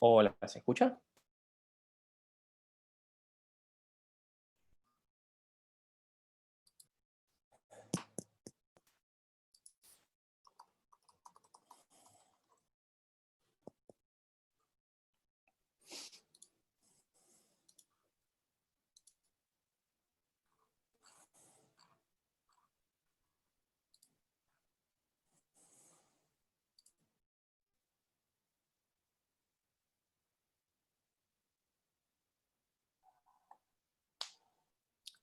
Hola, ¿se escucha?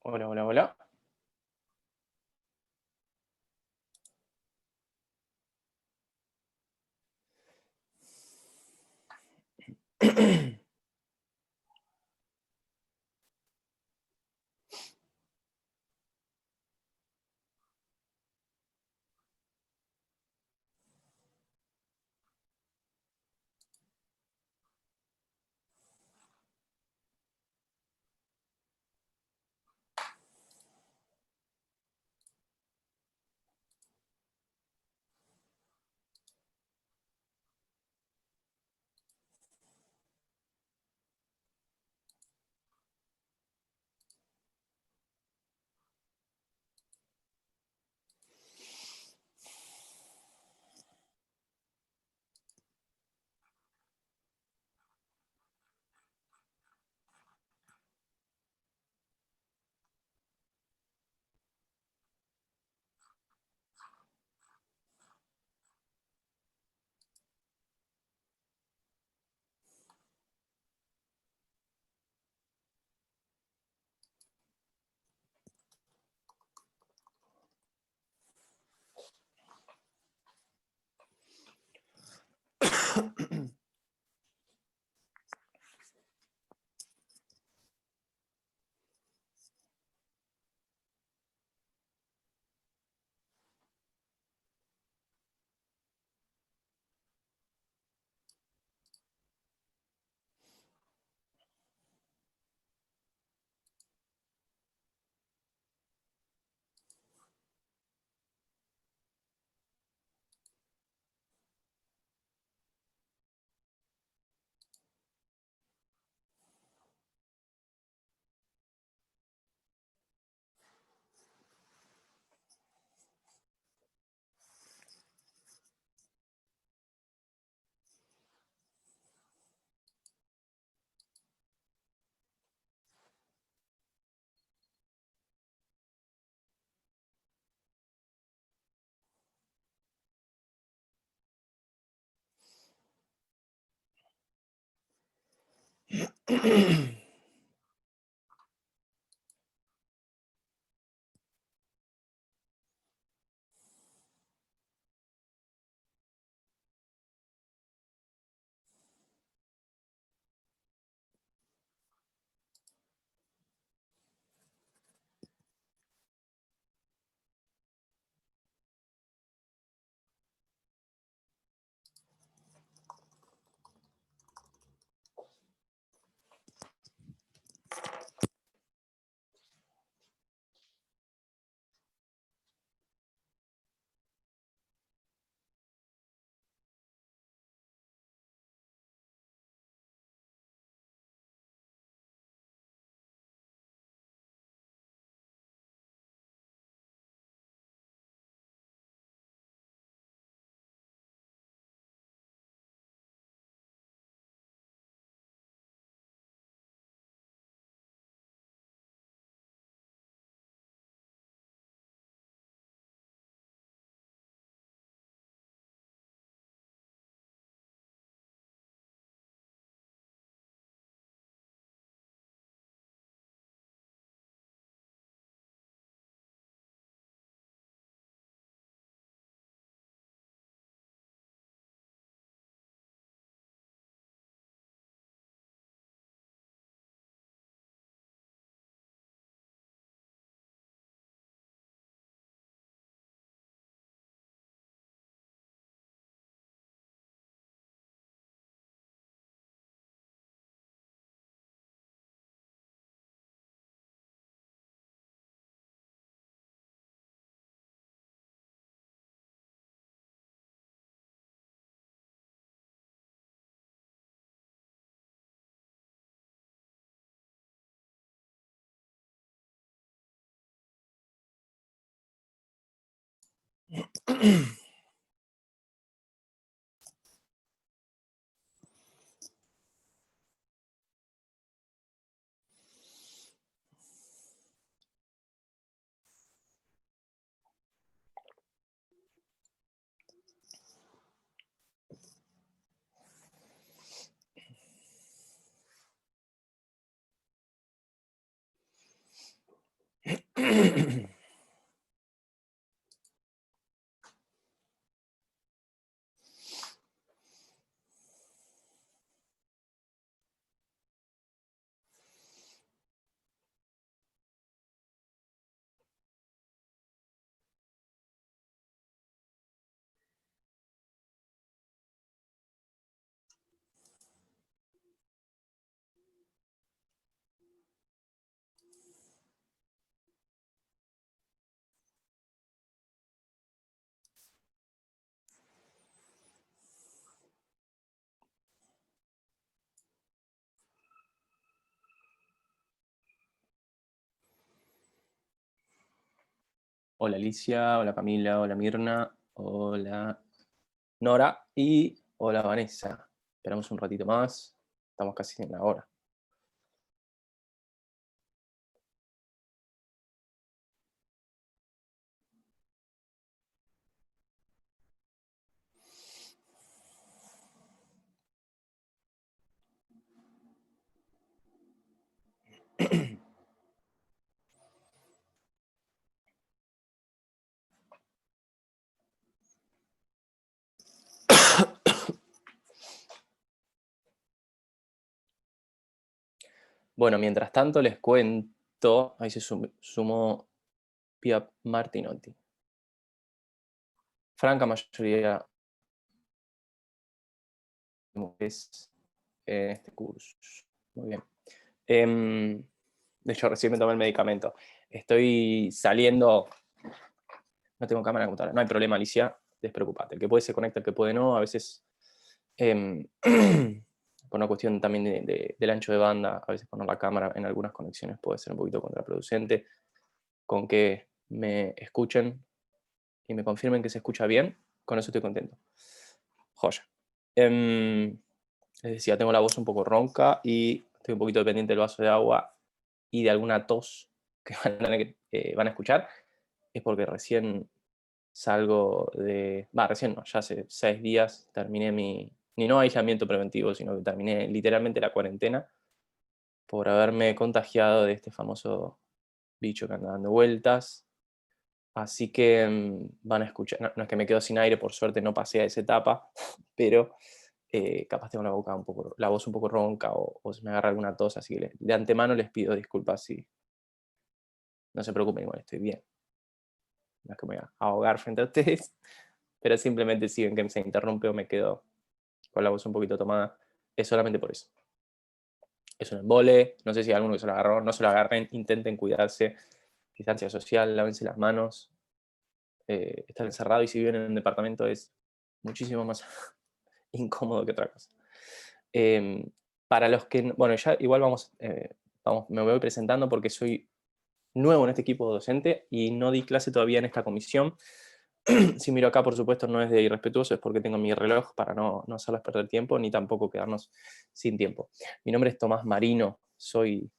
Hola, hola, hola. Hola Alicia, hola Camila, hola Mirna, hola Nora y hola Vanessa. Esperamos un ratito más, estamos casi en la hora. Bueno, mientras tanto les cuento, ahí se sumó Pia Martinotti. Franca mayoría de mujeres en este curso. Muy bien. De hecho, recién me tomé el medicamento. Estoy saliendo. No tengo cámara en la computadora. No hay problema, Alicia. Despreocupate. El que puede se conecta, el que puede no. A veces, por una cuestión también del ancho de banda, a veces poner la cámara en algunas conexiones puede ser un poquito contraproducente. Con que me escuchen y me confirmen que se escucha bien, con eso estoy contento. Joya. Les decía, tengo la voz un poco ronca y estoy un poquito dependiente del vaso de agua y de alguna tos que van a escuchar. Es porque recién salgo de... recién no, ya hace 6 días terminé ni no aislamiento preventivo, sino que terminé literalmente la cuarentena por haberme contagiado de este famoso bicho que anda dando vueltas. Así que van a escuchar, no es que me quedo sin aire, por suerte no pasé a esa etapa, pero capaz tengo la voz un poco ronca o se me agarra alguna tos, así que de antemano les pido disculpas si no se preocupen, igual estoy bien. No es que me voy a ahogar frente a ustedes, pero simplemente si ven que se interrumpe o me quedo con la voz un poquito tomada, es solamente por eso. Es un embole, no sé si alguno que se lo agarró, no se lo agarren, intenten cuidarse, distancia social, lávense las manos, estar encerrado y si viven en un departamento es muchísimo más incómodo que otra cosa. Para los que, bueno, ya igual me voy presentando porque soy nuevo en este equipo docente y no di clase todavía en esta comisión. Si miro acá, por supuesto, no es de irrespetuoso, es porque tengo mi reloj para no hacerles perder tiempo, ni tampoco quedarnos sin tiempo. Mi nombre es Tomás Marino, soy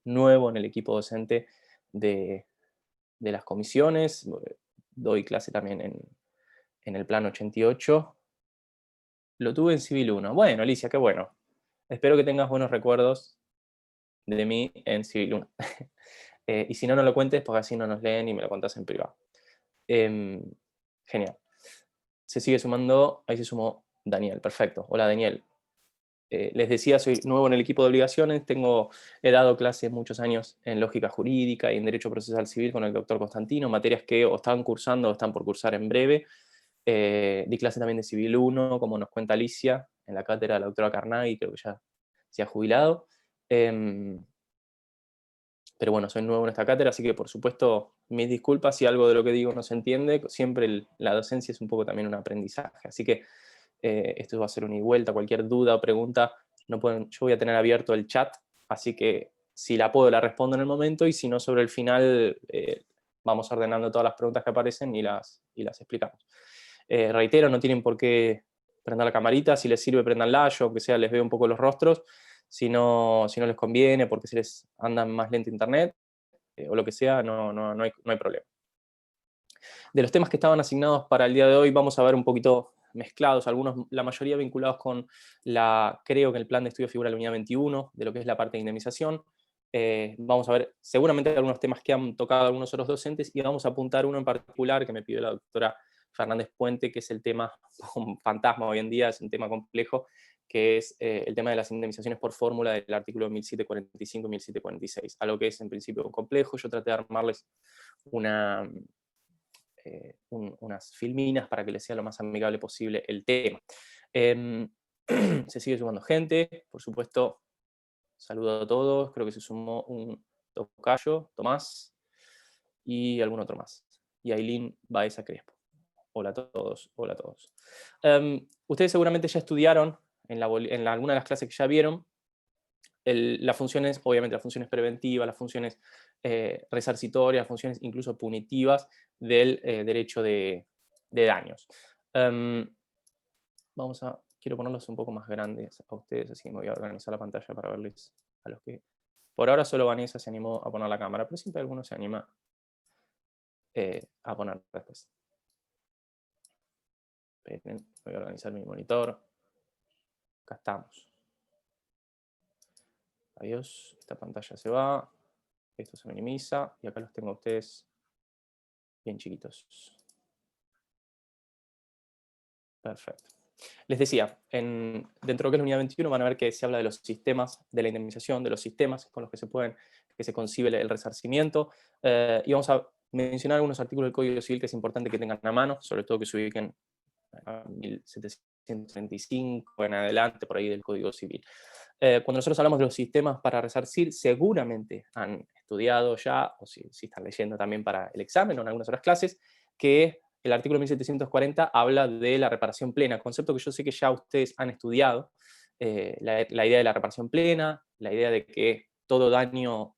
nuevo en el equipo docente de las comisiones, doy clase también en el plan 88. Lo tuve en Civil 1. Bueno, Alicia, qué bueno. Espero que tengas buenos recuerdos de mí en Civil 1. Y si no, no lo cuentes porque así no nos leen y me lo contás en privado. Genial. Se sigue sumando, ahí se sumó Daniel, perfecto. Hola Daniel. Les decía, soy nuevo en el equipo de obligaciones, he dado clases muchos años en lógica jurídica y en derecho procesal civil con el doctor Constantino, materias que o están cursando o están por cursar en breve. Di clase también de Civil 1, como nos cuenta Alicia, en la cátedra de la doctora Carnaghi, creo que ya se ha jubilado. Pero bueno, soy nuevo en esta cátedra, así que por supuesto mis disculpas si algo de lo que digo no se entiende. Siempre la docencia es un poco también un aprendizaje, así que esto va a ser una y vuelta. Cualquier duda o pregunta, yo voy a tener abierto el chat, así que si la puedo la respondo en el momento y si no sobre el final vamos ordenando todas las preguntas que aparecen y las explicamos. Reitero, no tienen por qué prender la camarita, si les sirve prendanla, yo aunque sea les veo un poco los rostros, si no les conviene porque se les anda más lento internet, o lo que sea, no hay problema. De los temas que estaban asignados para el día de hoy, vamos a ver un poquito mezclados, algunos, la mayoría vinculados con creo que el plan de estudio figura la unidad 21, de lo que es la parte de indemnización. Vamos a ver seguramente algunos temas que han tocado algunos otros docentes y vamos a apuntar uno en particular que me pidió la doctora Fernández Puente, que es el tema un fantasma hoy en día, es un tema complejo, que es el tema de las indemnizaciones por fórmula del artículo 1745 y 1746, algo que es en principio complejo. Yo traté de armarles unas filminas para que les sea lo más amigable posible el tema. Se sigue sumando gente, por supuesto, saludo a todos, creo que se sumó un tocayo, Tomás, y algún otro más. Y Ailín Baeza Crespo. Hola a todos, hola a todos. Ustedes seguramente ya estudiaron en alguna de las clases que ya vieron, las funciones, obviamente las funciones preventivas, las funciones resarcitorias, las funciones incluso punitivas del derecho de daños. Quiero ponerlos un poco más grandes a ustedes, así que me voy a organizar la pantalla para verles a los que... Por ahora solo Vanessa se animó a poner la cámara, pero siempre alguno se anima a poner después. Esperen, voy a organizar mi monitor. Acá estamos. Adiós, esta pantalla se va, esto se minimiza y acá los tengo a ustedes bien chiquitos. Perfecto. Les decía, dentro de lo que es la unidad 21 van a ver que se habla de los sistemas de la indemnización, de los sistemas con los que se concibe el resarcimiento, y vamos a mencionar algunos artículos del Código Civil que es importante que tengan a mano, sobre todo que se ubiquen a 1735 en adelante, por ahí del Código Civil. Cuando nosotros hablamos de los sistemas para resarcir, seguramente han estudiado ya, o si están leyendo también para el examen o en algunas otras clases, que el artículo 1740 habla de la reparación plena, concepto que yo sé que ya ustedes han estudiado, la idea de la reparación plena, la idea de que todo daño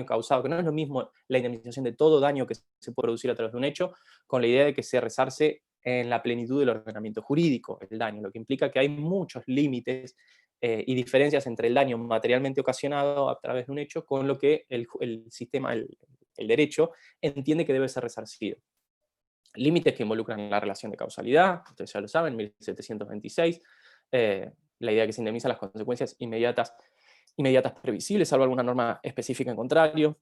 causado, que no es lo mismo la indemnización de todo daño que se puede producir a través de un hecho, con la idea de que se resarce en la plenitud del ordenamiento jurídico el daño, lo que implica que hay muchos límites y diferencias entre el daño materialmente ocasionado a través de un hecho con lo que el sistema, el derecho, entiende que debe ser resarcido. Límites que involucran la relación de causalidad, ustedes ya lo saben, 1726, la idea de que se indemnizan las consecuencias inmediatas previsibles, salvo alguna norma específica en contrario.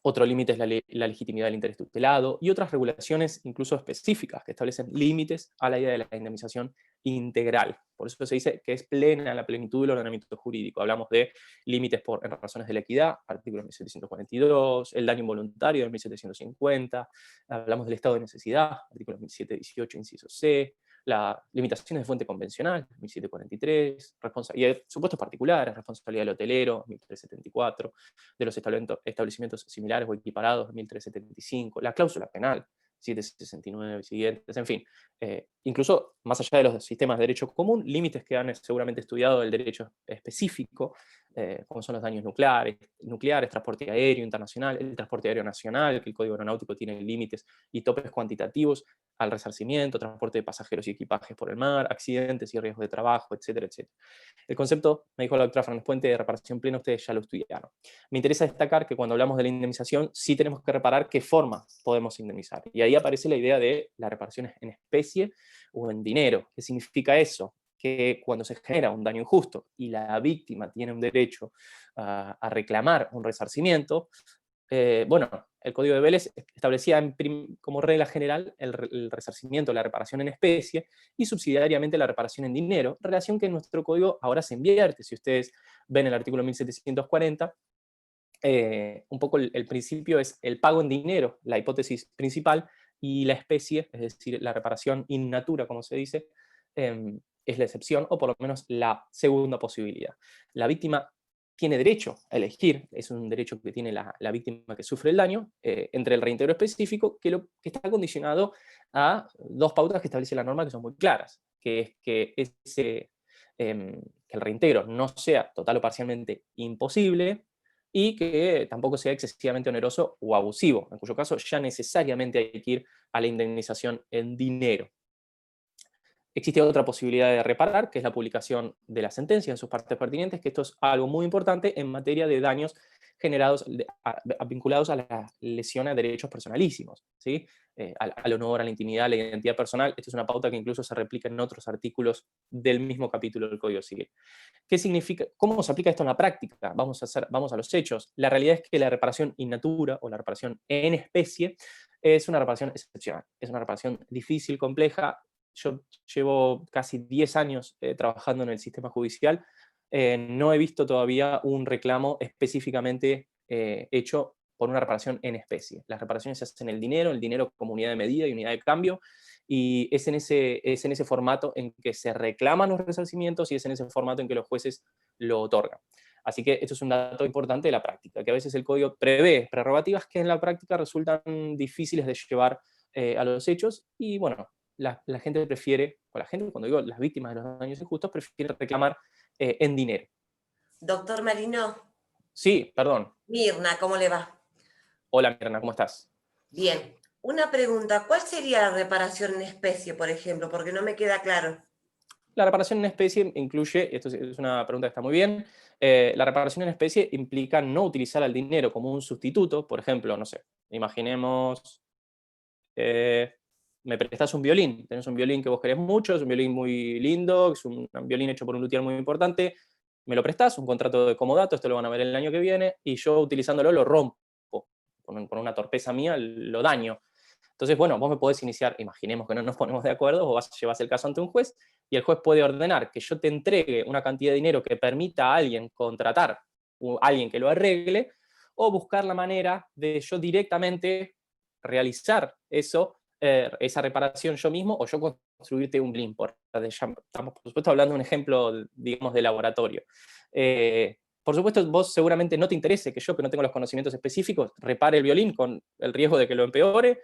Otro límite es la legitimidad del interés tutelado y otras regulaciones incluso específicas que establecen límites a la idea de la indemnización integral. Por eso se dice que es plena la plenitud del ordenamiento jurídico. Hablamos de límites en razones de la equidad, artículo 1742, el daño involuntario de 1750, hablamos del estado de necesidad, artículo 1718, inciso C, las limitaciones de fuente convencional, 1743, y supuestos particulares, responsabilidad del hotelero, 1374, de los establecimientos similares o equiparados, 1375, la cláusula penal, 769 y siguientes, en fin. Incluso más allá de los sistemas de derecho común, límites que han seguramente estudiado el derecho específico, como son los daños nucleares, transporte aéreo internacional, el transporte aéreo nacional, que el Código Aeronáutico tiene límites y topes cuantitativos al resarcimiento, transporte de pasajeros y equipajes por el mar, accidentes y riesgos de trabajo, etcétera, etcétera. El concepto, me dijo la doctora Fernández Puente, de reparación plena, ustedes ya lo estudiaron. Me interesa destacar que cuando hablamos de la indemnización, sí tenemos que reparar qué forma podemos indemnizar. Y ahí aparece la idea de la reparación en especie o en dinero. ¿Qué significa eso? Que cuando se genera un daño injusto y la víctima tiene un derecho a reclamar un resarcimiento, bueno, el Código de Vélez establecía como regla general el resarcimiento, la reparación en especie y subsidiariamente la reparación en dinero, relación que en nuestro código ahora se invierte. Si ustedes ven el artículo 1740, un poco el principio es el pago en dinero, la hipótesis principal, y la especie, es decir, la reparación in natura, como se dice, es la excepción, o por lo menos la segunda posibilidad. La víctima tiene derecho a elegir, es un derecho que tiene la víctima que sufre el daño, entre el reintegro específico, que está condicionado a dos pautas que establece la norma que son muy claras, que es que que el reintegro no sea total o parcialmente imposible, y que tampoco sea excesivamente oneroso o abusivo, en cuyo caso ya necesariamente hay que ir a la indemnización en dinero. Existe otra posibilidad de reparar, que es la publicación de la sentencia en sus partes pertinentes, que esto es algo muy importante en materia de daños generados, vinculados a la lesión a derechos personalísimos, ¿sí? Al honor, a la intimidad, a la identidad personal. Esto es una pauta que incluso se replica en otros artículos del mismo capítulo del Código Civil. ¿Qué significa? ¿Cómo se aplica esto en la práctica? Vamos a los hechos. La realidad es que la reparación in natura o la reparación en especie es una reparación excepcional. Es una reparación difícil, compleja. Yo llevo casi 10 años trabajando en el sistema judicial. No he visto todavía un reclamo específicamente hecho por una reparación en especie. Las reparaciones se hacen en el dinero como unidad de medida y unidad de cambio, y es en ese formato en que se reclaman los resarcimientos y es en ese formato en que los jueces lo otorgan. Así que esto es un dato importante de la práctica, que a veces el código prevé prerrogativas que en la práctica resultan difíciles de llevar a los hechos, y bueno, la gente prefiere, o la gente, cuando digo las víctimas de los daños injustos, prefieren reclamar en dinero. Doctor Marino. Sí, perdón. Mirna, ¿cómo le va? Hola, Mirna, ¿cómo estás? Bien. Una pregunta, ¿cuál sería la reparación en especie, por ejemplo? Porque no me queda claro. La reparación en especie incluye, esto es una pregunta que está muy bien, la reparación en especie implica no utilizar al dinero como un sustituto. Por ejemplo, no sé, imaginemos, me prestas un violín, tenés un violín que vos querés mucho, es un violín muy lindo, es un violín hecho por un luthier muy importante, me lo prestás, un contrato de comodato, esto lo van a ver el año que viene, y yo utilizándolo lo rompo, por una torpeza mía lo daño. Entonces, bueno, vos me podés iniciar, imaginemos que no nos ponemos de acuerdo, vos llevas el caso ante un juez, y el juez puede ordenar que yo te entregue una cantidad de dinero que permita a alguien contratar a alguien que lo arregle, o buscar la manera de yo directamente realizar esa reparación yo mismo, o yo construirte un BLIM. Estamos, por supuesto, hablando de un ejemplo, digamos, de laboratorio. Por supuesto, vos seguramente no te interese que yo, que no tengo los conocimientos específicos, repare el violín con el riesgo de que lo empeore,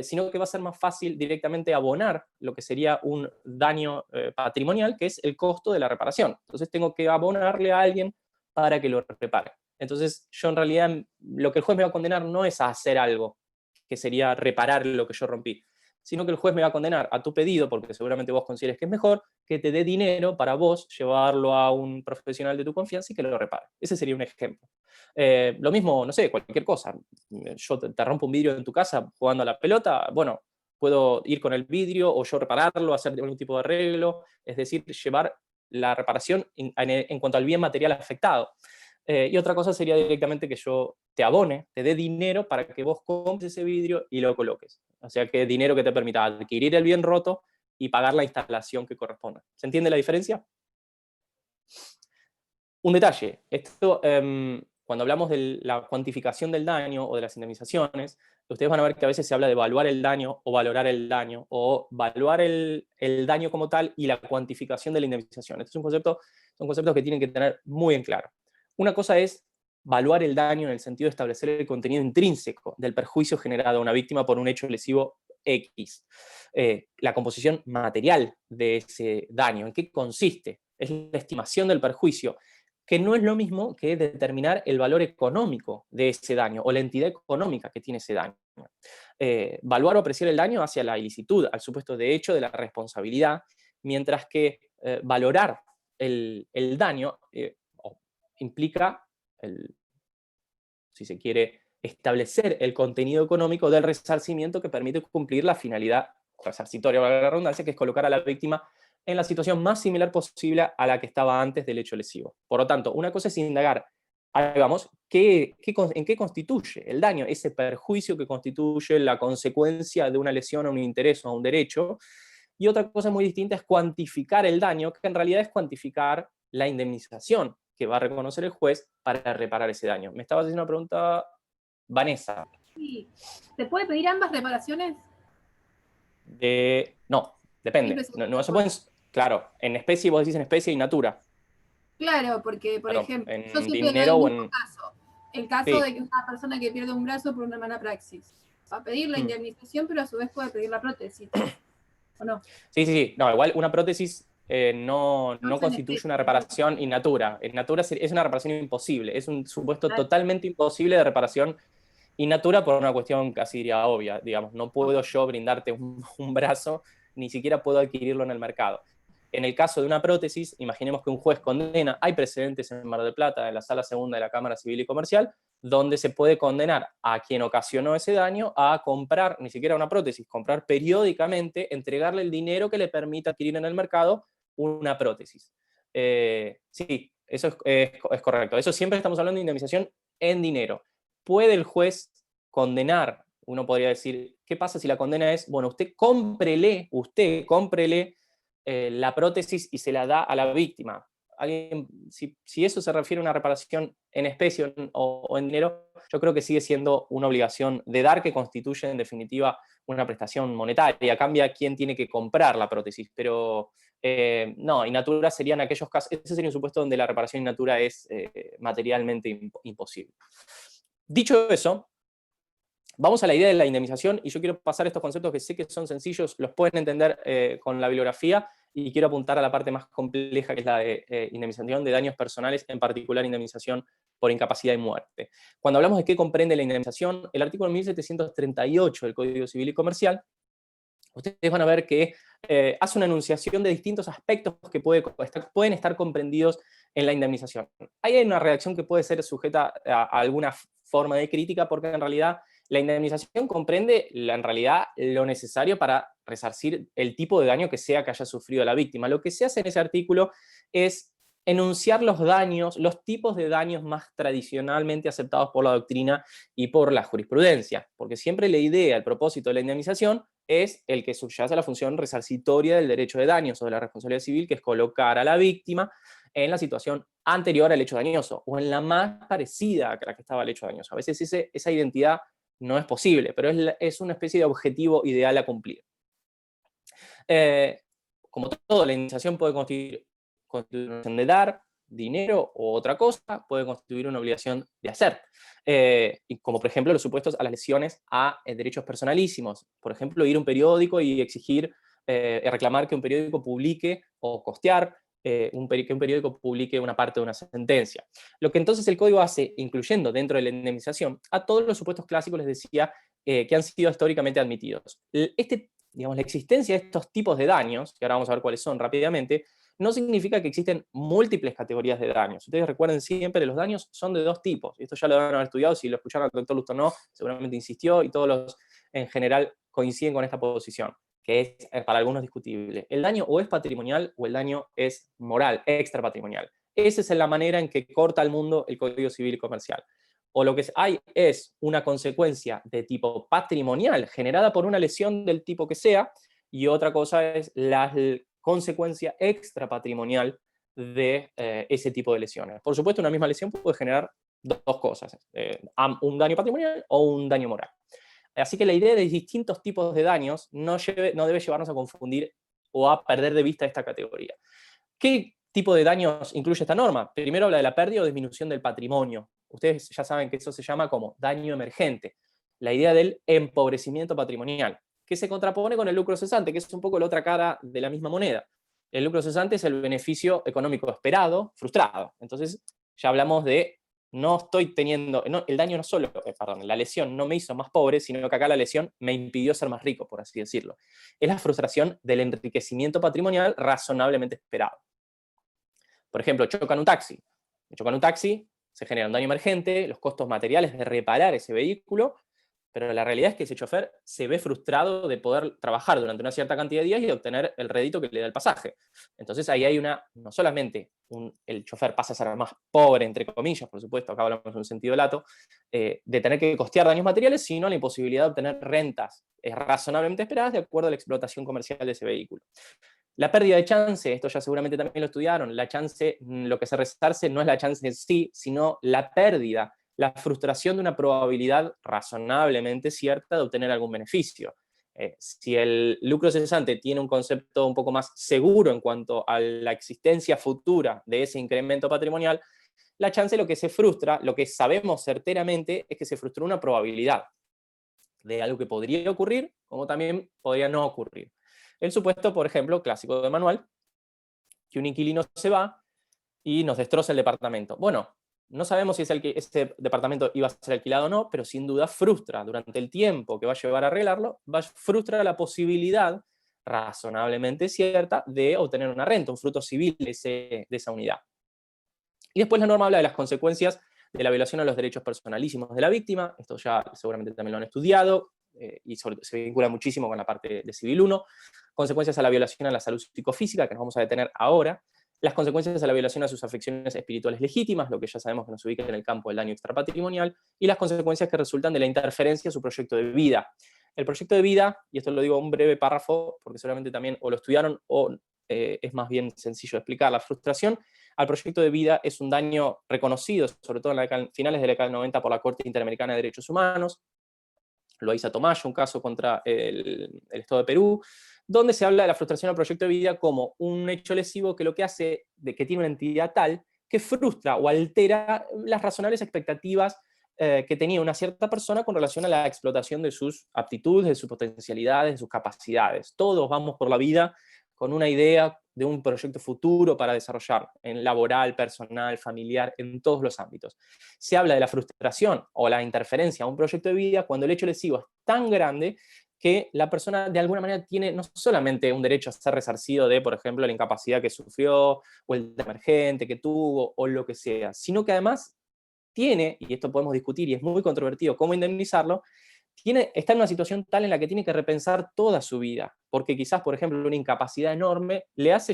sino que va a ser más fácil directamente abonar lo que sería un daño patrimonial, que es el costo de la reparación. Entonces tengo que abonarle a alguien para que lo repare. Entonces yo en realidad lo que el juez me va a condenar no es a hacer algo, que sería reparar lo que yo rompí, sino que el juez me va a condenar a tu pedido, porque seguramente vos consideres que es mejor, que te dé dinero para vos llevarlo a un profesional de tu confianza y que lo repare. Ese sería un ejemplo. Lo mismo, no sé, cualquier cosa. Yo te rompo un vidrio en tu casa jugando a la pelota, bueno, puedo ir con el vidrio o yo repararlo, hacer algún tipo de arreglo, es decir, llevar la reparación en cuanto al bien material afectado. Y otra cosa sería directamente que yo te abone, te dé dinero para que vos compres ese vidrio y lo coloques. O sea, que dinero que te permita adquirir el bien roto y pagar la instalación que corresponda. ¿Se entiende la diferencia? Un detalle, esto, cuando hablamos de la cuantificación del daño o de las indemnizaciones, ustedes van a ver que a veces se habla de evaluar el daño o valorar el daño, o evaluar el daño como tal y la cuantificación de la indemnización. Estos son conceptos que tienen que tener muy en claro. Una cosa es evaluar el daño en el sentido de establecer el contenido intrínseco del perjuicio generado a una víctima por un hecho lesivo X. La composición material de ese daño, ¿en qué consiste? Es la estimación del perjuicio, que no es lo mismo que determinar el valor económico de ese daño o la entidad económica que tiene ese daño. Evaluar o apreciar el daño hacia la ilicitud, al supuesto de hecho de la responsabilidad, mientras que valorar el daño implica, si se quiere, establecer el contenido económico del resarcimiento que permite cumplir la finalidad resarcitoria, valga la redundancia, que es colocar a la víctima en la situación más similar posible a la que estaba antes del hecho lesivo. Por lo tanto, una cosa es indagar, vamos, en qué constituye el daño, ese perjuicio que constituye la consecuencia de una lesión a un interés o a un derecho, y otra cosa muy distinta es cuantificar el daño, que en realidad es cuantificar la indemnización que va a reconocer el juez para reparar ese daño. Me estabas haciendo una pregunta, Vanessa. Sí. ¿Se puede pedir ambas reparaciones? No, depende. No se pueden, claro, en especie, vos decís en especie y natura. Claro, porque, por Claro, ejemplo, en yo siempre dinero doy o el mismo caso. El caso sí. de que una persona que pierde un brazo por una mala praxis va a pedir la indemnización, pero a su vez puede pedir la prótesis, ¿o no? Sí. No, igual una prótesis no constituye una reparación in natura. En natura es una reparación imposible, es un supuesto Claro. totalmente imposible de reparación in natura por una cuestión casi diría obvia, digamos, no puedo yo brindarte un brazo, ni siquiera puedo adquirirlo en el mercado. En el caso de una prótesis, imaginemos que un juez condena, hay precedentes en Mar del Plata, en la Sala Segunda de la Cámara Civil y Comercial, donde se puede condenar a quien ocasionó ese daño a comprar, ni siquiera una prótesis, comprar periódicamente, entregarle el dinero que le permita adquirir en el mercado una prótesis. Sí, eso es correcto. Eso siempre estamos hablando de indemnización en dinero. ¿Puede el juez condenar? Uno podría decir, ¿qué pasa si la condena es, bueno, usted cómprele la prótesis y se la da a la víctima? Si eso se refiere a una reparación en especie o en dinero, yo creo que sigue siendo una obligación de dar que constituye en definitiva una prestación monetaria. Cambia quién tiene que comprar la prótesis, pero no, in natura serían aquellos casos, ese sería un supuesto donde la reparación in natura es materialmente imposible. Dicho eso, vamos a la idea de la indemnización, y yo quiero pasar estos conceptos que sé que son sencillos, los pueden entender con la bibliografía, y quiero apuntar a la parte más compleja, que es la de indemnización de daños personales, en particular indemnización por incapacidad y muerte. Cuando hablamos de qué comprende la indemnización, el artículo 1738 del Código Civil y Comercial, ustedes van a ver que hace una enunciación de distintos aspectos que pueden estar comprendidos en la indemnización. Ahí hay una redacción que puede ser sujeta a alguna forma de crítica, porque en realidad la indemnización comprende en realidad lo necesario para resarcir el tipo de daño que sea que haya sufrido la víctima. Lo que se hace en ese artículo es enunciar los daños, los tipos de daños más tradicionalmente aceptados por la doctrina y por la jurisprudencia, porque siempre la idea, el propósito de la indemnización es el que subyace a la función resarcitoria del derecho de daños o de la responsabilidad civil, que es colocar a la víctima en la situación anterior al hecho dañoso, o en la más parecida a la que estaba el hecho dañoso. A veces esa identidad no es posible, pero es una especie de objetivo ideal a cumplir. Como todo, la indemnización puede constituir una obligación de dar dinero o otra cosa, puede constituir una obligación de hacer. Y como por ejemplo los supuestos a las lesiones a derechos personalísimos. Por ejemplo, ir a un periódico y exigir, reclamar que un periódico publique o costear que un periódico publique una parte de una sentencia. Lo que entonces el código hace, incluyendo dentro de la indemnización, a todos los supuestos clásicos les decía que han sido históricamente admitidos. Digamos, la existencia de estos tipos de daños, que ahora vamos a ver cuáles son rápidamente, no significa que existen múltiples categorías de daños. Ustedes recuerden siempre que los daños son de dos tipos. Esto ya lo deben haber estudiado, si lo escucharon al doctor Lustó, seguramente insistió, y todos los en general coinciden con esta posición, que es para algunos discutible. El daño o es patrimonial o el daño es moral, extrapatrimonial. Esa es la manera en que corta el mundo el Código Civil y Comercial. O lo que hay es una consecuencia de tipo patrimonial generada por una lesión del tipo que sea, y otra cosa es la consecuencia extrapatrimonial de ese tipo de lesiones. Por supuesto, una misma lesión puede generar dos cosas, un daño patrimonial o un daño moral. Así que la idea de distintos tipos de daños no debe llevarnos a confundir o a perder de vista esta categoría. ¿Qué tipo de daños incluye esta norma? Primero habla de la pérdida o disminución del patrimonio. Ustedes ya saben que eso se llama como daño emergente. La idea del empobrecimiento patrimonial, que se contrapone con el lucro cesante, que es un poco la otra cara de la misma moneda. El lucro cesante es el beneficio económico esperado, frustrado. Entonces ya hablamos de no estoy teniendo, el daño no solo, la lesión no me hizo más pobre, sino que acá la lesión me impidió ser más rico, por así decirlo. Es la frustración del enriquecimiento patrimonial razonablemente esperado. Por ejemplo, chocan un taxi. Se genera un daño emergente, los costos materiales de reparar ese vehículo, pero la realidad es que ese chofer se ve frustrado de poder trabajar durante una cierta cantidad de días y de obtener el rédito que le da el pasaje. Entonces ahí hay no solamente el chofer pasa a ser más pobre, entre comillas, por supuesto, acá hablamos en un sentido lato, de tener que costear daños materiales, sino la imposibilidad de obtener rentas razonablemente esperadas de acuerdo a la explotación comercial de ese vehículo. La pérdida de chance, esto ya seguramente también lo estudiaron, la chance, lo que se resarce no es la chance en sí, sino la pérdida, la frustración de una probabilidad razonablemente cierta de obtener algún beneficio. Si el lucro cesante tiene un concepto un poco más seguro en cuanto a la existencia futura de ese incremento patrimonial, la chance lo que se frustra, lo que sabemos certeramente, es que se frustró una probabilidad de algo que podría ocurrir, como también podría no ocurrir. El supuesto, por ejemplo, clásico de manual, que un inquilino se va y nos destroza el departamento. Bueno, no sabemos si ese departamento iba a ser alquilado o no, pero sin duda frustra durante el tiempo que va a llevar a arreglarlo, frustra la posibilidad razonablemente cierta de obtener una renta, un fruto civil de esa unidad. Y después la norma habla de las consecuencias de la violación a los derechos personalísimos de la víctima. Esto ya seguramente también lo han estudiado, y se vincula muchísimo con la parte de Civil 1. Consecuencias a la violación a la salud psicofísica, que nos vamos a detener ahora. Las consecuencias a la violación a sus afecciones espirituales legítimas, lo que ya sabemos que nos ubica en el campo del daño extrapatrimonial, y las consecuencias que resultan de la interferencia a su proyecto de vida. El proyecto de vida, y esto lo digo en un breve párrafo, porque seguramente también o lo estudiaron o es más bien sencillo de explicar. La frustración al proyecto de vida es un daño reconocido, sobre todo en finales de la década del 90 por la Corte Interamericana de Derechos Humanos, Loaiza Tomayo, un caso contra el Estado de Perú, donde se habla de la frustración al proyecto de vida como un hecho lesivo que lo que hace, que tiene una entidad tal, que frustra o altera las razonables expectativas que tenía una cierta persona con relación a la explotación de sus aptitudes, de sus potencialidades, de sus capacidades. Todos vamos por la vida con una idea de un proyecto futuro para desarrollar, en laboral, personal, familiar, en todos los ámbitos. Se habla de la frustración o la interferencia a un proyecto de vida cuando el hecho lesivo es tan grande que la persona de alguna manera tiene no solamente un derecho a ser resarcido de, por ejemplo, la incapacidad que sufrió, o el emergente que tuvo, o lo que sea, sino que además tiene, y esto podemos discutir y es muy controvertido cómo indemnizarlo, está en una situación tal en la que tiene que repensar toda su vida, porque quizás, por ejemplo, una incapacidad enorme le hace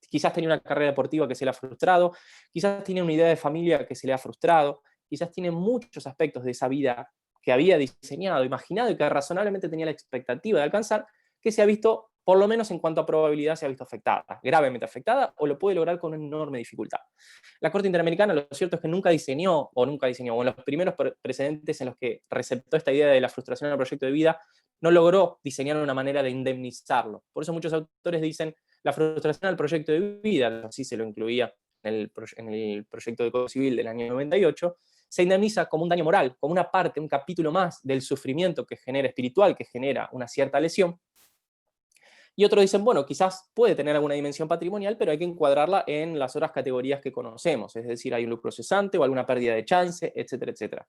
quizás tenía una carrera deportiva que se le ha frustrado, quizás tiene una idea de familia que se le ha frustrado, quizás tiene muchos aspectos de esa vida que había diseñado, imaginado y que razonablemente tenía la expectativa de alcanzar, que se ha visto, por lo menos en cuanto a probabilidad, se ha visto afectada, gravemente afectada, o lo puede lograr con una enorme dificultad. La Corte Interamericana, lo cierto es que nunca diseñó, o en los primeros precedentes en los que receptó esta idea de la frustración al proyecto de vida, no logró diseñar una manera de indemnizarlo. Por eso muchos autores dicen, la frustración al proyecto de vida, así se lo incluía en el proyecto de Código Civil del año 98, se indemniza como un daño moral, como una parte, un capítulo más del sufrimiento que genera espiritual, que genera una cierta lesión. Y otros dicen, bueno, quizás puede tener alguna dimensión patrimonial, pero hay que encuadrarla en las otras categorías que conocemos, es decir, hay un lucro cesante o alguna pérdida de chance, etcétera, etcétera.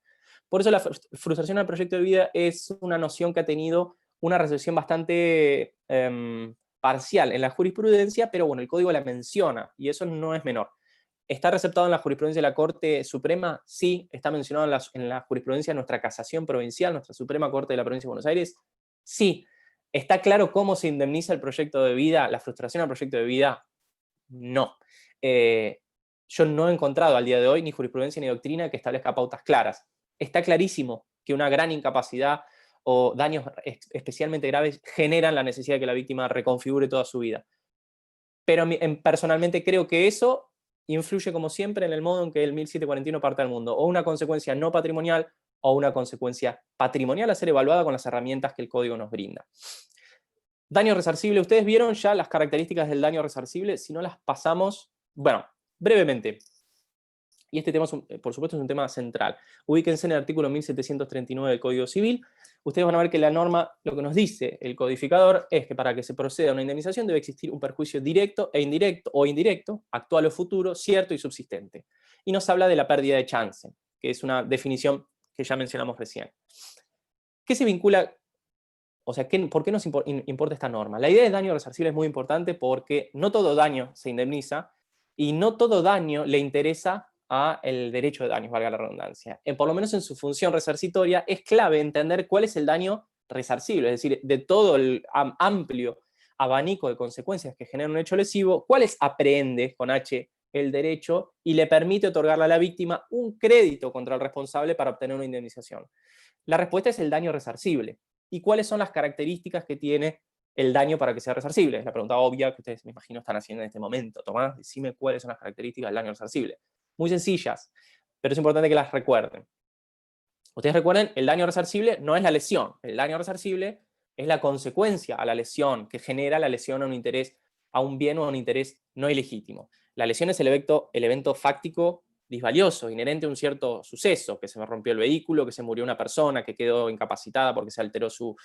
Por eso la frustración al proyecto de vida es una noción que ha tenido una recepción bastante parcial en la jurisprudencia, pero bueno, el código la menciona, y eso no es menor. ¿Está receptado en la jurisprudencia de la Corte Suprema? Sí. ¿Está mencionado en la jurisprudencia de nuestra casación provincial, nuestra Suprema Corte de la Provincia de Buenos Aires? Sí. ¿Está claro cómo se indemniza el proyecto de vida, la frustración al proyecto de vida? No. Yo no he encontrado al día de hoy ni jurisprudencia ni doctrina que establezca pautas claras. Está clarísimo que una gran incapacidad o daños especialmente graves generan la necesidad de que la víctima reconfigure toda su vida. Pero personalmente creo que eso influye, como siempre, en el modo en que el 1741 parte del mundo, o una consecuencia no patrimonial o una consecuencia patrimonial a ser evaluada con las herramientas que el código nos brinda. Daño resarcible. ¿Ustedes vieron ya las características del daño resarcible? Si no las pasamos, bueno, brevemente. Y este tema, por supuesto, es un tema central. Ubíquense en el artículo 1739 del Código Civil. Ustedes van a ver que la norma, lo que nos dice el codificador, es que para que se proceda a una indemnización debe existir un perjuicio directo e indirecto, o indirecto, actual o futuro, cierto y subsistente. Y nos habla de la pérdida de chance, que es una definición que ya mencionamos recién. ¿Qué se vincula? O sea, ¿por qué nos importa esta norma? La idea de daño resarcible es muy importante porque no todo daño se indemniza y no todo daño le interesa a el derecho de daños, valga la redundancia. Por lo menos en su función resarcitoria es clave entender cuál es el daño resarcible, es decir, de todo el amplio abanico de consecuencias que genera un hecho lesivo, cuáles aprehende con H el derecho y le permite otorgarle a la víctima un crédito contra el responsable para obtener una indemnización. La respuesta es el daño resarcible. ¿Y cuáles son las características que tiene el daño para que sea resarcible? Es la pregunta obvia que ustedes, me imagino, están haciendo en este momento. Tomás, decime cuáles son las características del daño resarcible. Muy sencillas, pero es importante que las recuerden. Ustedes recuerden, el daño resarcible no es la lesión. El daño resarcible es la consecuencia a la lesión, que genera la lesión a un bien o a un interés no ilegítimo. La lesión es el evento fáctico disvalioso, inherente a un cierto suceso, que se me rompió el vehículo, que se murió una persona, que quedó incapacitada porque se alteró su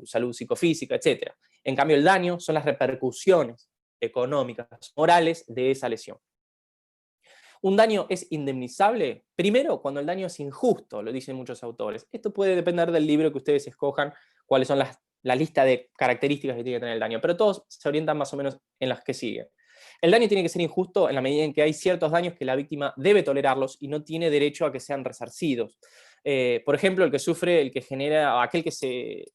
salud psicofísica, etc. En cambio, el daño son las repercusiones económicas, morales de esa lesión. Un daño es indemnizable, primero, cuando el daño es injusto, lo dicen muchos autores. Esto puede depender del libro que ustedes escojan, cuáles son la lista de características que tiene que tener el daño, pero todos se orientan más o menos en las que siguen. El daño tiene que ser injusto en la medida en que hay ciertos daños que la víctima debe tolerarlos y no tiene derecho a que sean resarcidos. Por ejemplo, el que sufre, el que genera, aquel que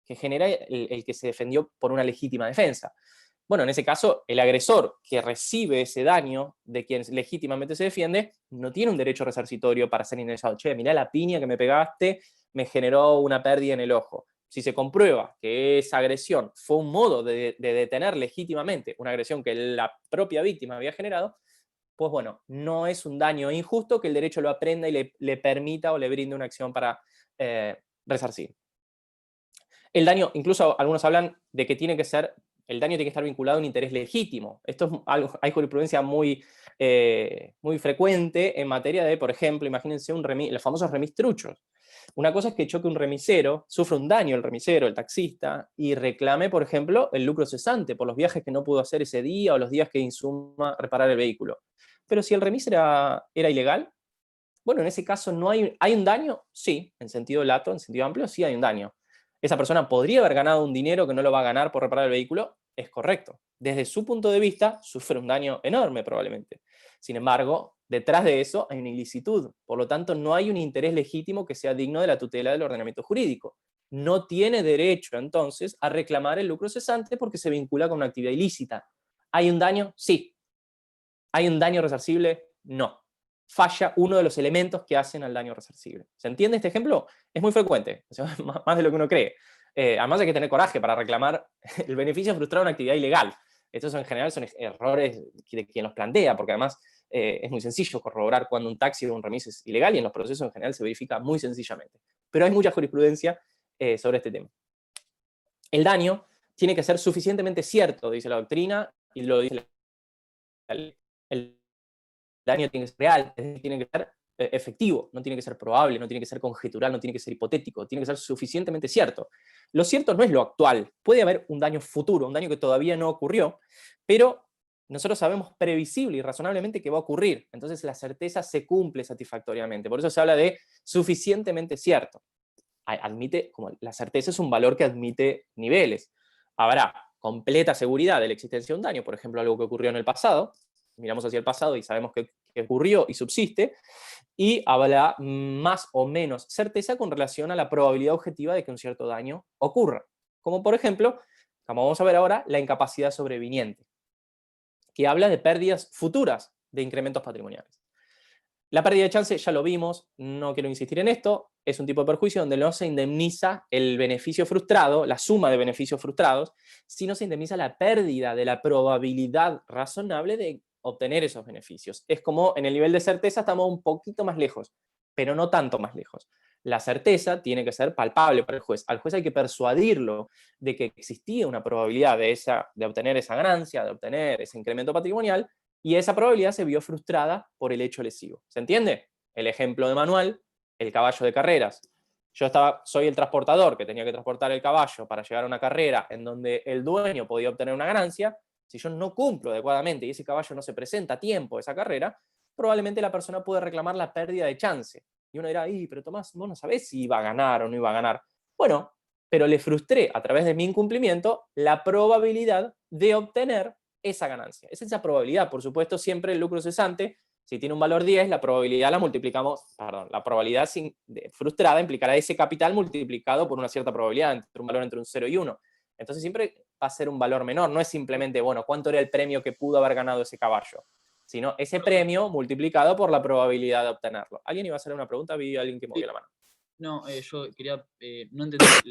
genera el que se defendió por una legítima defensa. Bueno, en ese caso, el agresor que recibe ese daño de quien legítimamente se defiende no tiene un derecho resarcitorio para ser indemnizado. Che, mirá la piña que me pegaste, me generó una pérdida en el ojo. Si se comprueba que esa agresión fue un modo de detener legítimamente una agresión que la propia víctima había generado, pues bueno, no es un daño injusto que el derecho lo aprenda y le permita o le brinde una acción para resarcir. El daño, incluso algunos hablan de que el daño tiene que estar vinculado a un interés legítimo. Esto es algo, hay jurisprudencia muy frecuente en materia de, por ejemplo, imagínense los famosos remis truchos. Una cosa es que choque un remisero, sufre un daño el remisero, el taxista, y reclame, por ejemplo, el lucro cesante por los viajes que no pudo hacer ese día o los días que insuma reparar el vehículo. Pero si el remis era ilegal, bueno, en ese caso ¿hay un daño? Sí, en sentido lato, en sentido amplio, sí hay un daño. ¿Esa persona podría haber ganado un dinero que no lo va a ganar por reparar el vehículo? Es correcto. Desde su punto de vista, sufre un daño enorme probablemente. Sin embargo, detrás de eso hay una ilicitud. Por lo tanto, no hay un interés legítimo que sea digno de la tutela del ordenamiento jurídico. No tiene derecho, entonces, a reclamar el lucro cesante porque se vincula con una actividad ilícita. ¿Hay un daño? Sí. ¿Hay un daño resarcible? No. Falla uno de los elementos que hacen al daño resarcible. ¿Se entiende este ejemplo? Es muy frecuente, o sea, más de lo que uno cree. Además hay que tener coraje para reclamar el beneficio frustrado de una actividad ilegal. Estos en general son errores de quien los plantea, porque además es muy sencillo corroborar cuando un taxi o un remis es ilegal y en los procesos en general se verifica muy sencillamente. Pero hay mucha jurisprudencia sobre este tema. El daño tiene que ser suficientemente cierto, dice la doctrina, y lo dice la ley. El daño tiene que ser real, es decir, tiene que ser efectivo, no tiene que ser probable, no tiene que ser conjetural, no tiene que ser hipotético, tiene que ser suficientemente cierto. Lo cierto no es lo actual, puede haber un daño futuro, un daño que todavía no ocurrió, pero nosotros sabemos previsible y razonablemente que va a ocurrir, entonces la certeza se cumple satisfactoriamente, por eso se habla de suficientemente cierto. Como la certeza es un valor que admite niveles. Habrá completa seguridad de la existencia de un daño, por ejemplo, algo que ocurrió en el pasado, miramos hacia el pasado y sabemos que ocurrió y subsiste, y habrá más o menos certeza con relación a la probabilidad objetiva de que un cierto daño ocurra. Como por ejemplo, como vamos a ver ahora, la incapacidad sobreviniente, que habla de pérdidas futuras de incrementos patrimoniales. La pérdida de chance ya lo vimos, no quiero insistir en esto, es un tipo de perjuicio donde no se indemniza el beneficio frustrado, la suma de beneficios frustrados, sino se indemniza la pérdida de la probabilidad razonable de obtener esos beneficios. Es como en el nivel de certeza estamos un poquito más lejos, pero no tanto más lejos. La certeza tiene que ser palpable para el juez. Al juez hay que persuadirlo de que existía una probabilidad de obtener esa ganancia, de obtener ese incremento patrimonial, y esa probabilidad se vio frustrada por el hecho lesivo. ¿Se entiende? El ejemplo de Manuel, el caballo de carreras. Soy el transportador que tenía que transportar el caballo para llegar a una carrera en donde el dueño podía obtener una ganancia. Si yo no cumplo adecuadamente y ese caballo no se presenta a tiempo a esa carrera, probablemente la persona puede reclamar la pérdida de chance. Y uno dirá, pero Tomás, vos no sabés si iba a ganar o no iba a ganar. Bueno, pero le frustré a través de mi incumplimiento la probabilidad de obtener esa ganancia. Es esa probabilidad, por supuesto, siempre el lucro cesante, si tiene un valor 10, la probabilidad la probabilidad frustrada implicará ese capital multiplicado por una cierta probabilidad, un valor entre un 0 y 1. Entonces siempre va a ser un valor menor, no es simplemente, bueno, ¿cuánto era el premio que pudo haber ganado ese caballo? Sino ese premio multiplicado por la probabilidad de obtenerlo. ¿Alguien iba a hacer una pregunta? Vi a alguien que movía la mano. No, yo quería, no entendí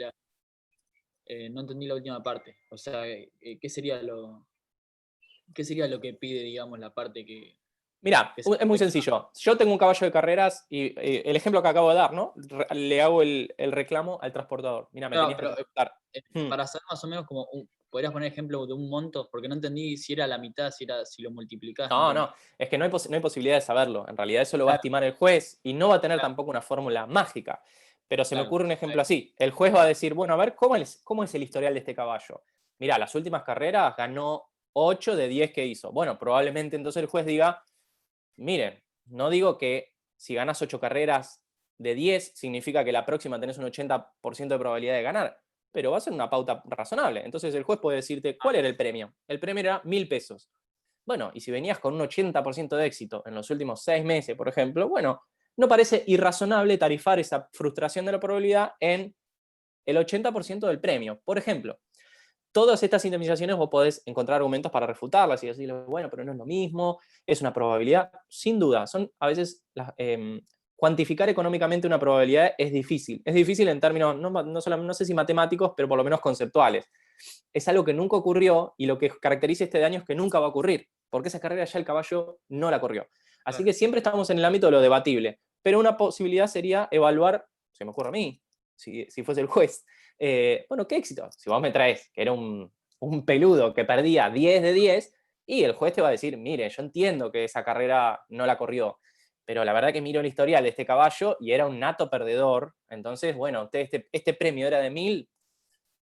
la última parte. O sea, ¿qué sería lo que pide, digamos, la parte que... Mirá, es muy sencillo. Yo tengo un caballo de carreras y el ejemplo que acabo de dar, ¿no? Le hago el reclamo al transportador. Mirá, me tenías que transportar. Para saber más o menos como, ¿podrías poner ejemplo de un monto? Porque no entendí si era la mitad, si lo multiplicás. No, es que no hay posibilidad de saberlo. En realidad eso lo va a estimar el juez y no va a tener tampoco una fórmula mágica. Pero se me ocurre un ejemplo así. El juez va a decir, bueno, a ver, ¿cómo es el historial de este caballo? Mirá, las últimas carreras ganó 8 de 10 que hizo. Bueno, probablemente entonces el juez diga, miren, no digo que si ganas 8 carreras de 10 significa que la próxima tenés un 80% de probabilidad de ganar, pero va a ser una pauta razonable. Entonces el juez puede decirte, ¿cuál era el premio? El premio era 1.000 pesos. Bueno, y si venías con un 80% de éxito en los últimos 6 meses, por ejemplo, bueno, no parece irrazonable tarifar esa frustración de la probabilidad en el 80% del premio. Por ejemplo, todas estas indemnizaciones vos podés encontrar argumentos para refutarlas y decirle, bueno, pero no es lo mismo, es una probabilidad. Sin duda, son a veces, cuantificar económicamente una probabilidad es difícil. Es difícil en términos, no sé si matemáticos, pero por lo menos conceptuales. Es algo que nunca ocurrió y lo que caracteriza este daño es que nunca va a ocurrir, porque esa carrera ya el caballo no la corrió. Así que siempre estamos en el ámbito de lo debatible. Pero una posibilidad sería evaluar, se me ocurre a mí, si fuese el juez, bueno, qué éxito. Si vos me traes que era un peludo que perdía 10 de 10, y el juez te va a decir, mire, yo entiendo que esa carrera no la corrió, pero la verdad que miro el historial de este caballo y era un nato perdedor, entonces, bueno, este premio era de 1.000,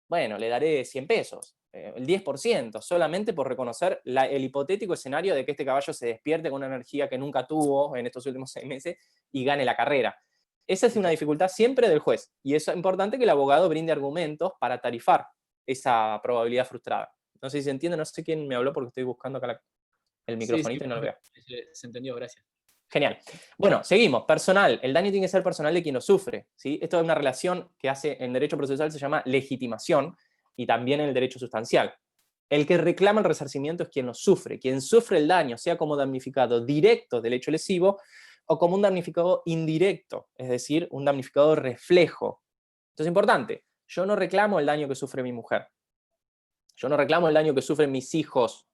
bueno, le daré 100 pesos, el 10%, solamente por reconocer el hipotético escenario de que este caballo se despierte con una energía que nunca tuvo en estos últimos 6 meses y gane la carrera. Esa es una dificultad siempre del juez, y es importante que el abogado brinde argumentos para tarifar esa probabilidad frustrada. No sé si se entiende, no sé quién me habló porque estoy buscando acá el microfonito y no lo veo. Se entendió, gracias. Genial. Bueno, seguimos. Personal. El daño tiene que ser personal de quien lo sufre, ¿sí? Esto es una relación que hace en derecho procesal, se llama legitimación, y también en el derecho sustancial. El que reclama el resarcimiento es quien lo sufre. Quien sufre el daño, sea como damnificado directo del hecho lesivo o como un damnificado indirecto, es decir, un damnificado reflejo. Esto es importante. Yo no reclamo el daño que sufre mi mujer. Yo no reclamo el daño que sufren mis hijos,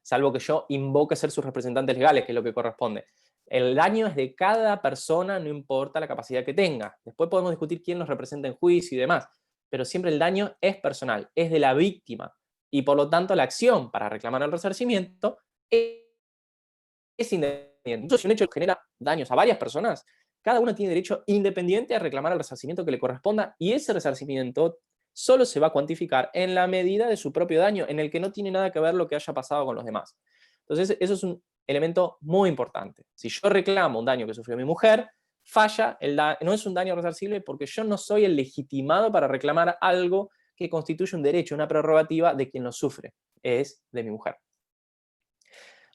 salvo que yo invoque ser sus representantes legales, que es lo que corresponde. El daño es de cada persona, no importa la capacidad que tenga. Después podemos discutir quién nos representa en juicio y demás, pero siempre el daño es personal, es de la víctima, y por lo tanto la acción para reclamar el resarcimiento es independiente. Entonces, si un hecho genera daños a varias personas, cada uno tiene derecho independiente a reclamar el resarcimiento que le corresponda, y ese resarcimiento solo se va a cuantificar en la medida de su propio daño, en el que no tiene nada que ver lo que haya pasado con los demás. Entonces, eso es un elemento muy importante. Si yo reclamo un daño que sufrió mi mujer, falla, no es un daño resarcible porque yo no soy el legitimado para reclamar algo que constituye un derecho, una prerrogativa de quien lo sufre, es de mi mujer.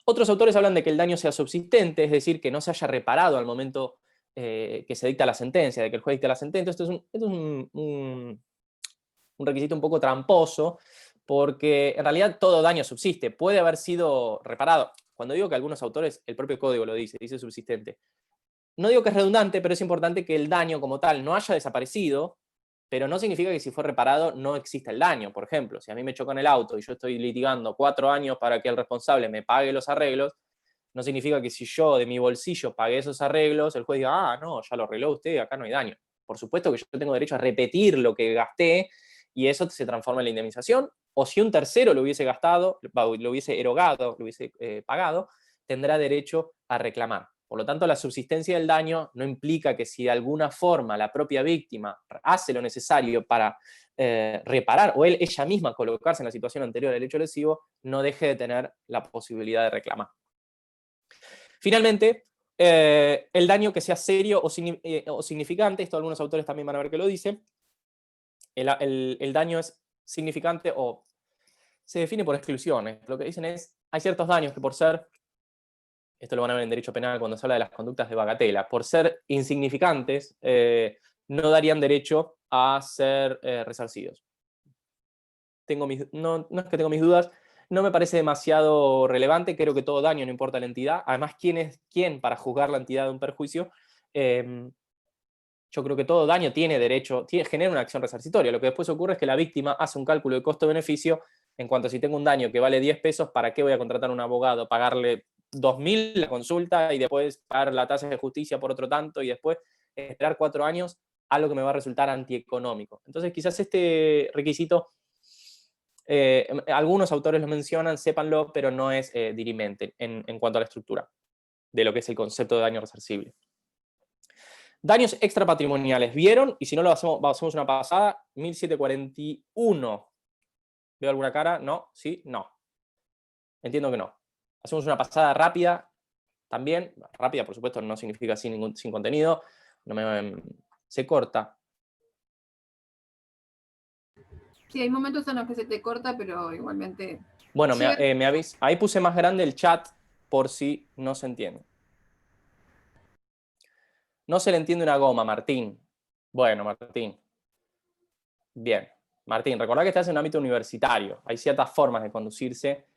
Otros autores hablan de que el daño sea subsistente, es decir, que no se haya reparado al momento que se dicta la sentencia, de que el juez dicta la sentencia. Esto es un requisito un poco tramposo, porque en realidad todo daño subsiste, puede haber sido reparado. Cuando digo que algunos autores, el propio código lo dice subsistente. No digo que es redundante, pero es importante que el daño como tal no haya desaparecido, pero no significa que si fue reparado no exista el daño. Por ejemplo, si a mí me chocan el auto y yo estoy litigando 4 años para que el responsable me pague los arreglos, no significa que si yo de mi bolsillo pagué esos arreglos, el juez diga, ah, no, ya lo arregló usted, acá no hay daño. Por supuesto que yo tengo derecho a repetir lo que gasté y eso se transforma en la indemnización, o si un tercero lo hubiese gastado, lo hubiese erogado, lo hubiese pagado, tendrá derecho a reclamar. Por lo tanto, la subsistencia del daño no implica que si de alguna forma la propia víctima hace lo necesario para reparar, o ella misma colocarse en la situación anterior del hecho lesivo, no deje de tener la posibilidad de reclamar. Finalmente, el daño que sea serio o significante, esto algunos autores también van a ver que lo dicen, el daño es significante o se define por exclusiones. Lo que dicen es, hay ciertos daños que por ser, esto lo van a ver en derecho penal cuando se habla de las conductas de bagatela, por ser insignificantes, no darían derecho a ser resarcidos. No es que tengo mis dudas, no me parece demasiado relevante, creo que todo daño, no importa la entidad, además, ¿quién es quién para juzgar la entidad de un perjuicio? Yo creo que todo daño tiene derecho, genera una acción resarcitoria. Lo que después ocurre es que la víctima hace un cálculo de costo-beneficio en cuanto a si tengo un daño que vale 10 pesos, ¿para qué voy a contratar a un abogado? Pagarle 2.000 la consulta y después pagar la tasa de justicia por otro tanto y después esperar 4 años, algo que me va a resultar antieconómico. Entonces quizás este requisito, algunos autores lo mencionan, sépanlo, pero no es dirimente en cuanto a la estructura de lo que es el concepto de daño resarcible. Daños extrapatrimoniales. ¿Vieron? Y si no lo hacemos una pasada, 1741. ¿Veo alguna cara? ¿No? ¿Sí? No. entiendo que no. Hacemos una pasada rápida, también, rápida por supuesto no significa sin contenido, se corta. Sí, hay momentos en los que se te corta, pero igualmente... Bueno, Sí. me avisa. Ahí puse más grande el chat por si no se entiende. No se le entiende una goma, Martín. Bueno, Martín. Bien. Martín, recordá que estás en un ámbito universitario. Hay ciertas formas de conducirse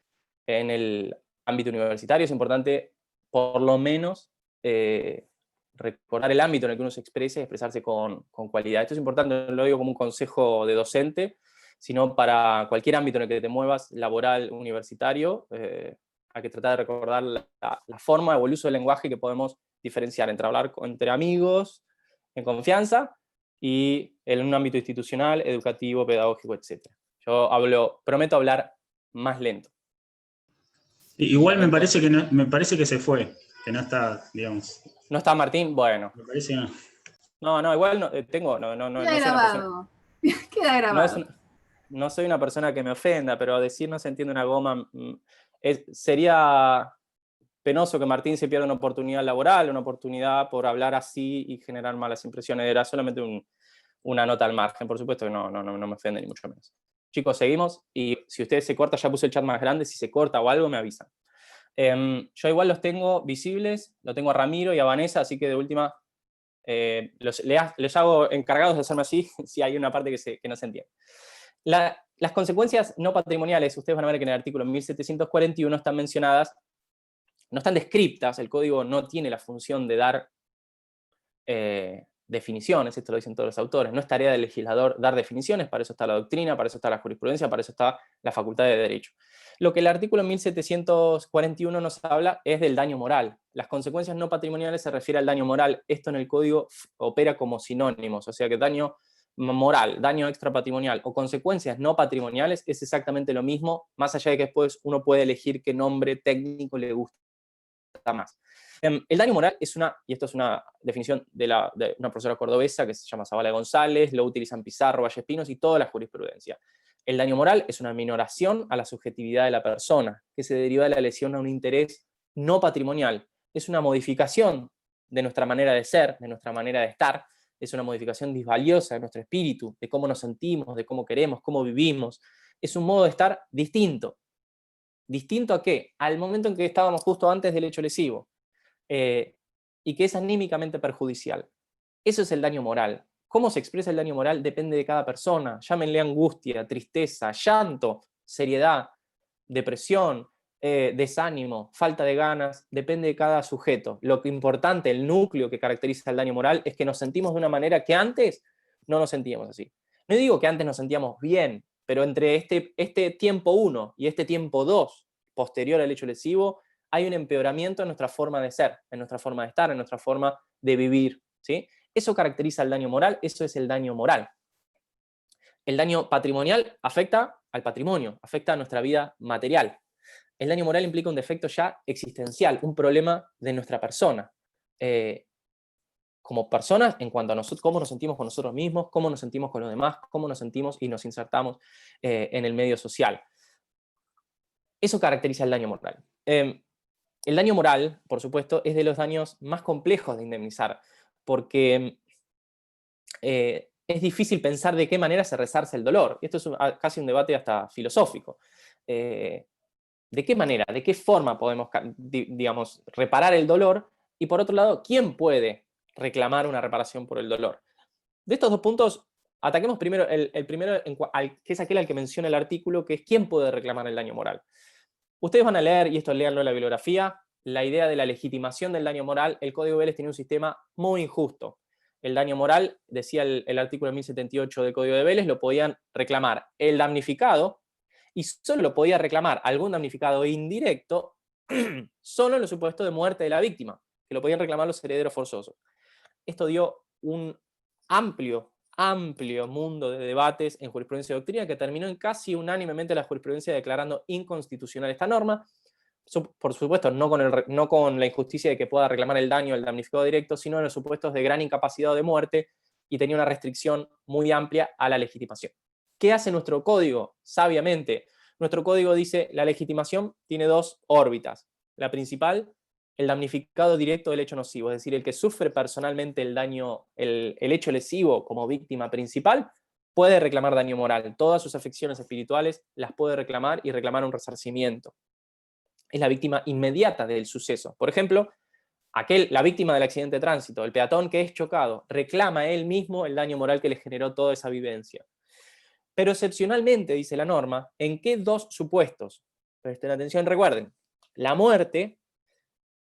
en el ámbito universitario. Es importante, por lo menos, recordar el ámbito en el que uno se expresa y expresarse con cualidad. Esto es importante, no lo digo como un consejo de docente, sino para cualquier ámbito en el que te muevas, laboral, universitario, hay que tratar de recordar la forma o el uso del lenguaje que podemos diferenciar entre hablar entre amigos, en confianza, y en un ámbito institucional, educativo, pedagógico, etc. Yo prometo hablar más lento. Igual me parece que me parece que se fue, que no está, digamos. ¿No está Martín? Bueno. Me parece que no. No, igual no, Queda soy una grabado. Queda grabado. No soy una persona que me ofenda, pero decir no se entiende una goma, sería penoso que Martín se pierda una oportunidad laboral, una oportunidad por hablar así y generar malas impresiones. Era solamente una nota al margen, por supuesto que no me ofende ni mucho menos. Chicos, seguimos, y si ustedes se corta, ya puse el chat más grande, si se corta o algo me avisan. Yo igual los tengo visibles, lo tengo a Ramiro y a Vanessa, así que de última les hago encargados de hacerme así si hay una parte que no se entiende. Las consecuencias no patrimoniales, ustedes van a ver que en el artículo 1741 están mencionadas, no están descriptas, el código no tiene la función de dar definiciones, esto lo dicen todos los autores, no es tarea del legislador dar definiciones, para eso está la doctrina, para eso está la jurisprudencia, para eso está la facultad de derecho. Lo que el artículo 1741 nos habla es del daño moral. Las consecuencias no patrimoniales se refiere al daño moral. Esto en el código opera como sinónimos, o sea que daño moral, daño extrapatrimonial o consecuencias no patrimoniales es exactamente lo mismo, más allá de que después uno puede elegir qué nombre técnico le gusta más. El daño moral es y esto es una definición de una profesora cordobesa que se llama Zavala González, lo utilizan Pizarro, Vallespinos y toda la jurisprudencia. El daño moral es una minoración a la subjetividad de la persona, que se deriva de la lesión a un interés no patrimonial. Es una modificación de nuestra manera de ser, de nuestra manera de estar, es una modificación disvaliosa de nuestro espíritu, de cómo nos sentimos, de cómo queremos, cómo vivimos. Es un modo de estar distinto. ¿Distinto a qué? Al momento en que estábamos justo antes del hecho lesivo. Y que es anímicamente perjudicial. Eso es el daño moral. ¿Cómo se expresa el daño moral? Depende de cada persona. Llámenle angustia, tristeza, llanto, seriedad, depresión, desánimo, falta de ganas, depende de cada sujeto. Lo que importante, el núcleo que caracteriza el daño moral es que nos sentimos de una manera que antes no nos sentíamos así. No digo que antes nos sentíamos bien, pero entre este tiempo 1 y este tiempo 2, posterior al hecho lesivo, hay un empeoramiento en nuestra forma de ser, en nuestra forma de estar, en nuestra forma de vivir, ¿sí? Eso caracteriza el daño moral, eso es el daño moral. El daño patrimonial afecta al patrimonio, afecta a nuestra vida material. El daño moral implica un defecto ya existencial, un problema de nuestra persona. Como personas, en cuanto a nosotros, cómo nos sentimos con nosotros mismos, cómo nos sentimos con los demás, cómo nos sentimos y nos insertamos en el medio social. Eso caracteriza el daño moral. El daño moral, por supuesto, es de los daños más complejos de indemnizar, porque es difícil pensar de qué manera se resarce el dolor. Esto es casi un debate hasta filosófico. ¿De qué manera, de qué forma podemos, digamos, reparar el dolor? Y por otro lado, ¿quién puede reclamar una reparación por el dolor? De estos dos puntos, ataquemos primero el primero, que es aquel al que menciona el artículo, que es quién puede reclamar el daño moral. Ustedes van a leer, y esto léanlo en la bibliografía, la idea de la legitimación del daño moral. El Código Vélez tiene un sistema muy injusto. El daño moral, decía el artículo 1078 del Código de Vélez, lo podían reclamar el damnificado, y solo lo podía reclamar algún damnificado indirecto, solo en los supuestos de muerte de la víctima, que lo podían reclamar los herederos forzosos. Esto dio un amplio mundo de debates en jurisprudencia y doctrina que terminó en casi unánimemente la jurisprudencia declarando inconstitucional esta norma, por supuesto no con la injusticia de que pueda reclamar el daño el damnificado directo, sino en los supuestos de gran incapacidad o de muerte, y tenía una restricción muy amplia a la legitimación. ¿Qué hace nuestro código? Sabiamente, nuestro código dice, la legitimación tiene dos órbitas. La principal, el damnificado directo del hecho nocivo, es decir, el que sufre personalmente el daño, el hecho lesivo como víctima principal, puede reclamar daño moral. Todas sus afecciones espirituales las puede reclamar y reclamar un resarcimiento. Es la víctima inmediata del suceso. Por ejemplo, la víctima del accidente de tránsito, el peatón que es chocado, reclama él mismo el daño moral que le generó toda esa vivencia. Pero excepcionalmente, dice la norma, ¿en qué dos supuestos? Presten atención, recuerden, la muerte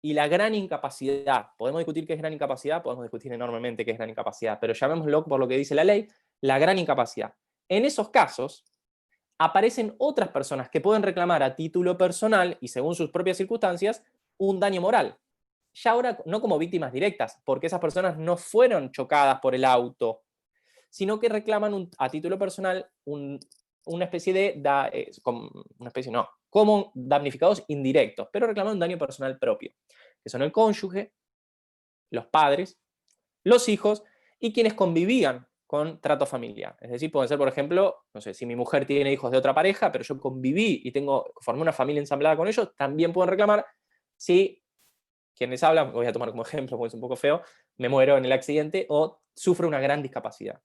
y la gran incapacidad. Podemos discutir qué es gran incapacidad, podemos discutir enormemente qué es gran incapacidad, pero llamémoslo por lo que dice la ley, la gran incapacidad. En esos casos, aparecen otras personas que pueden reclamar a título personal y según sus propias circunstancias, un daño moral. Ya ahora no como víctimas directas, porque esas personas no fueron chocadas por el auto, sino que reclaman a título personal una especie de, como damnificados indirectos, pero reclaman un daño personal propio, que son el cónyuge, los padres, los hijos y quienes convivían con trato familiar. Es decir, pueden ser, por ejemplo, no sé, si mi mujer tiene hijos de otra pareja, pero yo conviví y formé una familia ensamblada con ellos, también pueden reclamar si quienes hablan, voy a tomar como ejemplo porque es un poco feo, me muero en el accidente o sufro una gran discapacidad.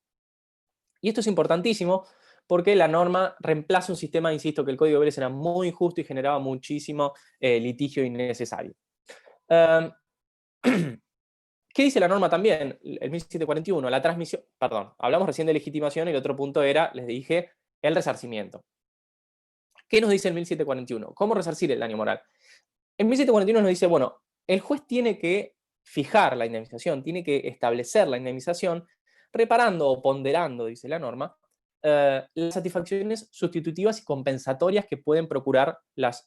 Y esto es importantísimo porque la norma reemplaza un sistema, insisto, que el Código Vélez era muy injusto y generaba muchísimo litigio innecesario. ¿Qué dice la norma también? El 1741, la transmisión, perdón, hablamos recién de legitimación y el otro punto era, les dije, el resarcimiento. ¿Qué nos dice el 1741? ¿Cómo resarcir el daño moral? El 1741 nos dice, bueno, el juez tiene que fijar la indemnización, tiene que establecer la indemnización, reparando o ponderando, dice la norma, las satisfacciones sustitutivas y compensatorias que pueden procurar las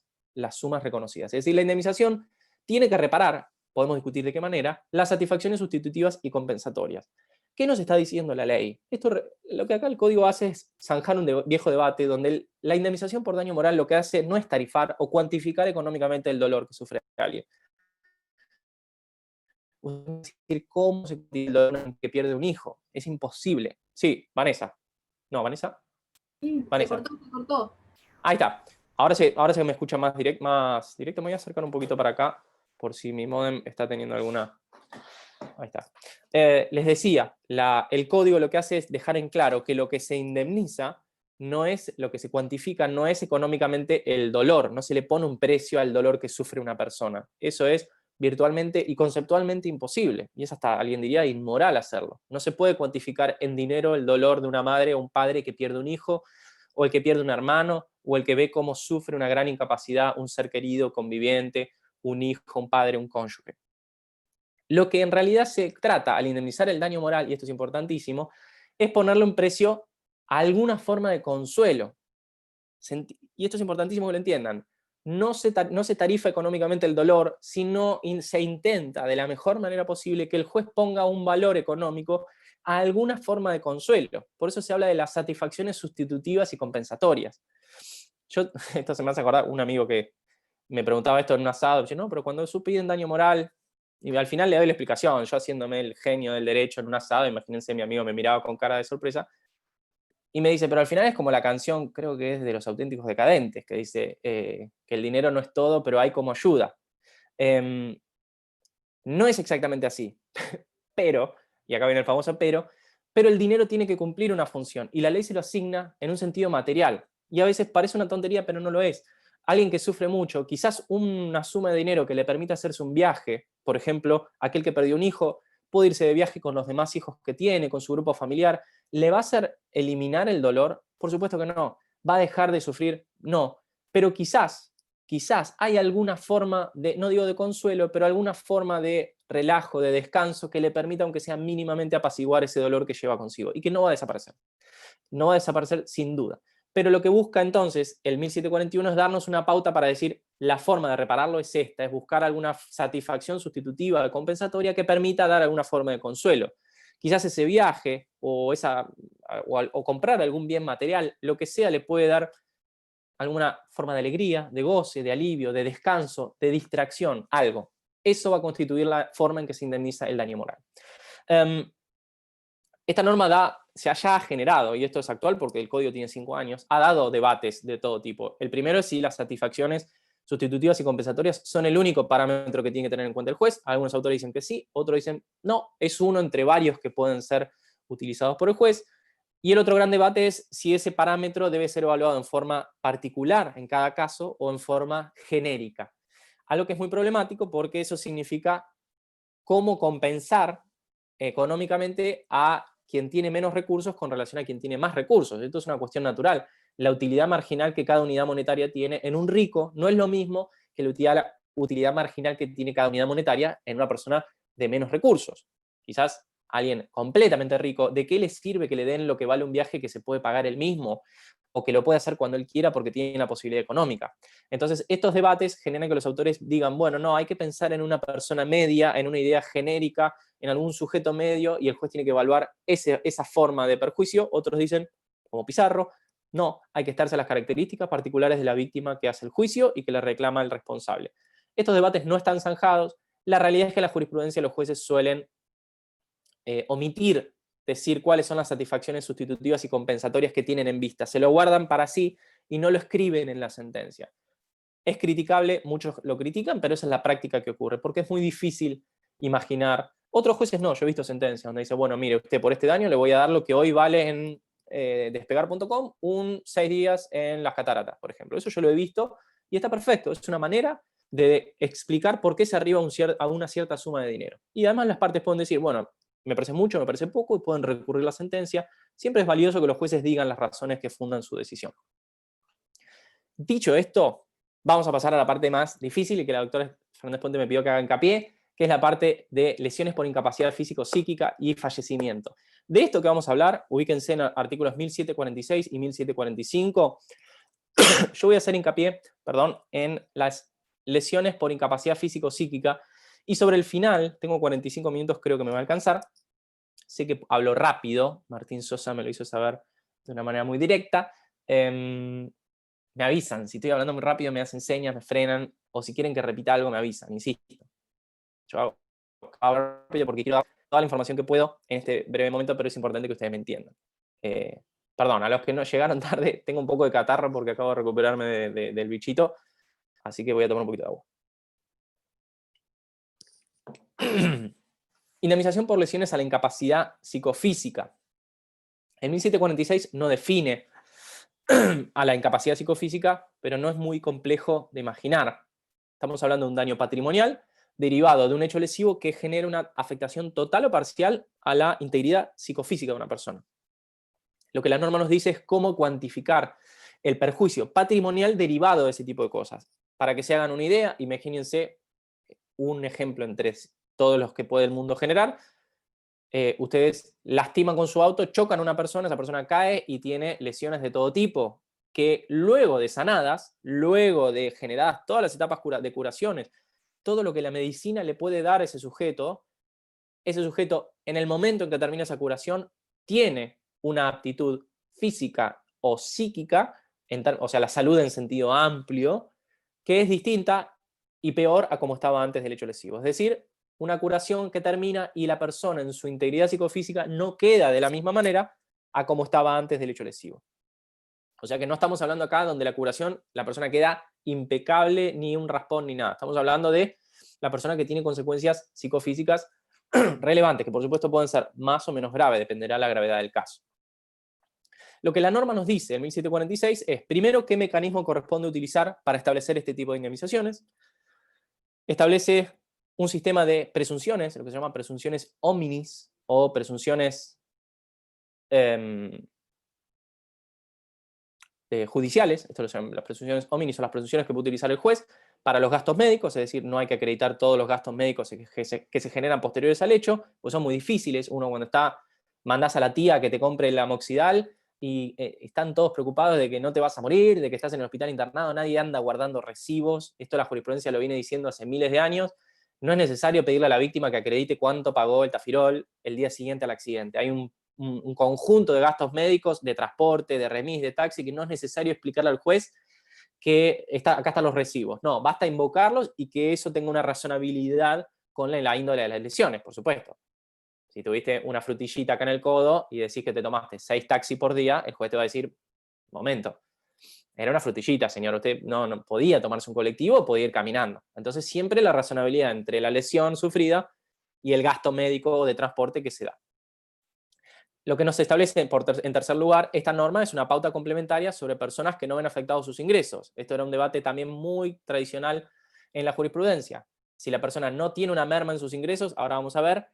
sumas reconocidas. Es decir, la indemnización tiene que reparar, podemos discutir de qué manera, las satisfacciones sustitutivas y compensatorias. ¿Qué nos está diciendo la ley? Lo que acá el código hace es zanjar un viejo debate donde la indemnización por daño moral lo que hace no es tarifar o cuantificar económicamente el dolor que sufre alguien. Es decir, ¿cómo se cuantifica el dolor que pierde un hijo? Es imposible. Sí, Vanessa. No, Vanessa. Sí, Vanessa. se cortó. Ahí está. Ahora sí me escucha más directo. Me voy a acercar un poquito para acá por si mi módem está teniendo alguna... Ahí está. Les decía, el código lo que hace es dejar en claro que lo que se indemniza no es lo que se cuantifica, no es económicamente el dolor, no se le pone un precio al dolor que sufre una persona. Eso es virtualmente y conceptualmente imposible, y es hasta, alguien diría, inmoral hacerlo. No se puede cuantificar en dinero el dolor de una madre o un padre que pierde un hijo, o el que pierde un hermano, o el que ve cómo sufre una gran incapacidad un ser querido, conviviente, un hijo, un padre, un cónyuge. Lo que en realidad se trata al indemnizar el daño moral, y esto es importantísimo, es ponerle un precio a alguna forma de consuelo. Y esto es importantísimo que lo entiendan. No se tarifa económicamente el dolor, sino se intenta de la mejor manera posible que el juez ponga un valor económico a alguna forma de consuelo. Por eso se habla de las satisfacciones sustitutivas y compensatorias. Esto se me hace acordar un amigo que me preguntaba esto en un asado, no, pero cuando piden daño moral, y al final le doy la explicación, yo haciéndome el genio del derecho en un asado, imagínense, mi amigo me miraba con cara de sorpresa, y me dice, pero al final es como la canción, creo que es de Los Auténticos Decadentes, que dice que el dinero no es todo, pero hay como ayuda. No es exactamente así, pero, y acá viene el famoso pero el dinero tiene que cumplir una función, y la ley se lo asigna en un sentido material, y a veces parece una tontería, pero no lo es. Alguien que sufre mucho, quizás una suma de dinero que le permita hacerse un viaje, por ejemplo, aquel que perdió un hijo, puede irse de viaje con los demás hijos que tiene, con su grupo familiar, ¿le va a hacer eliminar el dolor? Por supuesto que no. ¿Va a dejar de sufrir? No. Pero quizás hay alguna forma de, no digo de consuelo, pero alguna forma de relajo, de descanso, que le permita, aunque sea mínimamente, apaciguar ese dolor que lleva consigo, y que no va a desaparecer. No va a desaparecer sin duda. Pero lo que busca entonces el 1741 es darnos una pauta para decir, la forma de repararlo es esta, es buscar alguna satisfacción sustitutiva, compensatoria, que permita dar alguna forma de consuelo. Quizás ese viaje o comprar algún bien material, lo que sea, le puede dar alguna forma de alegría, de goce, de alivio, de descanso, de distracción, algo. Eso va a constituir la forma en que se indemniza el daño moral. Esta norma se haya generado, y esto es actual porque el código tiene 5 años, ha dado debates de todo tipo. El primero es si las satisfacciones sustitutivas y compensatorias son el único parámetro que tiene que tener en cuenta el juez. Algunos autores dicen que sí, otros dicen no, es uno entre varios que pueden ser utilizados por el juez. Y el otro gran debate es si ese parámetro debe ser evaluado en forma particular en cada caso o en forma genérica. Algo que es muy problemático porque eso significa cómo compensar económicamente a quien tiene menos recursos con relación a quien tiene más recursos. Esto es una cuestión natural. La utilidad marginal que cada unidad monetaria tiene en un rico no es lo mismo que la utilidad marginal que tiene cada unidad monetaria en una persona de menos recursos. Quizás alguien completamente rico, ¿de qué le sirve que le den lo que vale un viaje que se puede pagar él mismo? O que lo puede hacer cuando él quiera porque tiene una posibilidad económica. Entonces, estos debates generan que los autores digan, bueno, no, hay que pensar en una persona media, en una idea genérica, en algún sujeto medio, y el juez tiene que evaluar esa forma de perjuicio. Otros dicen, como Pizarro, no, hay que estarse a las características particulares de la víctima que hace el juicio y que le reclama el responsable. Estos debates no están zanjados. La realidad es que en la jurisprudencia los jueces suelen omitir decir cuáles son las satisfacciones sustitutivas y compensatorias que tienen en vista. Se lo guardan para sí y no lo escriben en la sentencia. Es criticable, muchos lo critican, pero esa es la práctica que ocurre, porque es muy difícil imaginar. Otros jueces no, yo he visto sentencias donde dice, bueno, mire, usted por este daño le voy a dar lo que hoy vale en despegar.com, 6 días en las cataratas, por ejemplo. Eso yo lo he visto y está perfecto. Es una manera de explicar por qué se arriba a una cierta suma de dinero. Y además las partes pueden decir, bueno, me parece mucho, me parece poco, y pueden recurrir a la sentencia. Siempre es valioso que los jueces digan las razones que fundan su decisión. Dicho esto, vamos a pasar a la parte más difícil y que la doctora Fernández Puente me pidió que haga hincapié, que es la parte de lesiones por incapacidad físico-psíquica y fallecimiento. De esto que vamos a hablar, ubíquense en artículos 1746 y 1745. Yo voy a hacer hincapié, en las lesiones por incapacidad físico-psíquica, y sobre el final, tengo 45 minutos, creo que me va a alcanzar. Sé que hablo rápido, Martín Sosa me lo hizo saber de una manera muy directa. Me avisan, si estoy hablando muy rápido me hacen señas, me frenan, o si quieren que repita algo me avisan, insisto. Yo hablo rápido porque quiero dar toda la información que puedo en este breve momento, pero es importante que ustedes me entiendan. Perdón, a los que no llegaron tarde, tengo un poco de catarro porque acabo de recuperarme del bichito, así que voy a tomar un poquito de agua. Indemnización por lesiones a la incapacidad psicofísica. El 1746 no define a la incapacidad psicofísica, pero no es muy complejo de imaginar. Estamos hablando de un daño patrimonial derivado de un hecho lesivo que genera una afectación total o parcial a la integridad psicofísica de una persona. Lo que la norma nos dice es cómo cuantificar el perjuicio patrimonial derivado de ese tipo de cosas. Para que se hagan una idea, imagínense un ejemplo entre todos los que puede el mundo generar. Ustedes lastiman con su auto, chocan a una persona, esa persona cae y tiene lesiones de todo tipo, que luego de sanadas, luego de generadas todas las etapas de curaciones, todo lo que la medicina le puede dar a ese sujeto en el momento en que termina esa curación tiene una aptitud física o psíquica, o sea, la salud en sentido amplio, que es distinta y peor a como estaba antes del hecho lesivo. Es decir, una curación que termina y la persona en su integridad psicofísica no queda de la misma manera a como estaba antes del hecho lesivo. O sea que no estamos hablando acá donde la curación, la persona queda impecable, ni un raspón, ni nada. Estamos hablando de la persona que tiene consecuencias psicofísicas relevantes, que por supuesto pueden ser más o menos graves, dependerá de la gravedad del caso. Lo que la norma nos dice en 1746 es, primero, qué mecanismo corresponde utilizar para establecer este tipo de indemnizaciones. Establece un sistema de presunciones, lo que se llama presunciones hominis, o presunciones judiciales. Esto lo llaman las presunciones hominis, son las presunciones que puede utilizar el juez para los gastos médicos, es decir, no hay que acreditar todos los gastos médicos que se generan posteriores al hecho, pues son muy difíciles. Uno cuando mandás a la tía que te compre el amoxidal y están todos preocupados de que no te vas a morir, de que estás en el hospital internado, nadie anda guardando recibos. Esto la jurisprudencia lo viene diciendo hace miles de años. No es necesario pedirle a la víctima que acredite cuánto pagó el tafirol el día siguiente al accidente. Hay un conjunto de gastos médicos, de transporte, de remis, de taxi, que no es necesario explicarle al juez que acá están los recibos. No, basta invocarlos y que eso tenga una razonabilidad con la índole de las lesiones, por supuesto. Si tuviste una frutillita acá en el codo y decís que te tomaste 6 taxis por día, el juez te va a decir, momento, era una frutillita, señor, usted no podía tomarse un colectivo, podía ir caminando. Entonces siempre la razonabilidad entre la lesión sufrida y el gasto médico de transporte que se da. Lo que nos establece en tercer lugar, esta norma es una pauta complementaria sobre personas que no ven afectados sus ingresos. Esto era un debate también muy tradicional en la jurisprudencia. Si la persona no tiene una merma en sus ingresos, ahora vamos a ver,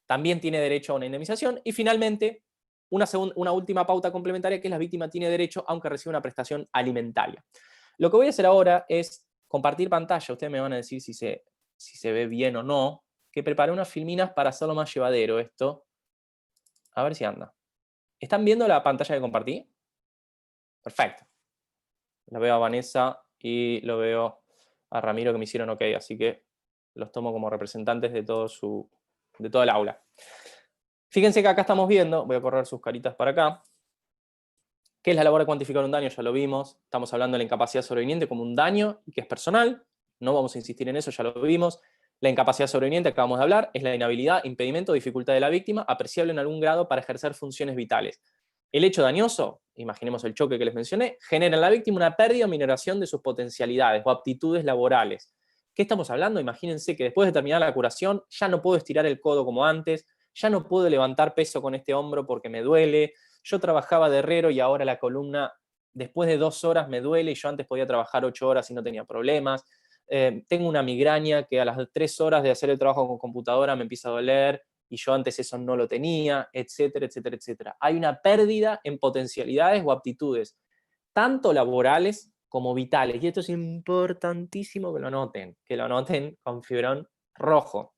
también tiene derecho a una indemnización. Y finalmente, una última pauta complementaria, que es la víctima tiene derecho aunque reciba una prestación alimentaria. Lo que voy a hacer ahora es compartir pantalla. Ustedes me van a decir si se ve bien o no, que preparé unas filminas para hacerlo más llevadero esto. A ver si anda. ¿Están viendo la pantalla que compartí? Perfecto. Lo veo a Vanessa y lo veo a Ramiro que me hicieron OK, así que los tomo como representantes de todo el aula. Fíjense que acá estamos viendo, voy a correr sus caritas para acá, ¿qué es la labor de cuantificar un daño? Ya lo vimos, estamos hablando de la incapacidad sobreviniente como un daño y que es personal, no vamos a insistir en eso, ya lo vimos. La incapacidad sobreviniente, acabamos de hablar, es la inhabilidad, impedimento o dificultad de la víctima, apreciable en algún grado para ejercer funciones vitales. El hecho dañoso, imaginemos el choque que les mencioné, genera en la víctima una pérdida o minoración de sus potencialidades o aptitudes laborales. ¿Qué estamos hablando? Imagínense que después de terminar la curación ya no puedo estirar el codo como antes, ya no puedo levantar peso con este hombro porque me duele, yo trabajaba de herrero y ahora la columna después de 2 horas me duele y yo antes podía trabajar 8 horas y no tenía problemas. Tengo una migraña que a las 3 horas de hacer el trabajo con computadora me empieza a doler y yo antes eso no lo tenía, etcétera, etcétera, etcétera. Hay una pérdida en potencialidades o aptitudes, tanto laborales como vitales. Y esto es importantísimo que lo anoten con fibrón rojo.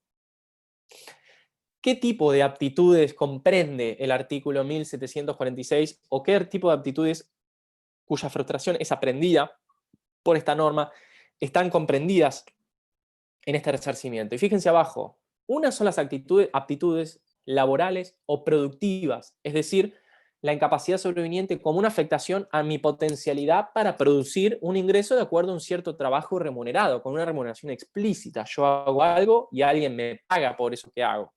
¿Qué tipo de aptitudes comprende el artículo 1746 o qué tipo de aptitudes cuya frustración es aprendida por esta norma están comprendidas en este resarcimiento? Y fíjense abajo, unas son las aptitudes laborales o productivas, es decir, la incapacidad sobreviniente como una afectación a mi potencialidad para producir un ingreso de acuerdo a un cierto trabajo remunerado, con una remuneración explícita. Yo hago algo y alguien me paga por eso que hago.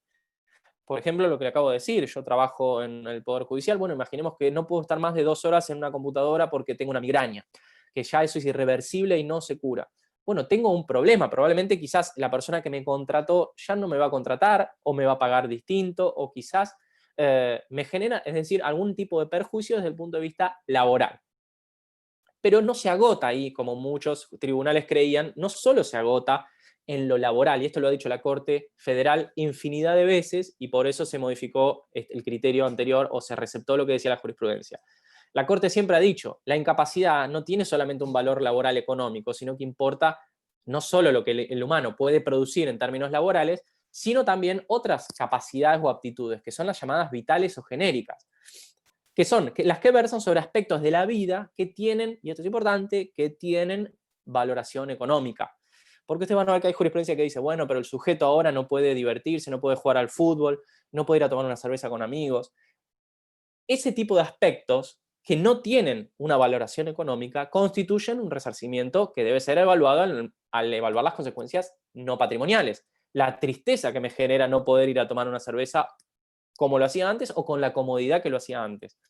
Por ejemplo, lo que le acabo de decir, yo trabajo en el Poder Judicial, bueno, imaginemos que no puedo estar más de 2 horas en una computadora porque tengo una migraña, que ya eso es irreversible y no se cura. Bueno, tengo un problema, probablemente quizás la persona que me contrató ya no me va a contratar o me va a pagar distinto o quizás me genera, es decir, algún tipo de perjuicio desde el punto de vista laboral. Pero no se agota ahí, como muchos tribunales creían, no solo se agota en lo laboral, y esto lo ha dicho la Corte Federal infinidad de veces, y por eso se modificó el criterio anterior o se receptó lo que decía la jurisprudencia. La Corte siempre ha dicho, la incapacidad no tiene solamente un valor laboral económico, sino que importa no solo lo que el humano puede producir en términos laborales, sino también otras capacidades o aptitudes, que son las llamadas vitales o genéricas, que son las que versan sobre aspectos de la vida que tienen, y esto es importante, que tienen valoración económica. Porque ustedes van a ver que hay jurisprudencia que dice, bueno, pero el sujeto ahora no puede divertirse, no puede jugar al fútbol, no puede ir a tomar una cerveza con amigos. Ese tipo de aspectos que no tienen una valoración económica constituyen un resarcimiento que debe ser evaluado al evaluar las consecuencias no patrimoniales. La tristeza que me genera no poder ir a tomar una cerveza como lo hacía antes o con la comodidad que lo hacía antes.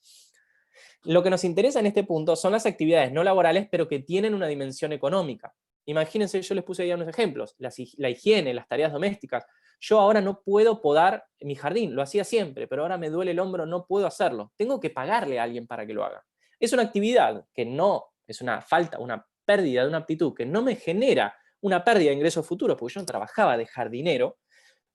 Lo que nos interesa en este punto son las actividades no laborales, pero que tienen una dimensión económica. Imagínense, yo les puse ahí unos ejemplos, la higiene, las tareas domésticas. Yo ahora no puedo podar mi jardín, lo hacía siempre, pero ahora me duele el hombro, no puedo hacerlo. Tengo que pagarle a alguien para que lo haga. Es una actividad que no, es una falta, una pérdida de una aptitud que no me genera una pérdida de ingresos futuros, porque yo no trabajaba de jardinero,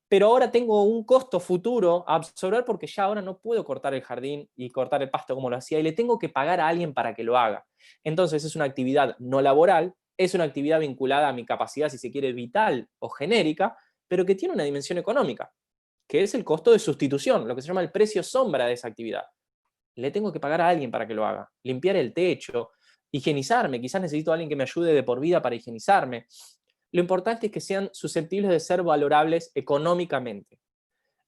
pero ahora tengo un costo futuro a absorber porque ya ahora no puedo cortar el jardín y cortar el pasto como lo hacía y le tengo que pagar a alguien para que lo haga. Entonces es una actividad no laboral, es una actividad vinculada a mi capacidad, si se quiere, vital o genérica, pero que tiene una dimensión económica, que es el costo de sustitución, lo que se llama el precio sombra de esa actividad. Le tengo que pagar a alguien para que lo haga. Limpiar el techo, higienizarme, quizás necesito a alguien que me ayude de por vida para higienizarme. Lo importante es que sean susceptibles de ser valorables económicamente.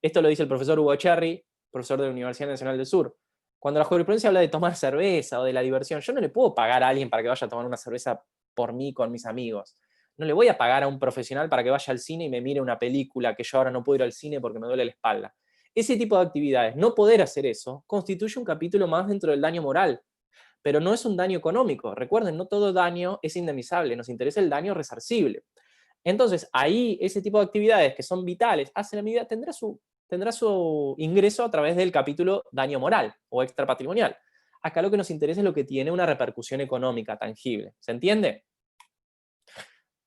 Esto lo dice el profesor Hugo Cherry, profesor de la Universidad Nacional del Sur. Cuando la jurisprudencia habla de tomar cerveza o de la diversión, yo no le puedo pagar a alguien para que vaya a tomar una cerveza por mí con mis amigos. No le voy a pagar a un profesional para que vaya al cine y me mire una película que yo ahora no puedo ir al cine porque me duele la espalda. Ese tipo de actividades, no poder hacer eso, constituye un capítulo más dentro del daño moral, pero no es un daño económico. Recuerden, no todo daño es indemnizable, nos interesa el daño resarcible. Entonces, ahí ese tipo de actividades que son vitales hacia la medida tendrá su ingreso a través del capítulo daño moral o extrapatrimonial. Acá lo que nos interesa es lo que tiene una repercusión económica tangible. ¿Se entiende?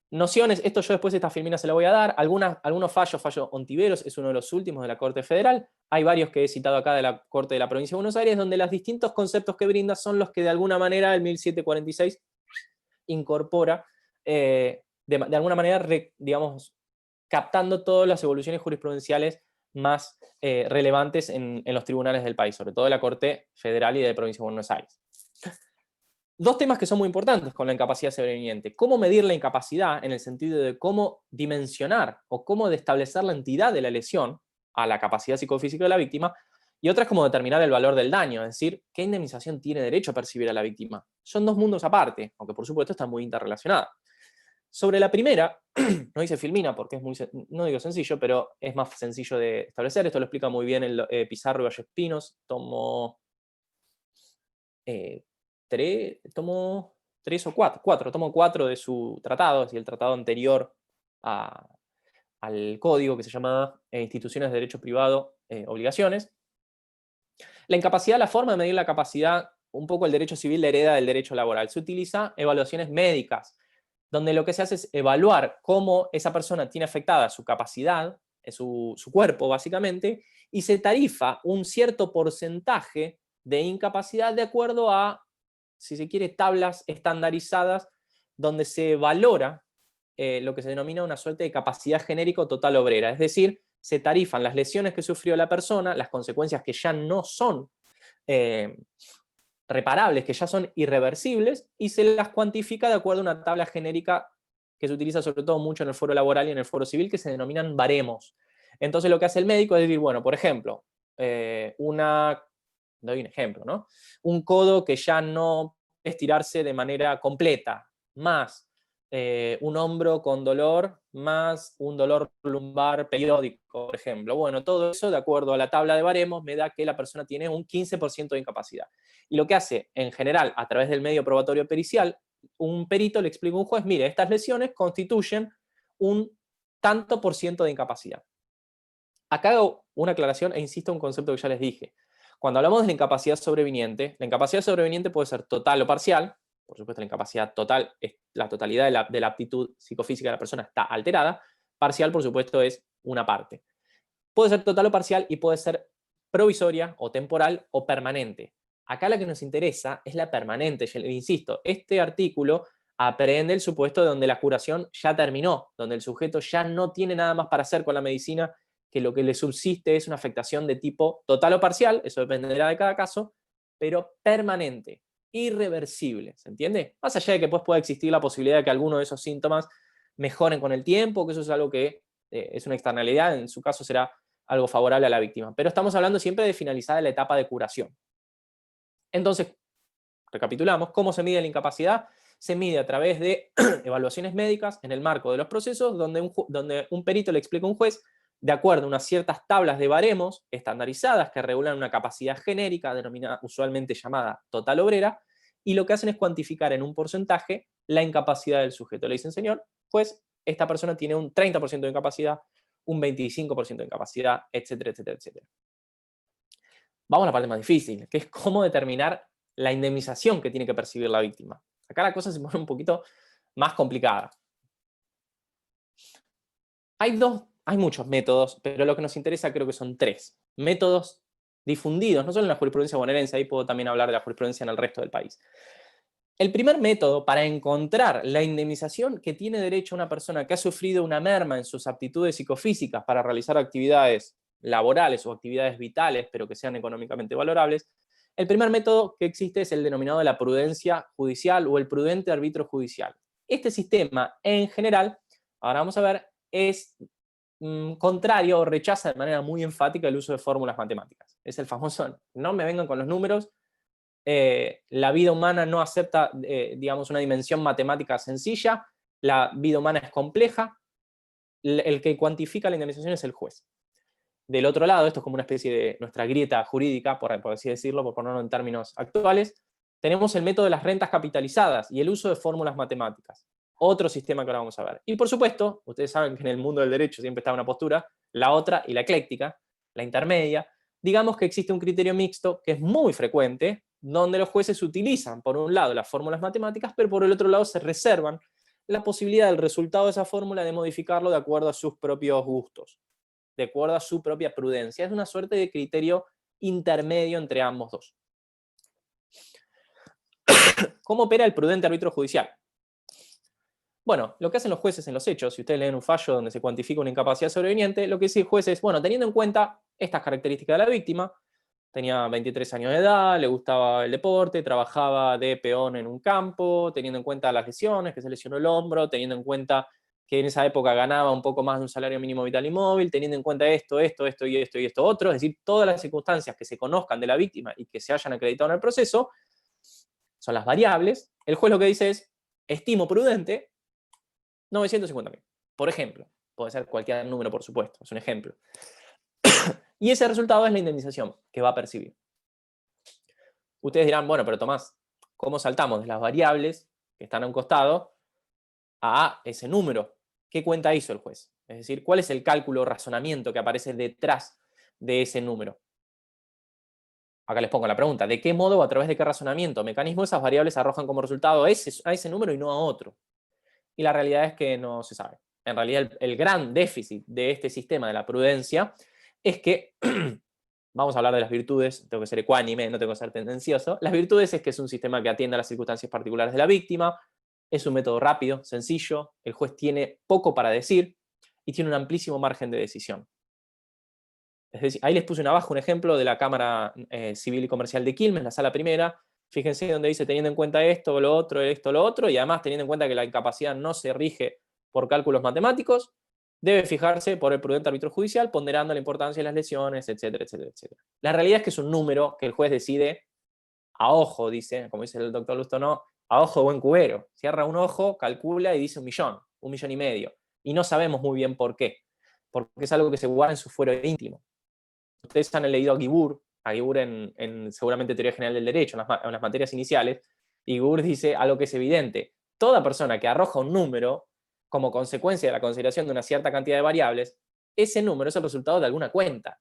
Nociones, esto yo después esta filmina se la voy a dar. Algunos fallo Ontiveros es uno de los últimos de la Corte Federal. Hay varios que he citado acá de la Corte de la Provincia de Buenos Aires, donde los distintos conceptos que brinda son los que de alguna manera el 1746 incorpora, de alguna manera, digamos, captando todas las evoluciones jurisprudenciales más relevantes en los tribunales del país, sobre todo de la Corte Federal y de la Provincia de Buenos Aires. Dos temas que son muy importantes con la incapacidad sobreviviente. Cómo medir la incapacidad en el sentido de cómo dimensionar o cómo establecer la entidad de la lesión a la capacidad psicofísica de la víctima, y otra es cómo determinar el valor del daño, es decir, qué indemnización tiene derecho a percibir a la víctima. Son dos mundos aparte, aunque por supuesto están muy interrelacionadas. Sobre la primera, no dice filmina porque es muy, no digo sencillo, pero es más sencillo de establecer. Esto lo explica muy bien el Pizarro y Vallespinos, tomo 3 o 4, tomo 4 de su tratado, es decir, el tratado anterior al código que se llama Instituciones de Derecho Privado, Obligaciones. La incapacidad, la forma de medir la capacidad, un poco el derecho civil la hereda del derecho laboral. Se utiliza evaluaciones médicas, donde lo que se hace es evaluar cómo esa persona tiene afectada su capacidad, su cuerpo básicamente, y se tarifa un cierto porcentaje de incapacidad de acuerdo a, si se quiere, tablas estandarizadas, donde se valora lo que se denomina una suerte de capacidad genérica total obrera. Es decir, se tarifan las lesiones que sufrió la persona, las consecuencias que ya no son reparables, que ya son irreversibles, y se las cuantifica de acuerdo a una tabla genérica que se utiliza sobre todo mucho en el foro laboral y en el foro civil, que se denominan baremos. Entonces lo que hace el médico es decir, bueno, por ejemplo, doy un ejemplo, ¿no? Un codo que ya no puede estirarse de manera completa, más un hombro con dolor, más un dolor lumbar periódico, por ejemplo. Bueno, todo eso, de acuerdo a la tabla de baremos, me da que la persona tiene un 15% de incapacidad. Y lo que hace, en general, a través del medio probatorio pericial, un perito le explica a un juez, mire, estas lesiones constituyen un tanto por ciento de incapacidad. Acá hago una aclaración e insisto en un concepto que ya les dije. Cuando hablamos de la incapacidad sobreviniente puede ser total o parcial. Por supuesto, la incapacidad total es la totalidad de la aptitud psicofísica de la persona está alterada. Parcial, por supuesto, es una parte. Puede ser total o parcial y puede ser provisoria o temporal o permanente. Acá la que nos interesa es la permanente. Yo le insisto, este artículo aprehende el supuesto de donde la curación ya terminó, donde el sujeto ya no tiene nada más para hacer con la medicina, que lo que le subsiste es una afectación de tipo total o parcial, eso dependerá de cada caso, pero permanente, irreversible, ¿se entiende? Más allá de que pues pueda existir la posibilidad de que alguno de esos síntomas mejoren con el tiempo, que eso es algo que es una externalidad, en su caso será algo favorable a la víctima. Pero estamos hablando siempre de finalizada la etapa de curación. Entonces, recapitulamos, ¿cómo se mide la incapacidad? Se mide a través de evaluaciones médicas en el marco de los procesos, donde un perito le explica a un juez, de acuerdo a unas ciertas tablas de baremos estandarizadas que regulan una capacidad genérica, denominada, usualmente llamada total obrera, y lo que hacen es cuantificar en un porcentaje la incapacidad del sujeto. Le dicen, señor, pues esta persona tiene un 30% de incapacidad, un 25% de incapacidad, etcétera, etcétera, etcétera. Vamos a la parte más difícil, que es cómo determinar la indemnización que tiene que percibir la víctima. Acá la cosa se pone un poquito más complicada. Hay muchos métodos, pero lo que nos interesa creo que son 3 métodos difundidos, no solo en la jurisprudencia bonaerense, ahí puedo también hablar de la jurisprudencia en el resto del país. El primer método para encontrar la indemnización que tiene derecho una persona que ha sufrido una merma en sus aptitudes psicofísicas para realizar actividades laborales o actividades vitales, pero que sean económicamente valorables, el primer método que existe es el denominado de la prudencia judicial o el prudente arbitrio judicial. Este sistema, en general, ahora vamos a ver, es contrario o rechaza de manera muy enfática el uso de fórmulas matemáticas. Es el famoso, no me vengan con los números, la vida humana no acepta, digamos, una dimensión matemática sencilla, la vida humana es compleja, el que cuantifica la indemnización es el juez. Del otro lado, esto es como una especie de nuestra grieta jurídica, por así decirlo, por ponerlo en términos actuales, tenemos el método de las rentas capitalizadas y el uso de fórmulas matemáticas. Otro sistema que ahora vamos a ver. Y por supuesto, ustedes saben que en el mundo del derecho siempre está una postura, la otra y la ecléctica, la intermedia. Digamos que existe un criterio mixto que es muy frecuente, donde los jueces utilizan, por un lado, las fórmulas matemáticas, pero por el otro lado se reservan la posibilidad del resultado de esa fórmula de modificarlo de acuerdo a sus propios gustos, de acuerdo a su propia prudencia. Es una suerte de criterio intermedio entre ambos dos. ¿Cómo opera el prudente árbitro judicial? Bueno, lo que hacen los jueces en los hechos, si ustedes leen un fallo donde se cuantifica una incapacidad sobreviniente, lo que dice el juez es, bueno, teniendo en cuenta estas características de la víctima, tenía 23 años de edad, le gustaba el deporte, trabajaba de peón en un campo, teniendo en cuenta las lesiones, que se lesionó el hombro, teniendo en cuenta que en esa época ganaba un poco más de un salario mínimo vital y móvil, teniendo en cuenta esto y esto otro, es decir, todas las circunstancias que se conozcan de la víctima y que se hayan acreditado en el proceso, son las variables. El juez lo que dice es, estimo prudente 950.000, por ejemplo. Puede ser cualquier número, por supuesto, es un ejemplo. Y ese resultado es la indemnización que va a percibir. Ustedes dirán, bueno, pero Tomás, ¿cómo saltamos de las variables que están a un costado a ese número? ¿Qué cuenta hizo el juez? Es decir, ¿cuál es el cálculo o razonamiento que aparece detrás de ese número? Acá les pongo la pregunta, ¿de qué modo o a través de qué razonamiento, mecanismo esas variables arrojan como resultado a ese número y no a otro? Y la realidad es que no se sabe. En realidad el gran déficit de este sistema de la prudencia es que, vamos a hablar de las virtudes, tengo que ser ecuánime, no tengo que ser tendencioso, las virtudes es que es un sistema que atiende a las circunstancias particulares de la víctima, es un método rápido, sencillo, el juez tiene poco para decir y tiene un amplísimo margen de decisión. Es decir, ahí les puse abajo un ejemplo de la Cámara Civil y Comercial de Quilmes, la sala primera. Fíjense donde dice teniendo en cuenta esto, lo otro, y además teniendo en cuenta que la incapacidad no se rige por cálculos matemáticos, debe fijarse por el prudente árbitro judicial, ponderando la importancia de las lesiones, etcétera, etcétera, etcétera. La realidad es que es un número que el juez decide a ojo, dice, como dice el doctor Lustó, a ojo de buen cubero. Cierra un ojo, calcula y dice 1,5 millones. Y no sabemos muy bien por qué, porque es algo que se guarda en su fuero íntimo. Ustedes han leído a Guibur en seguramente Teoría General del Derecho, en las materias iniciales, y Guibur dice algo que es evidente. Toda persona que arroja un número como consecuencia de la consideración de una cierta cantidad de variables, ese número es el resultado de alguna cuenta,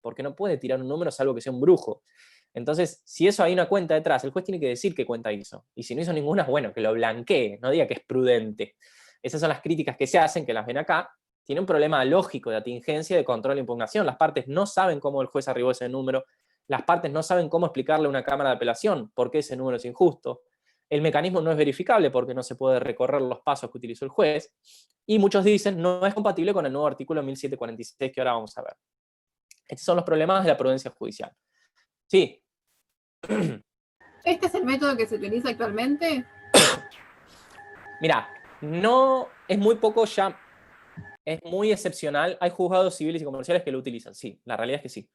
porque no puede tirar un número salvo que sea un brujo. Entonces, si eso hay una cuenta detrás, el juez tiene que decir qué cuenta hizo. Y si no hizo ninguna, bueno, que lo blanquee, no diga que es prudente. Esas son las críticas que se hacen, que las ven acá. Tiene un problema lógico de atingencia, de control e impugnación. Las partes no saben cómo el juez arribó a ese número. Las partes no saben cómo explicarle a una cámara de apelación por qué ese número es injusto. El mecanismo no es verificable porque no se puede recorrer los pasos que utilizó el juez. Y muchos dicen no es compatible con el nuevo artículo 1746 que ahora vamos a ver. Estos son los problemas de la prudencia judicial. Sí. ¿Este es el método que se utiliza actualmente? Mirá, no es muy poco ya, es muy excepcional. Hay juzgados civiles y comerciales que lo utilizan, sí, la realidad es que sí.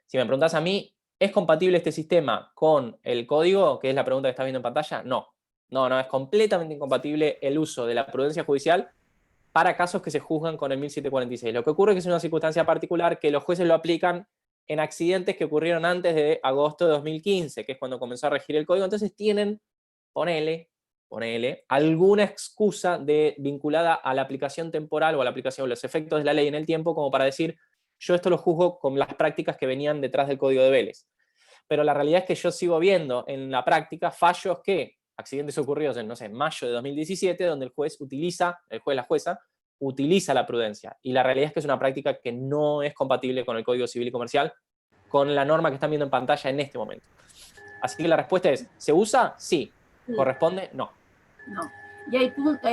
Si me preguntás a mí, ¿es compatible este sistema con el código, que es la pregunta que estás viendo en pantalla? No, es completamente incompatible el uso de la prudencia judicial para casos que se juzgan con el 1746. Lo que ocurre es que es una circunstancia particular que los jueces lo aplican en accidentes que ocurrieron antes de agosto de 2015, que es cuando comenzó a regir el código. Entonces tienen, ponele, alguna excusa vinculada a la aplicación temporal o a la aplicación de los efectos de la ley en el tiempo, como para decir, yo esto lo juzgo con las prácticas que venían detrás del código de Vélez. Pero la realidad es que yo sigo viendo en la práctica fallos accidentes ocurridos en, no sé, mayo de 2017, donde el juez, la jueza, utiliza la prudencia. Y la realidad es que es una práctica que no es compatible con el Código Civil y Comercial, con la norma que están viendo en pantalla en este momento. Así que la respuesta es, ¿se usa? Sí. ¿Corresponde? No. No. ¿Y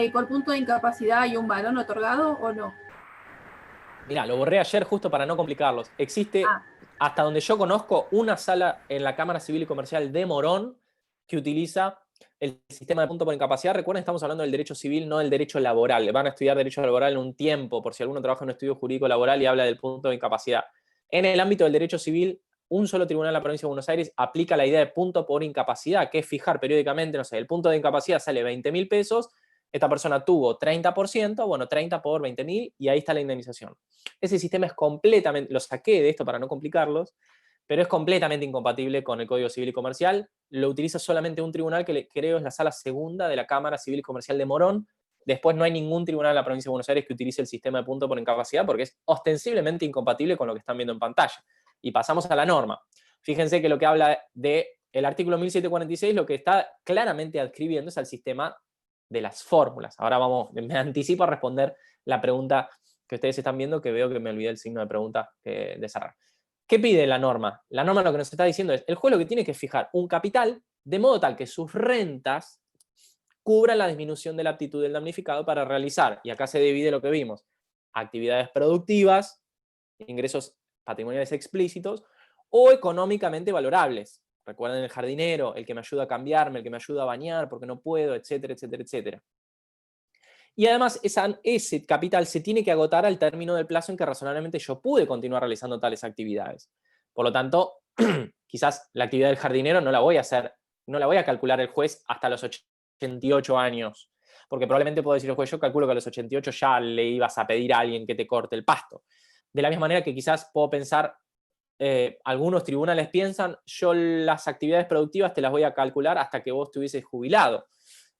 por punto de incapacidad hay un varón otorgado o no? Mirá, lo borré ayer justo para no complicarlos. Existe, hasta donde yo conozco, una sala en la Cámara Civil y Comercial de Morón que utiliza el sistema de punto por incapacidad. Recuerden, estamos hablando del derecho civil, no del derecho laboral. Van a estudiar derecho laboral en un tiempo, por si alguno trabaja en un estudio jurídico laboral y habla del punto de incapacidad. En el ámbito del derecho civil, un solo tribunal en la provincia de Buenos Aires aplica la idea de punto por incapacidad, que es fijar periódicamente, no sé, el punto de incapacidad sale 20.000 pesos esta persona tuvo 30%, bueno, 30 por 20.000 y ahí está la indemnización. Ese sistema es completamente, lo saqué de esto para no complicarlos, pero es completamente incompatible con el Código Civil y Comercial. Lo utiliza solamente un tribunal que creo es la Sala Segunda de la Cámara Civil y Comercial de Morón. Después no hay ningún tribunal en la provincia de Buenos Aires que utilice el sistema de punto por incapacidad porque es ostensiblemente incompatible con lo que están viendo en pantalla. Y pasamos a la norma. Fíjense que lo que habla del artículo 1746, lo que está claramente adscribiendo es al sistema de las fórmulas. Ahora me anticipo a responder la pregunta que ustedes están viendo, que veo que me olvidé el signo de pregunta de cerrar. ¿Qué pide la norma? La norma lo que nos está diciendo es, el juez lo que tiene que fijar un capital de modo tal que sus rentas cubran la disminución de la aptitud del damnificado para realizar, y acá se divide lo que vimos, actividades productivas, ingresos patrimoniales explícitos, o económicamente valorables. Recuerden el jardinero, el que me ayuda a cambiarme, el que me ayuda a bañar porque no puedo, etcétera, etcétera, etcétera. Y además ese capital se tiene que agotar al término del plazo en que razonablemente yo pude continuar realizando tales actividades. Por lo tanto, quizás la actividad del jardinero no la voy a calcular el juez hasta los 88 años, porque probablemente puedo decir el juez, yo calculo que a los 88 ya le ibas a pedir a alguien que te corte el pasto. De la misma manera que quizás puedo pensar, algunos tribunales piensan, yo las actividades productivas te las voy a calcular hasta que vos estuvieses jubilado.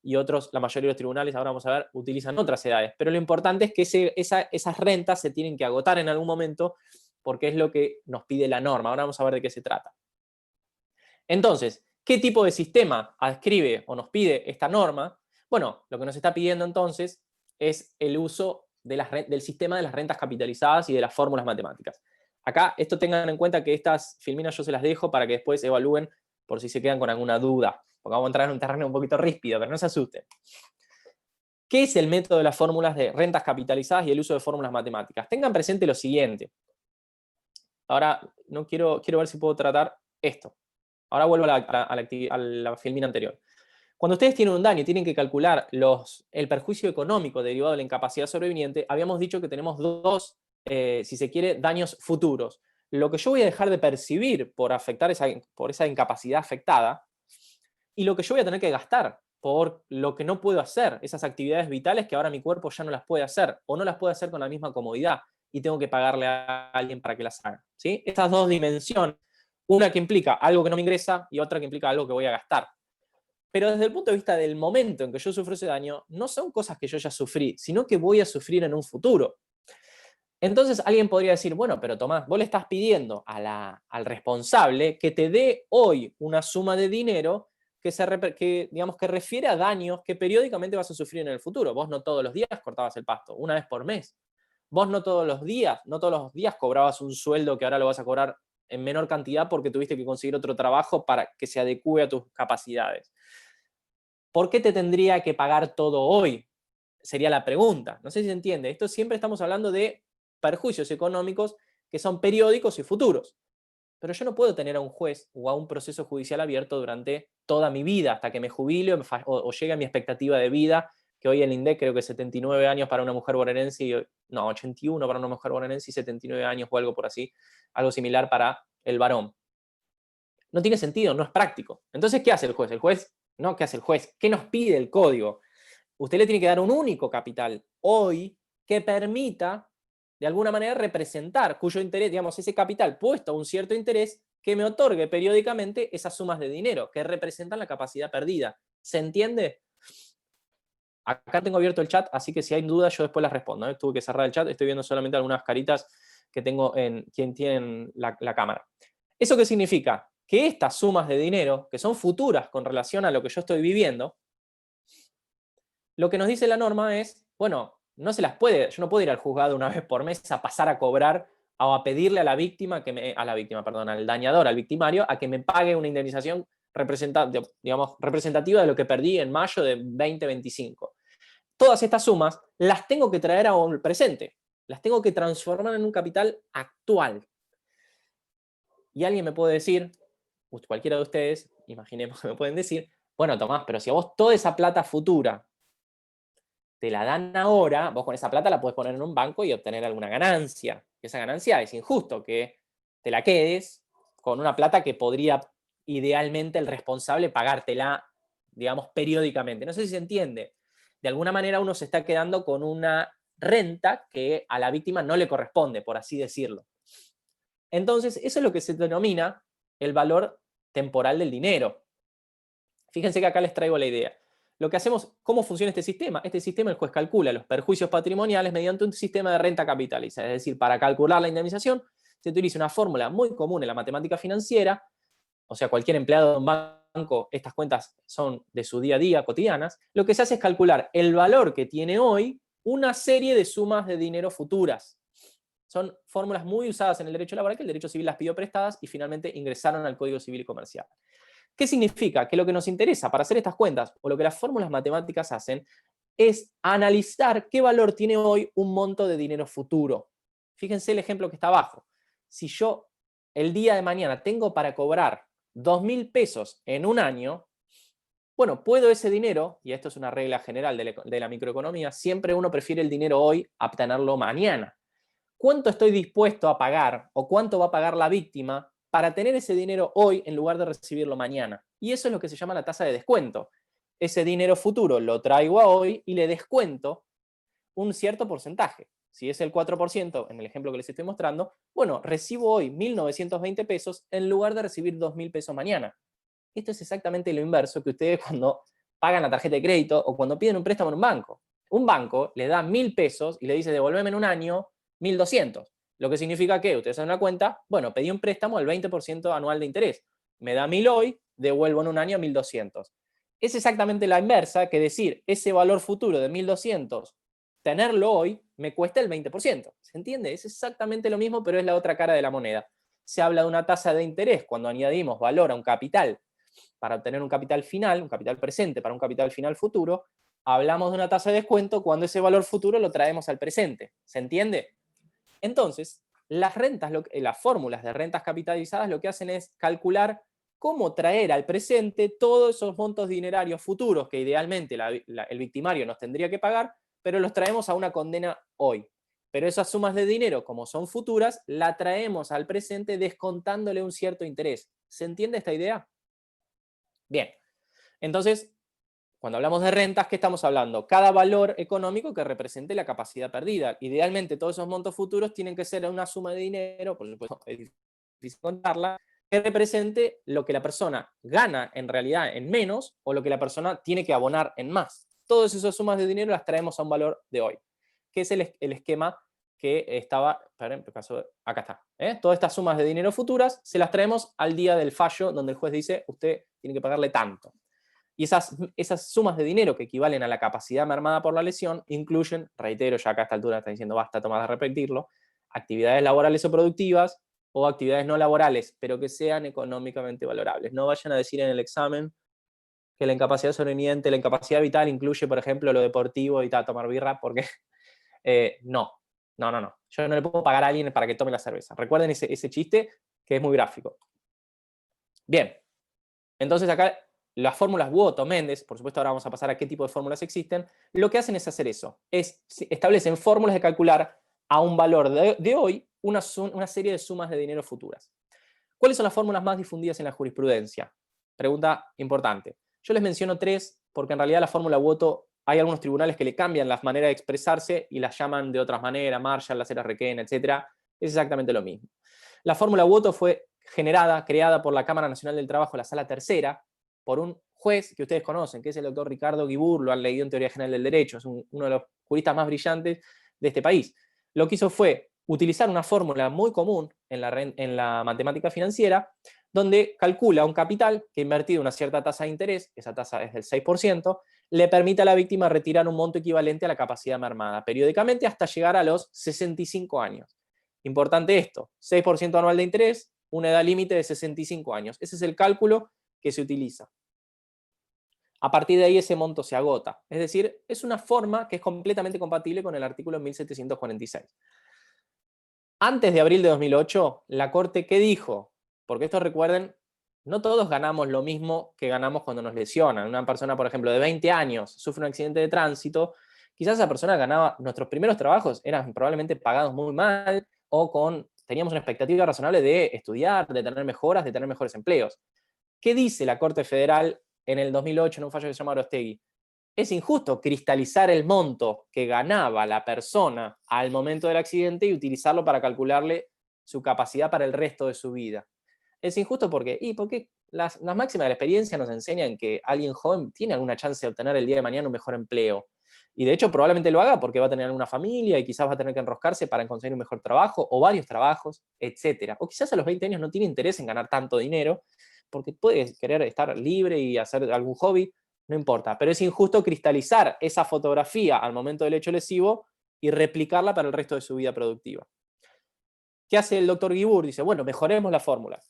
Y otros, la mayoría de los tribunales, ahora vamos a ver, utilizan otras edades. Pero lo importante es que esas rentas se tienen que agotar en algún momento porque es lo que nos pide la norma. Ahora vamos a ver de qué se trata. Entonces, ¿qué tipo de sistema adscribe o nos pide esta norma? Bueno, lo que nos está pidiendo entonces es el uso del sistema de las rentas capitalizadas y de las fórmulas matemáticas. Acá, esto tengan en cuenta que estas filminas yo se las dejo para que después evalúen por si se quedan con alguna duda, porque vamos a entrar en un terreno un poquito ríspido, pero no se asusten. ¿Qué es el método de las fórmulas de rentas capitalizadas y el uso de fórmulas matemáticas? Tengan presente lo siguiente. Ahora, quiero ver si puedo tratar esto. Ahora vuelvo a la filmina anterior. Cuando ustedes tienen un daño y tienen que calcular el perjuicio económico derivado de la incapacidad sobreviniente, habíamos dicho que tenemos dos, si se quiere, daños futuros. Lo que yo voy a dejar de percibir por esa incapacidad afectada y lo que yo voy a tener que gastar por lo que no puedo hacer, esas actividades vitales que ahora mi cuerpo ya no las puede hacer o no las puede hacer con la misma comodidad y tengo que pagarle a alguien para que las haga. ¿Sí? Estas dos dimensiones, una que implica algo que no me ingresa y otra que implica algo que voy a gastar. Pero desde el punto de vista del momento en que yo sufro ese daño, no son cosas que yo ya sufrí, sino que voy a sufrir en un futuro. Entonces alguien podría decir, bueno, pero Tomás, vos le estás pidiendo al responsable que te dé hoy una suma de dinero que refiere a daños que periódicamente vas a sufrir en el futuro. Vos no todos los días cortabas el pasto, una vez por mes. Vos no todos los días cobrabas un sueldo que ahora lo vas a cobrar en menor cantidad porque tuviste que conseguir otro trabajo para que se adecue a tus capacidades. ¿Por qué te tendría que pagar todo hoy? Sería la pregunta. No sé si se entiende. Esto siempre estamos hablando de perjuicios económicos que son periódicos y futuros. Pero yo no puedo tener a un juez o a un proceso judicial abierto durante toda mi vida, hasta que me jubile o llegue a mi expectativa de vida, que hoy el INDEC creo que 79 años para una mujer bonaerense, 81 para una mujer bonaerense y 79 años o algo por así, algo similar para el varón. No tiene sentido, no es práctico. Entonces, ¿qué hace el juez? ¿Qué hace el juez? ¿Qué nos pide el código? Usted le tiene que dar un único capital hoy que permita, de alguna manera, representar, cuyo interés, digamos, ese capital puesto a un cierto interés, que me otorgue periódicamente esas sumas de dinero que representan la capacidad perdida. ¿Se entiende? Acá tengo abierto el chat, así que si hay dudas yo después las respondo. Tuve que cerrar el chat, estoy viendo solamente algunas caritas que tengo en quien tiene la cámara. ¿Eso qué significa? Que estas sumas de dinero, que son futuras con relación a lo que yo estoy viviendo, lo que nos dice la norma es, bueno, yo no puedo ir al juzgado una vez por mes a pasar a cobrar o a pedirle a al dañador, al victimario, a que me pague una indemnización representativa de lo que perdí en mayo de 2025. Todas estas sumas las tengo que traer a un presente, las tengo que transformar en un capital actual. Y alguien me puede decir, cualquiera de ustedes, imaginemos que me pueden decir, bueno, Tomás, pero si a vos toda esa plata futura te la dan ahora, vos con esa plata la podés poner en un banco y obtener alguna ganancia. Esa ganancia es injusto que te la quedes con una plata que podría idealmente el responsable pagártela, digamos, periódicamente. No sé si se entiende. de alguna manera uno se está quedando con una renta que a la víctima no le corresponde, por así decirlo. Entonces, eso es lo que se denomina el valor temporal del dinero. Fíjense que acá les traigo la idea. Lo que hacemos, ¿cómo funciona este sistema? Este sistema el juez calcula los perjuicios patrimoniales mediante un sistema de renta capitalizada. Es decir, para calcular la indemnización se utiliza una fórmula muy común en la matemática financiera, o sea, cualquier empleado de un banco, estas cuentas son de su día a día, cotidianas. Lo que se hace es calcular el valor que tiene hoy una serie de sumas de dinero futuras. Son fórmulas muy usadas en el derecho laboral, que el derecho civil las pidió prestadas y finalmente ingresaron al Código Civil y Comercial. ¿Qué significa? Que lo que nos interesa para hacer estas cuentas, o lo que las fórmulas matemáticas hacen, es analizar qué valor tiene hoy un monto de dinero futuro. Fíjense el ejemplo que está abajo. Si yo el día de mañana tengo para cobrar 2.000 pesos en un año, bueno, puedo ese dinero, y esto es una regla general de la microeconomía, siempre uno prefiere el dinero hoy a obtenerlo mañana. ¿Cuánto estoy dispuesto a pagar o cuánto va a pagar la víctima para tener ese dinero hoy en lugar de recibirlo mañana? Y eso es lo que se llama la tasa de descuento. Ese dinero futuro lo traigo a hoy y le descuento un cierto porcentaje. Si es el 4%, en el ejemplo que les estoy mostrando, bueno, recibo hoy 1.920 pesos en lugar de recibir 2.000 pesos mañana. Esto es exactamente lo inverso que ustedes cuando pagan la tarjeta de crédito o cuando piden un préstamo en un banco. Un banco le da 1.000 pesos y le dice devolveme en un año 1.200. Lo que significa que ustedes hacen una cuenta, bueno, pedí un préstamo al 20% anual de interés. Me da 1.000 hoy, devuelvo en un año 1.200. Es exactamente la inversa que decir ese valor futuro de 1.200, tenerlo hoy, me cuesta el 20%. ¿Se entiende? Es exactamente lo mismo, pero es la otra cara de la moneda. Se habla de una tasa de interés cuando añadimos valor a un capital para obtener un capital final, un capital presente para un capital final futuro. Hablamos de una tasa de descuento cuando ese valor futuro lo traemos al presente. ¿Se entiende? Entonces, las rentas, las fórmulas de rentas capitalizadas lo que hacen es calcular cómo traer al presente todos esos montos dinerarios futuros que idealmente el victimario nos tendría que pagar, pero los traemos a una condena hoy. Pero esas sumas de dinero, como son futuras, la traemos al presente descontándole un cierto interés. ¿Se entiende esta idea? Bien. Entonces, cuando hablamos de rentas, ¿qué estamos hablando? Cada valor económico que represente la capacidad perdida. Idealmente, todos esos montos futuros tienen que ser una suma de dinero, por supuesto, es difícil contarla, que represente lo que la persona gana en realidad en menos o lo que la persona tiene que abonar en más. Todas esas sumas de dinero las traemos a un valor de hoy, que es el esquema que estaba, acá está. Todas estas sumas de dinero futuras se las traemos al día del fallo donde el juez dice, usted tiene que pagarle tanto. Y esas sumas de dinero que equivalen a la capacidad mermada por la lesión incluyen, reitero, ya acá a esta altura está diciendo basta Tomás de repetirlo, actividades laborales o productivas o actividades no laborales, pero que sean económicamente valorables. No vayan a decir en el examen que la incapacidad sobreviviente, la incapacidad vital incluye, por ejemplo, lo deportivo y tomar birra, porque no. Yo no le puedo pagar a alguien para que tome la cerveza. Recuerden ese chiste que es muy gráfico. Bien, entonces acá las fórmulas Wood-Méndez, por supuesto ahora vamos a pasar a qué tipo de fórmulas existen, lo que hacen es hacer eso, establecen fórmulas de calcular a un valor de hoy una serie de sumas de dinero futuras. ¿Cuáles son las fórmulas más difundidas en la jurisprudencia? Pregunta importante. Yo les menciono 3 porque en realidad la fórmula Wood hay algunos tribunales que le cambian la manera de expresarse y las llaman de otras maneras, Marshall, las eras Requena, etc. Es exactamente lo mismo. La fórmula Wood fue creada por la Cámara Nacional del Trabajo, la Sala Tercera, por un juez que ustedes conocen, que es el doctor Ricardo Guibur, lo han leído en Teoría General del Derecho, es uno de los juristas más brillantes de este país. Lo que hizo fue utilizar una fórmula muy común en la matemática financiera, donde calcula un capital que invertido una cierta tasa de interés, esa tasa es del 6%, le permite a la víctima retirar un monto equivalente a la capacidad mermada, periódicamente hasta llegar a los 65 años. Importante esto, 6% anual de interés, una edad límite de 65 años. Ese es el cálculo que se utiliza. A partir de ahí ese monto se agota. Es decir, es una forma que es completamente compatible con el artículo 1746. Antes de abril de 2008, la Corte, ¿qué dijo? Porque esto recuerden, no todos ganamos lo mismo que ganamos cuando nos lesionan. Una persona, por ejemplo, de 20 años sufre un accidente de tránsito, quizás esa persona ganaba, nuestros primeros trabajos eran probablemente pagados muy mal o teníamos una expectativa razonable de estudiar, de tener mejoras, de tener mejores empleos. ¿Qué dice la Corte Federal en el 2008 en un fallo que se llama Orostegui? es injusto cristalizar el monto que ganaba la persona al momento del accidente y utilizarlo para calcularle su capacidad para el resto de su vida. Es injusto porque las máximas de la experiencia nos enseñan que alguien joven tiene alguna chance de obtener el día de mañana un mejor empleo. Y de hecho probablemente lo haga porque va a tener una familia y quizás va a tener que enroscarse para conseguir un mejor trabajo o varios trabajos, etc. O quizás a los 20 años no tiene interés en ganar tanto dinero porque puede querer estar libre y hacer algún hobby, no importa. Pero es injusto cristalizar esa fotografía al momento del hecho lesivo y replicarla para el resto de su vida productiva. ¿Qué hace el doctor Guibur? Dice, bueno, mejoremos la fórmula.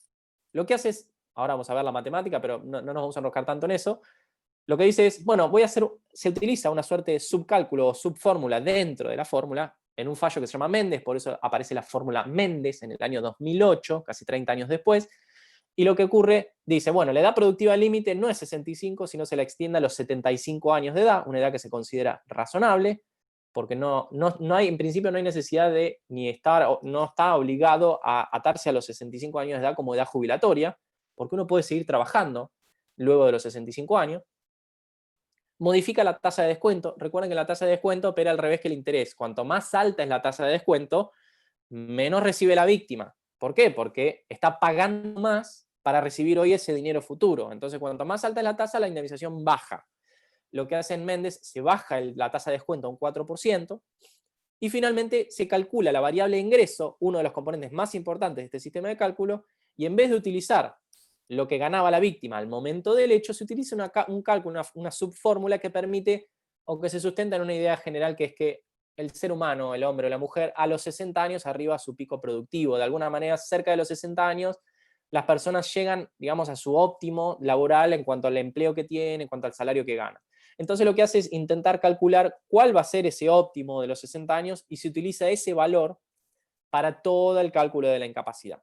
Lo que hace es, ahora vamos a ver la matemática, pero no nos vamos a enroscar tanto en eso. Lo que dice es, bueno, se utiliza una suerte de subcálculo o subfórmula dentro de la fórmula, en un fallo que se llama Mendes, por eso aparece la fórmula Mendes en el año 2008, casi 30 años después, y lo que ocurre, dice, bueno, la edad productiva límite no es 65, sino se la extiende a los 75 años de edad, una edad que se considera razonable, porque no hay, en principio no hay necesidad de, no está obligado a atarse a los 65 años de edad como edad jubilatoria, porque uno puede seguir trabajando luego de los 65 años. Modifica la tasa de descuento. Recuerden que la tasa de descuento opera al revés que el interés. Cuanto más alta es la tasa de descuento, menos recibe la víctima. ¿Por qué? Porque está pagando más para recibir hoy ese dinero futuro. Entonces, cuanto más alta es la tasa, la indemnización baja. Lo que hace en Mendes, se baja la tasa de descuento a un 4%, y finalmente se calcula la variable de ingreso, uno de los componentes más importantes de este sistema de cálculo, y en vez de utilizar lo que ganaba la víctima al momento del hecho, se utiliza un cálculo, una subfórmula que permite, o que se sustenta en una idea general, que es que el ser humano, el hombre o la mujer, a los 60 años arriba a su pico productivo. De alguna manera, cerca de los 60 años, las personas llegan, digamos, a su óptimo laboral en cuanto al empleo que tienen, en cuanto al salario que ganan. Entonces lo que hace es intentar calcular cuál va a ser ese óptimo de los 60 años y se utiliza ese valor para todo el cálculo de la incapacidad.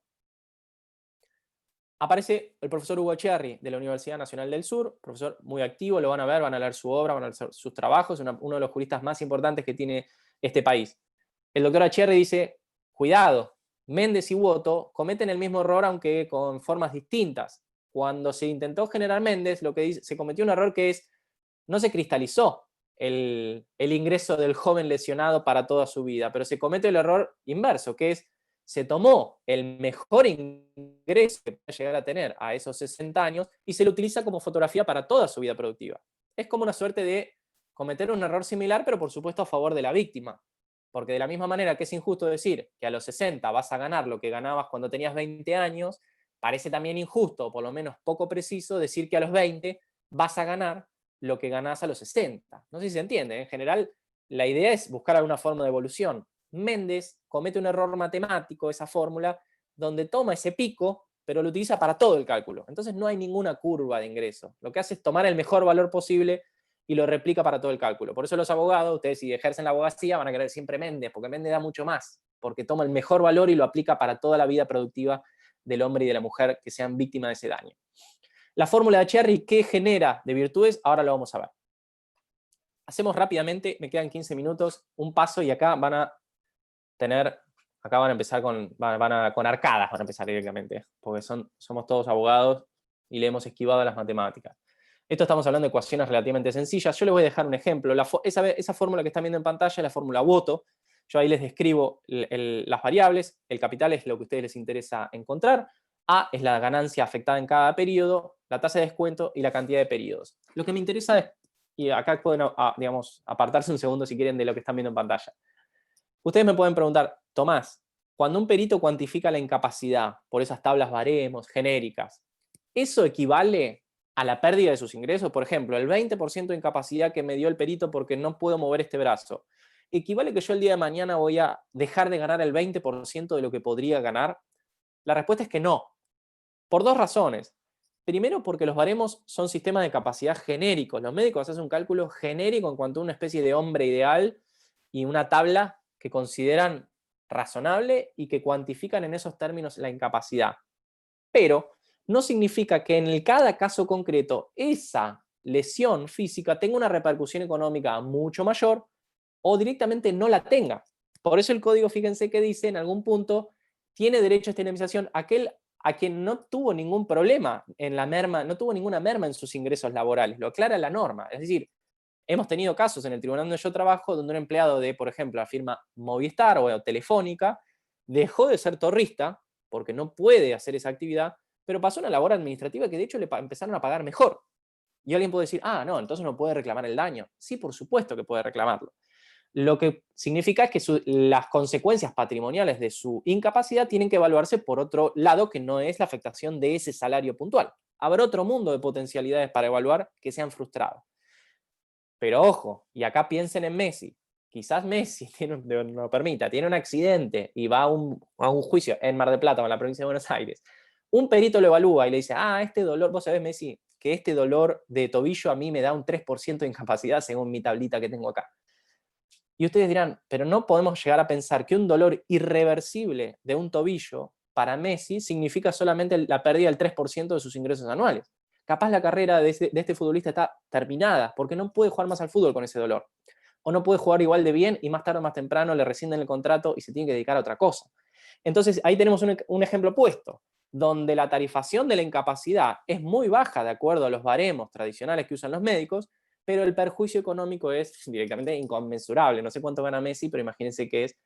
Aparece el profesor Hugo Cherry de la Universidad Nacional del Sur, profesor muy activo, lo van a ver, van a leer su obra, van a leer sus trabajos, uno de los juristas más importantes que tiene este país. El doctor Cherry dice, cuidado, Mendes y Woto cometen el mismo error aunque con formas distintas. Cuando se intentó generar Mendes, lo que dice, se cometió un error que es, no se cristalizó el ingreso del joven lesionado para toda su vida, pero se comete el error inverso, que es, se tomó el mejor ingreso que puede llegar a tener a esos 60 años y se lo utiliza como fotografía para toda su vida productiva. Es como una suerte de cometer un error similar, pero por supuesto a favor de la víctima. Porque de la misma manera que es injusto decir que a los 60 vas a ganar lo que ganabas cuando tenías 20 años, parece también injusto, o por lo menos poco preciso, decir que a los 20 vas a ganar lo que ganás a los 60. No sé si se entiende. En general, la idea es buscar alguna forma de evolución. Mendes comete un error matemático, esa fórmula, donde toma ese pico, pero lo utiliza para todo el cálculo. Entonces no hay ninguna curva de ingreso. Lo que hace es tomar el mejor valor posible y lo replica para todo el cálculo. Por eso los abogados, ustedes si ejercen la abogacía, van a querer siempre Mendes, porque Mendes da mucho más, porque toma el mejor valor y lo aplica para toda la vida productiva del hombre y de la mujer que sean víctimas de ese daño. La fórmula de Cherry, ¿qué genera de virtudes? Ahora lo vamos a ver. Hacemos rápidamente, me quedan 15 minutos, un paso y acá van a empezar con arcadas, van a empezar directamente, porque somos todos abogados y le hemos esquivado a las matemáticas. Esto estamos hablando de ecuaciones relativamente sencillas. Yo les voy a dejar un ejemplo. Esa fórmula que están viendo en pantalla es la fórmula Woto. Yo ahí les describo las variables. El capital es lo que a ustedes les interesa encontrar. A es la ganancia afectada en cada periodo, la tasa de descuento y la cantidad de periodos. Lo que me interesa es, y acá pueden digamos, apartarse un segundo si quieren de lo que están viendo en pantalla. Ustedes me pueden preguntar, Tomás, cuando un perito cuantifica la incapacidad por esas tablas baremos genéricas, ¿eso equivale a la pérdida de sus ingresos? Por ejemplo, el 20% de incapacidad que me dio el perito porque no puedo mover este brazo, ¿equivale que yo el día de mañana voy a dejar de ganar el 20% de lo que podría ganar? La respuesta es que no, por dos razones. Primero, porque los baremos son sistemas de capacidad genéricos. Los médicos hacen un cálculo genérico en cuanto a una especie de hombre ideal y una tabla que consideran razonable y que cuantifican en esos términos la incapacidad. Pero no significa que en cada caso concreto esa lesión física tenga una repercusión económica mucho mayor o directamente no la tenga. Por eso el código, fíjense que dice en algún punto, tiene derecho a esta indemnización aquel a quien no tuvo ningún problema en la merma, no tuvo ninguna merma en sus ingresos laborales. Lo aclara la norma. Es decir, hemos tenido casos en el tribunal donde yo trabajo donde un empleado de, por ejemplo, la firma Movistar o Telefónica dejó de ser torrista porque no puede hacer esa actividad, pero pasó a una labor administrativa que de hecho le empezaron a pagar mejor. Y alguien puede decir, ah, no, entonces no puede reclamar el daño. Sí, por supuesto que puede reclamarlo. Lo que significa es que las consecuencias patrimoniales de su incapacidad tienen que evaluarse por otro lado, que no es la afectación de ese salario puntual. Habrá otro mundo de potencialidades para evaluar que sean frustradas. Pero ojo, y acá piensen en Messi. Quizás Messi no lo permita, tiene un accidente y va a un juicio en Mar del Plata o en la provincia de Buenos Aires. Un perito lo evalúa y le dice, este dolor, vos sabés, Messi, que este dolor de tobillo a mí me da un 3% de incapacidad según mi tablita que tengo acá. Y ustedes dirán, pero no podemos llegar a pensar que un dolor irreversible de un tobillo para Messi significa solamente la pérdida del 3% de sus ingresos anuales. Capaz la carrera de este futbolista está terminada porque no puede jugar más al fútbol con ese dolor. O no puede jugar igual de bien y más tarde o más temprano le rescinden el contrato y se tiene que dedicar a otra cosa. Entonces ahí tenemos un ejemplo opuesto, donde la tarifación de la incapacidad es muy baja de acuerdo a los baremos tradicionales que usan los médicos, pero el perjuicio económico es directamente inconmensurable. No sé cuánto gana Messi, pero imagínense que es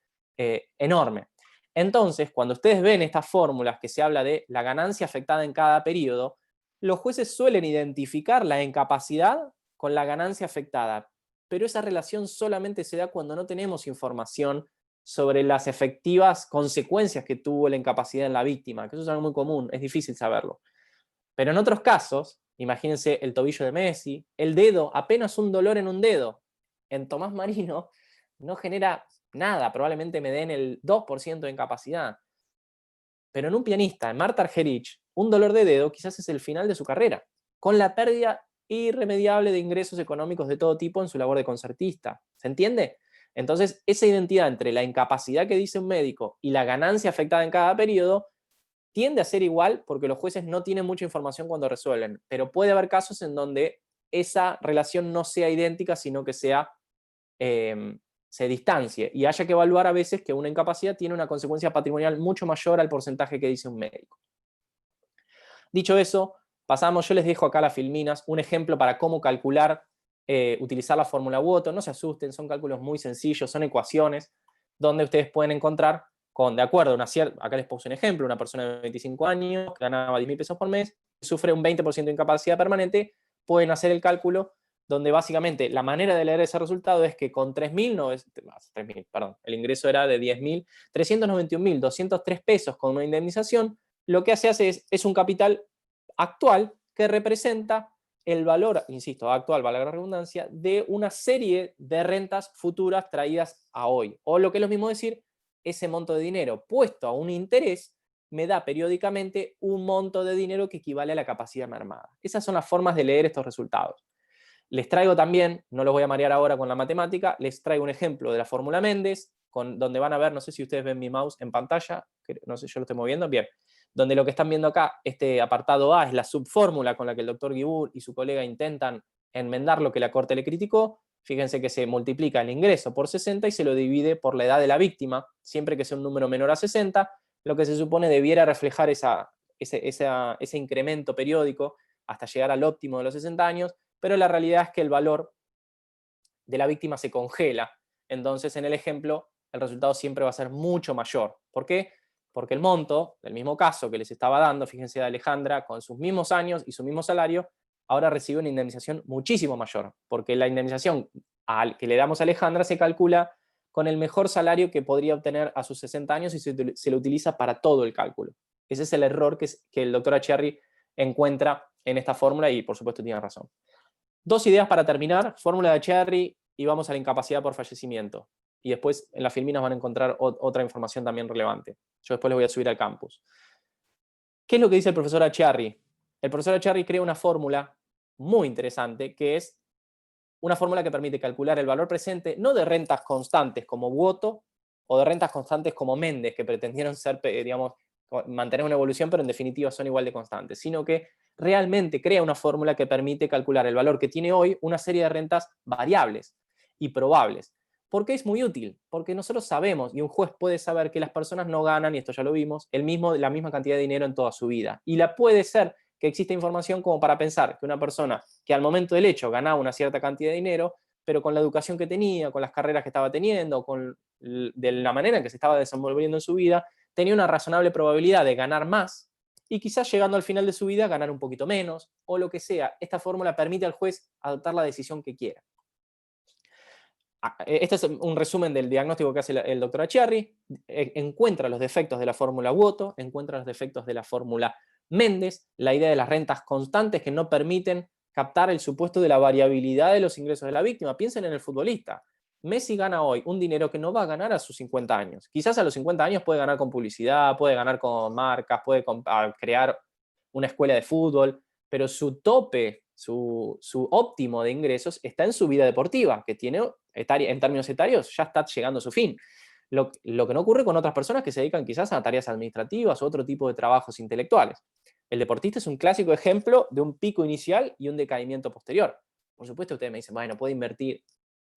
enorme. Entonces, cuando ustedes ven estas fórmulas que se habla de la ganancia afectada en cada periodo, los jueces suelen identificar la incapacidad con la ganancia afectada, pero esa relación solamente se da cuando no tenemos información sobre las efectivas consecuencias que tuvo la incapacidad en la víctima, que eso es algo muy común, es difícil saberlo. Pero en otros casos, imagínense el tobillo de Messi, el dedo, apenas un dolor en un dedo. En Tomás Marino no genera nada, probablemente me den el 2% de incapacidad. Pero en un pianista, en Marta Argerich, un dolor de dedo quizás es el final de su carrera, con la pérdida irremediable de ingresos económicos de todo tipo en su labor de concertista. ¿Se entiende? Entonces, esa identidad entre la incapacidad que dice un médico y la ganancia afectada en cada periodo tiende a ser igual porque los jueces no tienen mucha información cuando resuelven, pero puede haber casos en donde esa relación no sea idéntica, sino que se distancie y haya que evaluar a veces que una incapacidad tiene una consecuencia patrimonial mucho mayor al porcentaje que dice un médico. Dicho eso, pasamos, yo les dejo acá las filminas, un ejemplo para cómo calcular, utilizar la fórmula Woto. No se asusten, son cálculos muy sencillos, son ecuaciones donde ustedes pueden encontrar de acuerdo a una cierta, acá les puse un ejemplo, una persona de 25 años que ganaba 10.000 pesos por mes, sufre un 20% de incapacidad permanente, pueden hacer el cálculo donde básicamente la manera de leer ese resultado es que con 3.000, perdón, el ingreso era de 10.000, 391.203 pesos con una indemnización, lo que se hace es un capital actual que representa el valor, insisto, actual, valga la redundancia, de una serie de rentas futuras traídas a hoy. O lo que es lo mismo decir, ese monto de dinero puesto a un interés me da periódicamente un monto de dinero que equivale a la capacidad mermada. Esas son las formas de leer estos resultados. Les traigo también, no los voy a marear ahora con la matemática, les traigo un ejemplo de la fórmula Méndez, donde van a ver, no sé si ustedes ven mi mouse en pantalla, no sé, yo lo estoy moviendo, bien, donde lo que están viendo acá, este apartado A es la subfórmula con la que el doctor Guibur y su colega intentan enmendar lo que la Corte le criticó. Fíjense que se multiplica el ingreso por 60 y se lo divide por la edad de la víctima, siempre que sea un número menor a 60, lo que se supone debiera reflejar ese incremento periódico hasta llegar al óptimo de los 60 años, pero la realidad es que el valor de la víctima se congela. Entonces, en el ejemplo, el resultado siempre va a ser mucho mayor. ¿Por qué? Porque el monto del mismo caso que les estaba dando, fíjense, de Alejandra, con sus mismos años y su mismo salario, ahora recibe una indemnización muchísimo mayor, porque la indemnización que le damos a Alejandra se calcula con el mejor salario que podría obtener a sus 60 años y se lo utiliza para todo el cálculo. Ese es el error que el doctor Acherri encuentra en esta fórmula y, por supuesto, tiene razón. Dos ideas para terminar, fórmula de Acherri y vamos a la incapacidad por fallecimiento. Y después en las filminas van a encontrar otra información también relevante. Yo después les voy a subir al campus. ¿Qué es lo que dice el profesor Acherri? El profesor Acherri crea una fórmula muy interesante, que es una fórmula que permite calcular el valor presente, no de rentas constantes como Woto, o de rentas constantes como Méndez, que pretendieron ser, digamos, mantener una evolución, pero en definitiva son igual de constantes, sino que realmente crea una fórmula que permite calcular el valor que tiene hoy una serie de rentas variables y probables. ¿Por qué es muy útil? Porque nosotros sabemos, y un juez puede saber que las personas no ganan, y esto ya lo vimos, la misma cantidad de dinero en toda su vida. Y puede ser que exista información como para pensar que una persona que al momento del hecho ganaba una cierta cantidad de dinero, pero con la educación que tenía, con las carreras que estaba teniendo, de la manera en que se estaba desenvolviendo en su vida, tenía una razonable probabilidad de ganar más y quizás llegando al final de su vida ganar un poquito menos, o lo que sea. Esta fórmula permite al juez adoptar la decisión que quiera. Este es un resumen del diagnóstico que hace el doctor Acciarri. Encuentra los defectos de la fórmula Woto, encuentra los defectos de la fórmula Méndez, la idea de las rentas constantes que no permiten captar el supuesto de la variabilidad de los ingresos de la víctima. Piensen en el futbolista. Messi gana hoy un dinero que no va a ganar a sus 50 años. Quizás a los 50 años puede ganar con publicidad, puede ganar con marcas, puede crear una escuela de fútbol, pero su tope, su óptimo de ingresos está en su vida deportiva, que tiene, en términos etarios, ya está llegando a su fin. Lo que no ocurre con otras personas que se dedican quizás a tareas administrativas o otro tipo de trabajos intelectuales. El deportista es un clásico ejemplo de un pico inicial y un decaimiento posterior. Por supuesto, ustedes me dicen, bueno, puede invertir.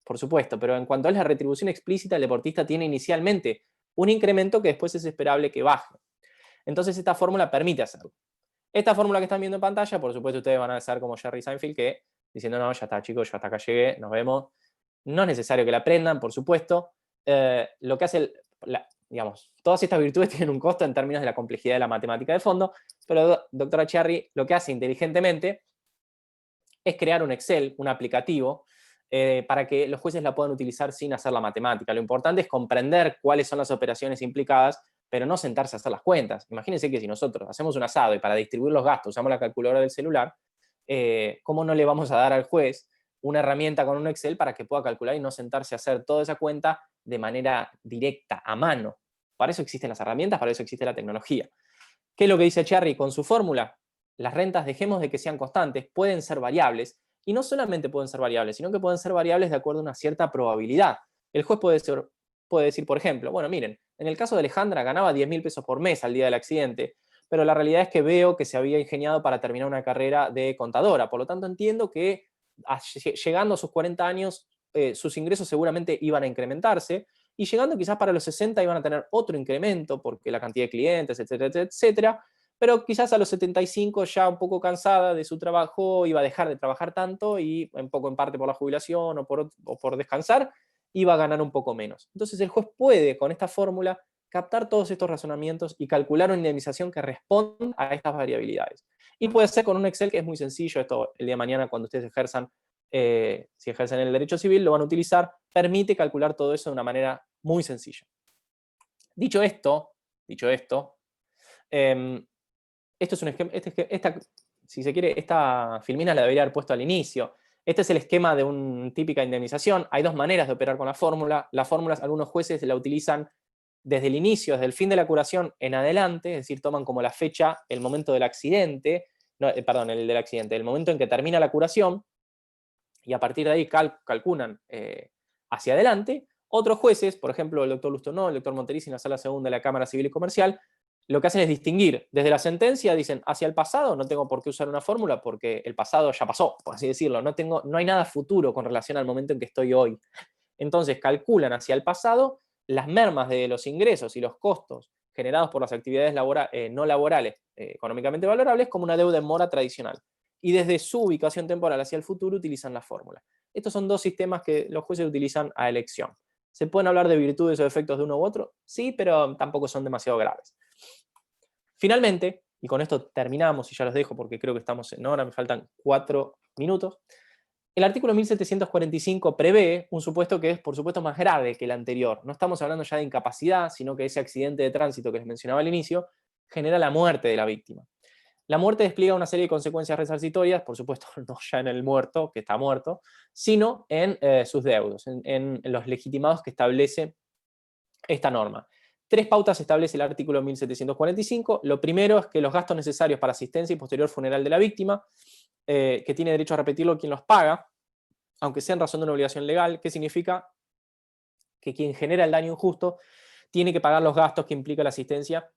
Por supuesto, pero en cuanto a la retribución explícita, el deportista tiene inicialmente un incremento que después es esperable que baje. Entonces esta fórmula permite hacerlo. Esta fórmula que están viendo en pantalla, por supuesto ustedes van a ser como Jerry Seinfeld, que diciendo, no, ya está chicos, yo hasta acá llegué, nos vemos. No es necesario que la aprendan, por supuesto. Lo que hace, digamos, todas estas virtudes tienen un costo en términos de la complejidad de la matemática de fondo, pero doctor Acciarri lo que hace inteligentemente es crear un Excel, un aplicativo, para que los jueces la puedan utilizar sin hacer la matemática. Lo importante es comprender cuáles son las operaciones implicadas, pero no sentarse a hacer las cuentas. Imagínense que si nosotros hacemos un asado y para distribuir los gastos usamos la calculadora del celular, ¿cómo no le vamos a dar al juez una herramienta con un Excel para que pueda calcular y no sentarse a hacer toda esa cuenta de manera directa, a mano? Para eso existen las herramientas, para eso existe la tecnología. ¿Qué es lo que dice Acciarri con su fórmula? Las rentas, dejemos de que sean constantes, pueden ser variables, y no solamente pueden ser variables, sino que pueden ser variables de acuerdo a una cierta probabilidad. El juez puede decir, por ejemplo, bueno, miren, en el caso de Alejandra ganaba 10.000 pesos por mes al día del accidente, pero la realidad es que veo que se había ingeniado para terminar una carrera de contadora, por lo tanto entiendo que llegando a sus 40 años sus ingresos seguramente iban a incrementarse, y llegando quizás para los 60 iban a tener otro incremento, porque la cantidad de clientes, etcétera, etcétera, pero quizás a los 75 ya un poco cansada de su trabajo, iba a dejar de trabajar tanto y un poco en parte por la jubilación o por descansar, iba a ganar un poco menos. Entonces el juez puede con esta fórmula captar todos estos razonamientos y calcular una indemnización que responda a estas variabilidades. Y puede ser con un Excel que es muy sencillo. Esto el día de mañana cuando ustedes ejerzan, si ejercen el derecho civil, lo van a utilizar, permite calcular todo eso de una manera muy sencilla. Dicho esto, esto es un esquema, si se quiere, esta filmina la debería haber puesto al inicio. Este es el esquema de una típica indemnización. Hay dos maneras de operar con la fórmula. Las fórmulas, algunos jueces la utilizan desde el inicio, desde el fin de la curación en adelante, es decir, toman como la fecha, el momento del accidente, el momento en que termina la curación, y a partir de ahí calculan hacia adelante. Otros jueces, por ejemplo, el doctor Lustonó, el doctor Monterici en la Sala Segunda de la Cámara Civil y Comercial, lo que hacen es distinguir. Desde la sentencia dicen, hacia el pasado no tengo por qué usar una fórmula porque el pasado ya pasó, por así decirlo. No hay nada futuro con relación al momento en que estoy hoy. Entonces calculan hacia el pasado las mermas de los ingresos y los costos generados por las actividades no laborales económicamente valorables como una deuda en mora tradicional. Y desde su ubicación temporal hacia el futuro utilizan la fórmula. Estos son dos sistemas que los jueces utilizan a elección. ¿Se pueden hablar de virtudes o defectos de uno u otro? Sí, pero tampoco son demasiado graves. Finalmente, y con esto terminamos y ya los dejo porque creo que estamos en hora, me faltan 4 minutos, el artículo 1745 prevé un supuesto que es, por supuesto, más grave que el anterior. No estamos hablando ya de incapacidad, sino que ese accidente de tránsito que les mencionaba al inicio genera la muerte de la víctima. La muerte despliega una serie de consecuencias resarcitorias, por supuesto, no ya en el muerto, que está muerto, sino en sus deudos, en los legitimados que establece esta norma. 3 pautas establece el artículo 1745. Lo primero es que los gastos necesarios para asistencia y posterior funeral de la víctima, que tiene derecho a repetirlo quien los paga, aunque sea en razón de una obligación legal, que significa que quien genera el daño injusto tiene que pagar los gastos que implica la asistencia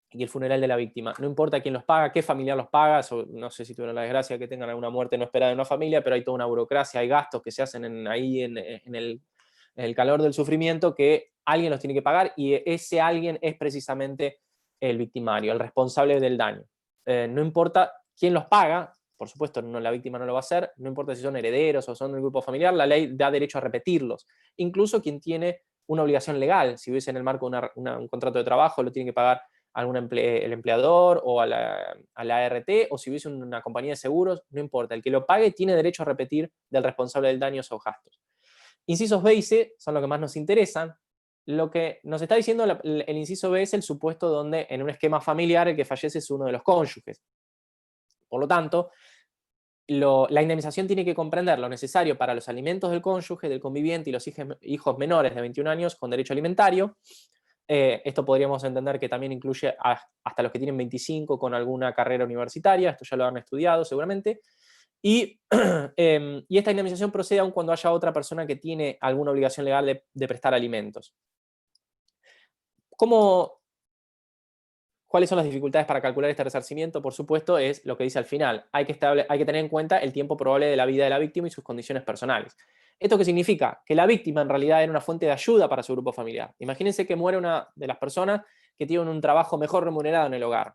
y el funeral de la víctima. No importa quién los paga, qué familiar los paga, no sé si tuvieron la desgracia de que tengan alguna muerte no esperada en una familia, pero hay toda una burocracia, hay gastos que se hacen ahí en el calor del sufrimiento que alguien los tiene que pagar, y ese alguien es precisamente el victimario, el responsable del daño. No importa quién los paga, por supuesto la víctima no lo va a hacer, no importa si son herederos o son del grupo familiar, la ley da derecho a repetirlos. Incluso quien tiene una obligación legal, si hubiese en el marco de un contrato de trabajo, lo tiene que pagar el empleador o a la ART, o si hubiese una compañía de seguros, no importa, el que lo pague tiene derecho a repetir del responsable del daño esos gastos. Incisos B y C son lo que más nos interesan. Lo que nos está diciendo el inciso B es el supuesto donde en un esquema familiar el que fallece es uno de los cónyuges. Por lo tanto, la indemnización tiene que comprender lo necesario para los alimentos del cónyuge, del conviviente y los hijos menores de 21 años con derecho alimentario. Esto podríamos entender que también incluye hasta los que tienen 25 con alguna carrera universitaria, esto ya lo han estudiado seguramente. Y esta indemnización procede aun cuando haya otra persona que tiene alguna obligación legal de prestar alimentos. ¿Cuáles son las dificultades para calcular este resarcimiento? Por supuesto, es lo que dice al final. Hay que tener en cuenta el tiempo probable de la vida de la víctima y sus condiciones personales. ¿Esto qué significa? Que la víctima en realidad era una fuente de ayuda para su grupo familiar. Imagínense que muere una de las personas que tiene un trabajo mejor remunerado en el hogar.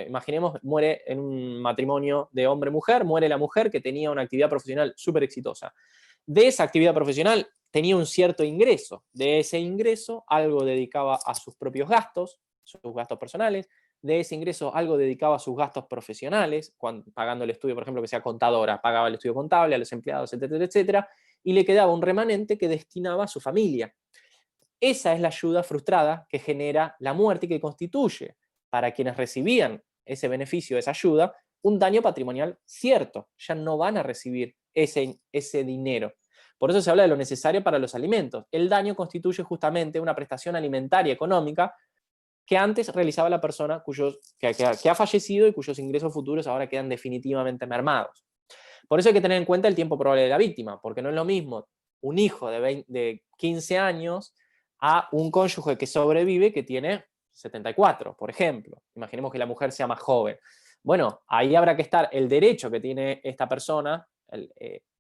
Imaginemos, muere en un matrimonio de hombre-mujer, muere la mujer que tenía una actividad profesional súper exitosa. De esa actividad profesional tenía un cierto ingreso. De ese ingreso algo dedicaba a sus propios gastos, sus gastos personales. De ese ingreso algo dedicaba a sus gastos profesionales, pagando el estudio, por ejemplo, que sea contadora, pagaba el estudio contable, a los empleados, etcétera, etcétera, y le quedaba un remanente que destinaba a su familia. Esa es la ayuda frustrada que genera la muerte y que constituye, para quienes recibían ese beneficio, esa ayuda, un daño patrimonial cierto. Ya no van a recibir ese dinero. Por eso se habla de lo necesario para los alimentos. El daño constituye justamente una prestación alimentaria económica que antes realizaba la persona que ha fallecido y cuyos ingresos futuros ahora quedan definitivamente mermados. Por eso hay que tener en cuenta el tiempo probable de la víctima, porque no es lo mismo un hijo de 15 años a un cónyuge que sobrevive que tiene 74, por ejemplo. Imaginemos que la mujer sea más joven. Bueno, ahí habrá que estar el derecho que tiene esta persona,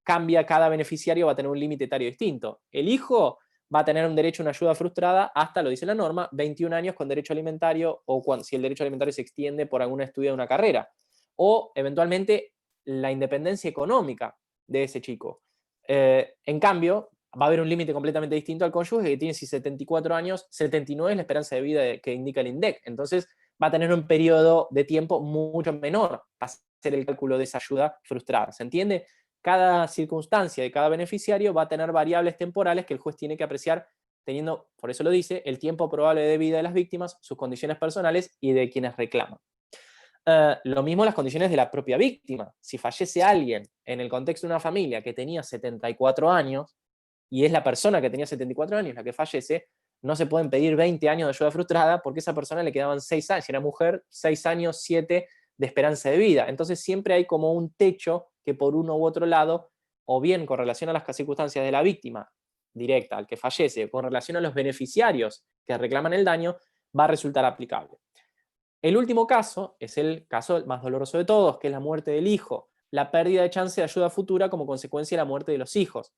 cambia, cada beneficiario va a tener un límite etario distinto. El hijo va a tener un derecho a una ayuda frustrada hasta, lo dice la norma, 21 años con derecho alimentario, o si el derecho alimentario se extiende por algún estudio de una carrera. O, eventualmente, la independencia económica de ese chico. En cambio, va a haber un límite completamente distinto al cónyuge que tiene 74 años, 79 es la esperanza de vida que indica el INDEC. Entonces, va a tener un periodo de tiempo mucho menor para hacer el cálculo de esa ayuda frustrada. ¿Se entiende? Cada circunstancia de cada beneficiario va a tener variables temporales que el juez tiene que apreciar teniendo, por eso lo dice, el tiempo probable de vida de las víctimas, sus condiciones personales y de quienes reclaman. Lo mismo las condiciones de la propia víctima. Si fallece alguien en el contexto de una familia que tenía 74 años, y es la persona que tenía 74 años la que fallece, no se pueden pedir 20 años de ayuda frustrada porque a esa persona le quedaban 6 años, si era mujer, 6 años, 7 de esperanza de vida. Entonces siempre hay como un techo que por uno u otro lado, o bien con relación a las circunstancias de la víctima directa, al que fallece, o con relación a los beneficiarios que reclaman el daño, va a resultar aplicable. El último caso es el caso más doloroso de todos, que es la muerte del hijo, la pérdida de chance de ayuda futura como consecuencia de la muerte de los hijos.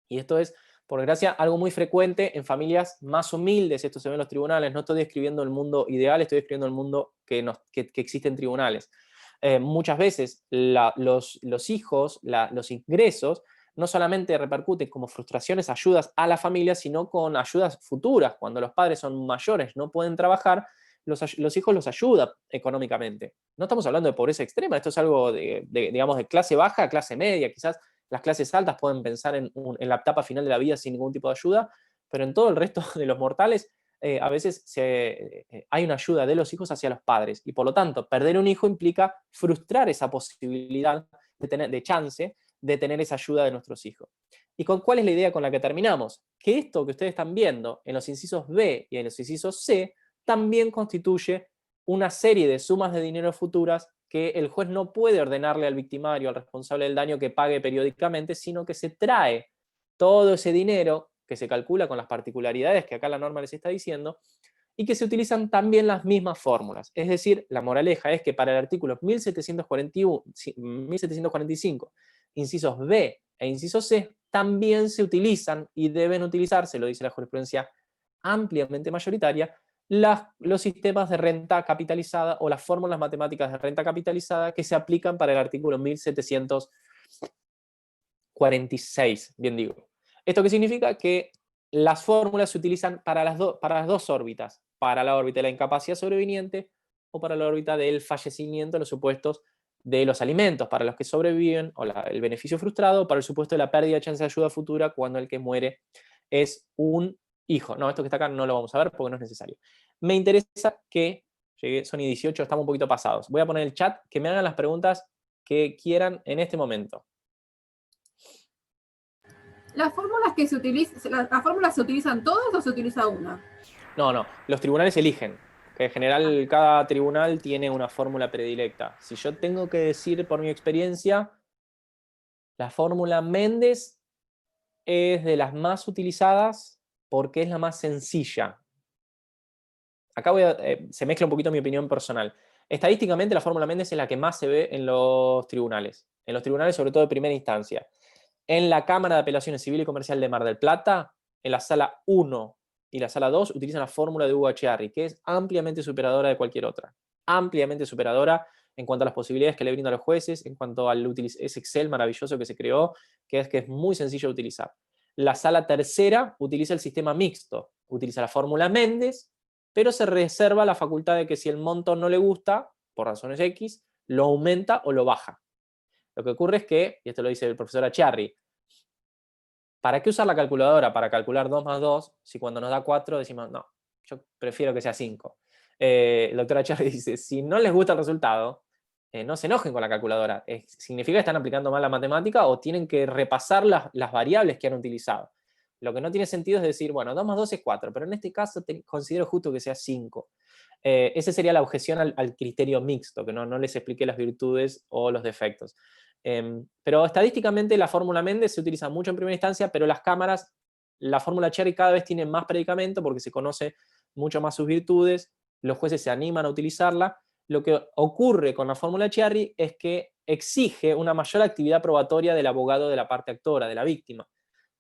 Y esto es, por desgracia, algo muy frecuente en familias más humildes. Esto se ve en los tribunales. No estoy describiendo el mundo ideal, estoy describiendo el mundo que existe en tribunales. Muchas veces los hijos, los ingresos, no solamente repercuten como frustraciones, ayudas a la familia, sino con ayudas futuras. Cuando los padres son mayores, no pueden trabajar, los hijos los ayudan económicamente. No estamos hablando de pobreza extrema, esto es algo digamos, de clase baja a clase media. Quizás las clases altas pueden pensar en la etapa final de la vida sin ningún tipo de ayuda, pero en todo el resto de los mortales a veces hay una ayuda de los hijos hacia los padres, y por lo tanto perder un hijo implica frustrar esa posibilidad de chance de tener esa ayuda de nuestros hijos. ¿Y cuál es la idea con la que terminamos? Que esto que ustedes están viendo en los incisos B y en los incisos C también constituye una serie de sumas de dinero futuras que el juez no puede ordenarle al victimario, al responsable del daño, que pague periódicamente, sino que se trae todo ese dinero que se calcula con las particularidades que acá la norma les está diciendo, y que se utilizan también las mismas fórmulas. Es decir, la moraleja es que para el artículo 1745, incisos B e inciso C, también se utilizan y deben utilizarse, lo dice la jurisprudencia ampliamente mayoritaria, los sistemas de renta capitalizada o las fórmulas matemáticas de renta capitalizada que se aplican para el artículo 1746, bien digo. ¿Esto qué significa? Que las fórmulas se utilizan para las dos órbitas, para la órbita de la incapacidad sobreviniente o para la órbita del fallecimiento en los supuestos de los alimentos para los que sobreviven, o el beneficio frustrado, o para el supuesto de la pérdida de chance de ayuda futura cuando el que muere es un hijo. No, esto que está acá no lo vamos a ver porque no es necesario. Me interesa que, llegué, son y 18, estamos un poquito pasados. Voy a poner el chat, que me hagan las preguntas que quieran en este momento. ¿Las fórmulas que se utilizan, las fórmulas se utilizan todas o se utiliza una? No, los tribunales eligen. Que en general cada tribunal tiene una fórmula predilecta. Si yo tengo que decir por mi experiencia, la fórmula Méndez es de las más utilizadas porque es la más sencilla. Acá se mezcla un poquito mi opinión personal. Estadísticamente la fórmula Méndez es la que más se ve en los tribunales. En los tribunales sobre todo de primera instancia. En la Cámara de Apelaciones Civil y Comercial de Mar del Plata, en la sala 1 y la sala 2 utilizan la fórmula de Hugo Echearri, que es ampliamente superadora de cualquier otra. Ampliamente superadora en cuanto a las posibilidades que le brinda a los jueces, en cuanto al ese Excel maravilloso que se creó, que es muy sencillo de utilizar. La sala tercera utiliza el sistema mixto, utiliza la fórmula Méndez, pero se reserva la facultad de que si el monto no le gusta, por razones X, lo aumenta o lo baja. Lo que ocurre es que, y esto lo dice el profesor Echearri, ¿para qué usar la calculadora para calcular 2 más 2 si cuando nos da 4 decimos, no, yo prefiero que sea 5? El doctor Echearri dice, si no les gusta el resultado, no se enojen con la calculadora. Significa que están aplicando mal la matemática o tienen que repasar las variables que han utilizado. Lo que no tiene sentido es decir, bueno, 2 más 2 es 4, pero en este caso considero justo que sea 5. Esa sería la objeción al criterio mixto, que no les expliqué las virtudes o los defectos. Pero estadísticamente la fórmula Méndez se utiliza mucho en primera instancia, pero las cámaras, la fórmula Cherry cada vez tiene más predicamento porque se conoce mucho más sus virtudes, los jueces se animan a utilizarla. Lo que ocurre con la fórmula Cherry es que exige una mayor actividad probatoria del abogado de la parte actora, de la víctima,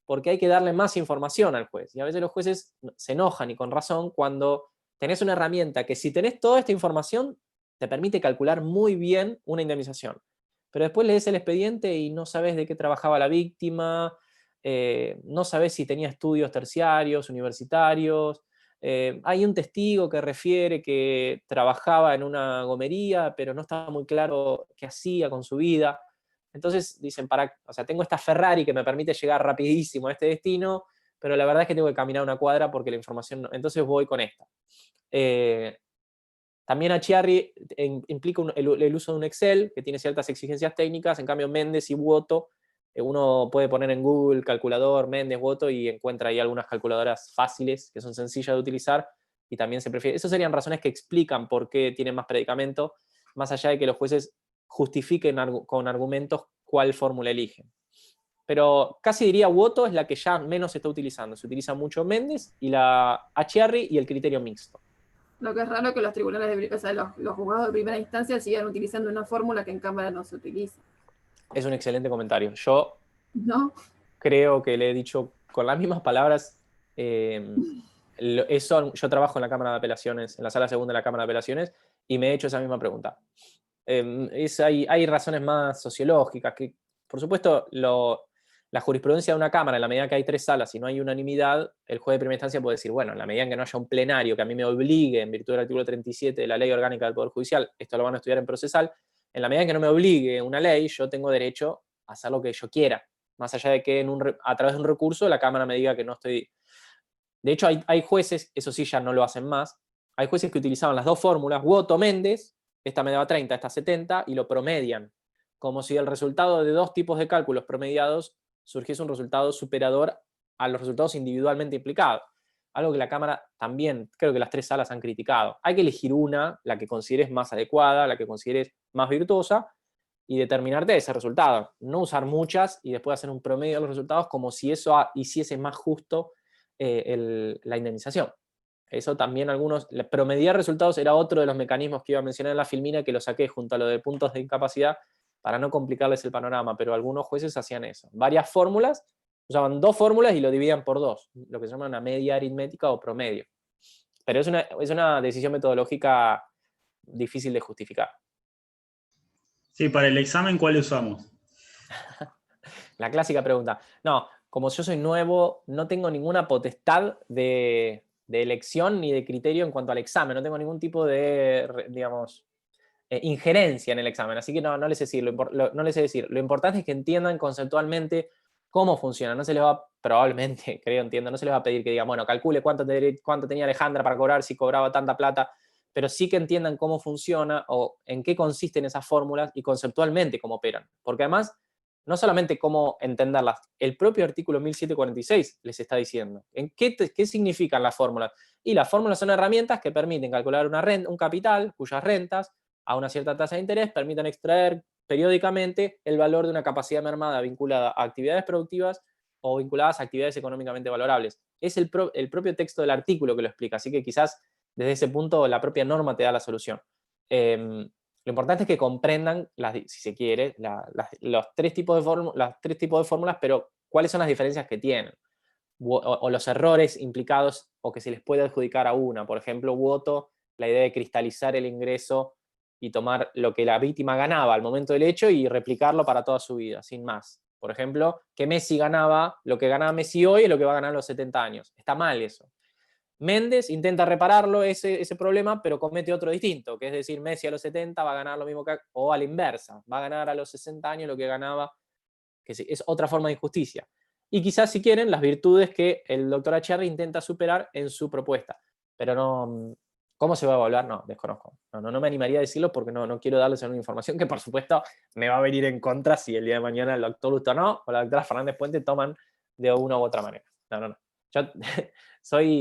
porque hay que darle más información al juez. Y a veces los jueces se enojan, y con razón, cuando tenés una herramienta que si tenés toda esta información te permite calcular muy bien una indemnización. Pero después lees el expediente y no sabes de qué trabajaba la víctima, no sabes si tenía estudios terciarios, universitarios. Hay un testigo que refiere que trabajaba en una gomería, pero no está muy claro qué hacía con su vida. Entonces dicen, o sea, tengo esta Ferrari que me permite llegar rapidísimo a este destino, pero la verdad es que tengo que caminar una cuadra porque la información no. Entonces voy con esta. También Echearri implica el uso de un Excel que tiene ciertas exigencias técnicas. En cambio Méndez y Woto, uno puede poner en Google calculador Méndez, Woto y encuentra ahí algunas calculadoras fáciles que son sencillas de utilizar y también se prefiere. Esas serían razones que explican por qué tienen más predicamento, más allá de que los jueces justifiquen con argumentos cuál fórmula eligen. Pero casi diría Woto es la que ya menos se está utilizando. Se utiliza mucho Méndez y la Echearri y el criterio mixto. Lo que es raro que los tribunales, o sea, los juzgados de primera instancia sigan utilizando una fórmula que en Cámara no se utiliza. Es un excelente comentario. Yo ¿No? creo que le he dicho con las mismas palabras. Yo trabajo en la Cámara de Apelaciones, en la Sala Segunda de la Cámara de Apelaciones, y me he hecho esa misma pregunta. Hay razones más sociológicas, que por supuesto la jurisprudencia de una Cámara, en la medida que hay 3 salas y no hay unanimidad, el juez de primera instancia puede decir, bueno, en la medida en que no haya un plenario que a mí me obligue, en virtud del artículo 37 de la Ley Orgánica del Poder Judicial, esto lo van a estudiar en procesal, en la medida en que no me obligue una ley, yo tengo derecho a hacer lo que yo quiera, más allá de que a través de un recurso la Cámara me diga que no estoy. De hecho, hay jueces, eso sí ya no lo hacen más, hay jueces que utilizaban las dos fórmulas, Woto Méndez, esta me daba 30, esta 70, y lo promedian, como si el resultado de 2 tipos de cálculos promediados surgiese un resultado superador a los resultados individualmente implicados. Algo que la Cámara también, creo que las 3 salas han criticado. Hay que elegir una, la que consideres más adecuada, la que consideres más virtuosa, y determinarte ese resultado. No usar muchas y después hacer un promedio de los resultados como si eso hiciese más justo la indemnización. Eso también promediar resultados era otro de los mecanismos que iba a mencionar en la filmina, que lo saqué junto a lo de puntos de incapacidad para no complicarles el panorama, pero algunos jueces hacían eso. Varias fórmulas, usaban 2 fórmulas y lo dividían por 2, lo que se llama una media aritmética o promedio. Pero es una decisión metodológica difícil de justificar. Sí, para el examen, ¿cuál usamos? La clásica pregunta. No, como yo soy nuevo, no tengo ninguna potestad de elección ni de criterio en cuanto al examen. No tengo ningún tipo de, digamos, injerencia en el examen. Así que no les sé decir. No les sé decir. Lo importante es que entiendan conceptualmente cómo funciona. No se les va, probablemente, entiendo, no se les va a pedir que digan, bueno, calcule cuánto tenía Alejandra para cobrar, si cobraba tanta plata, pero sí que entiendan cómo funciona o en qué consisten esas fórmulas y conceptualmente cómo operan. Porque además, no solamente cómo entenderlas, el propio artículo 1746 les está diciendo. ¿Qué significan las fórmulas? Y las fórmulas son herramientas que permiten calcular un capital cuyas rentas a una cierta tasa de interés permitan extraer periódicamente el valor de una capacidad mermada vinculada a actividades productivas o vinculadas a actividades económicamente valorables. Es el propio texto del artículo que lo explica, así que quizás desde ese punto la propia norma te da la solución. Lo importante es que comprendan, si se quiere, los tres tipos de fórmulas, pero cuáles son las diferencias que tienen, o los errores implicados o que se les puede adjudicar a una. Por ejemplo, Woto, la idea de cristalizar el ingreso y tomar lo que la víctima ganaba al momento del hecho y replicarlo para toda su vida, sin más. Por ejemplo, que Messi ganaba, lo que ganaba Messi hoy es lo que va a ganar a los 70 años. Está mal eso. Méndez intenta repararlo ese problema, pero comete otro distinto, que es decir, Messi a los 70 va a ganar lo mismo o a la inversa, va a ganar a los 60 años lo que ganaba, que es otra forma de injusticia. Y quizás, si quieren, las virtudes que el doctor Acherry intenta superar en su propuesta. Pero no, ¿cómo se va a evaluar? No, desconozco. No me animaría a decirlo porque no quiero darles una información que, por supuesto, me va a venir en contra si el día de mañana el doctor Lustó o la doctora Fernández Puente toman de una u otra manera. No. Yo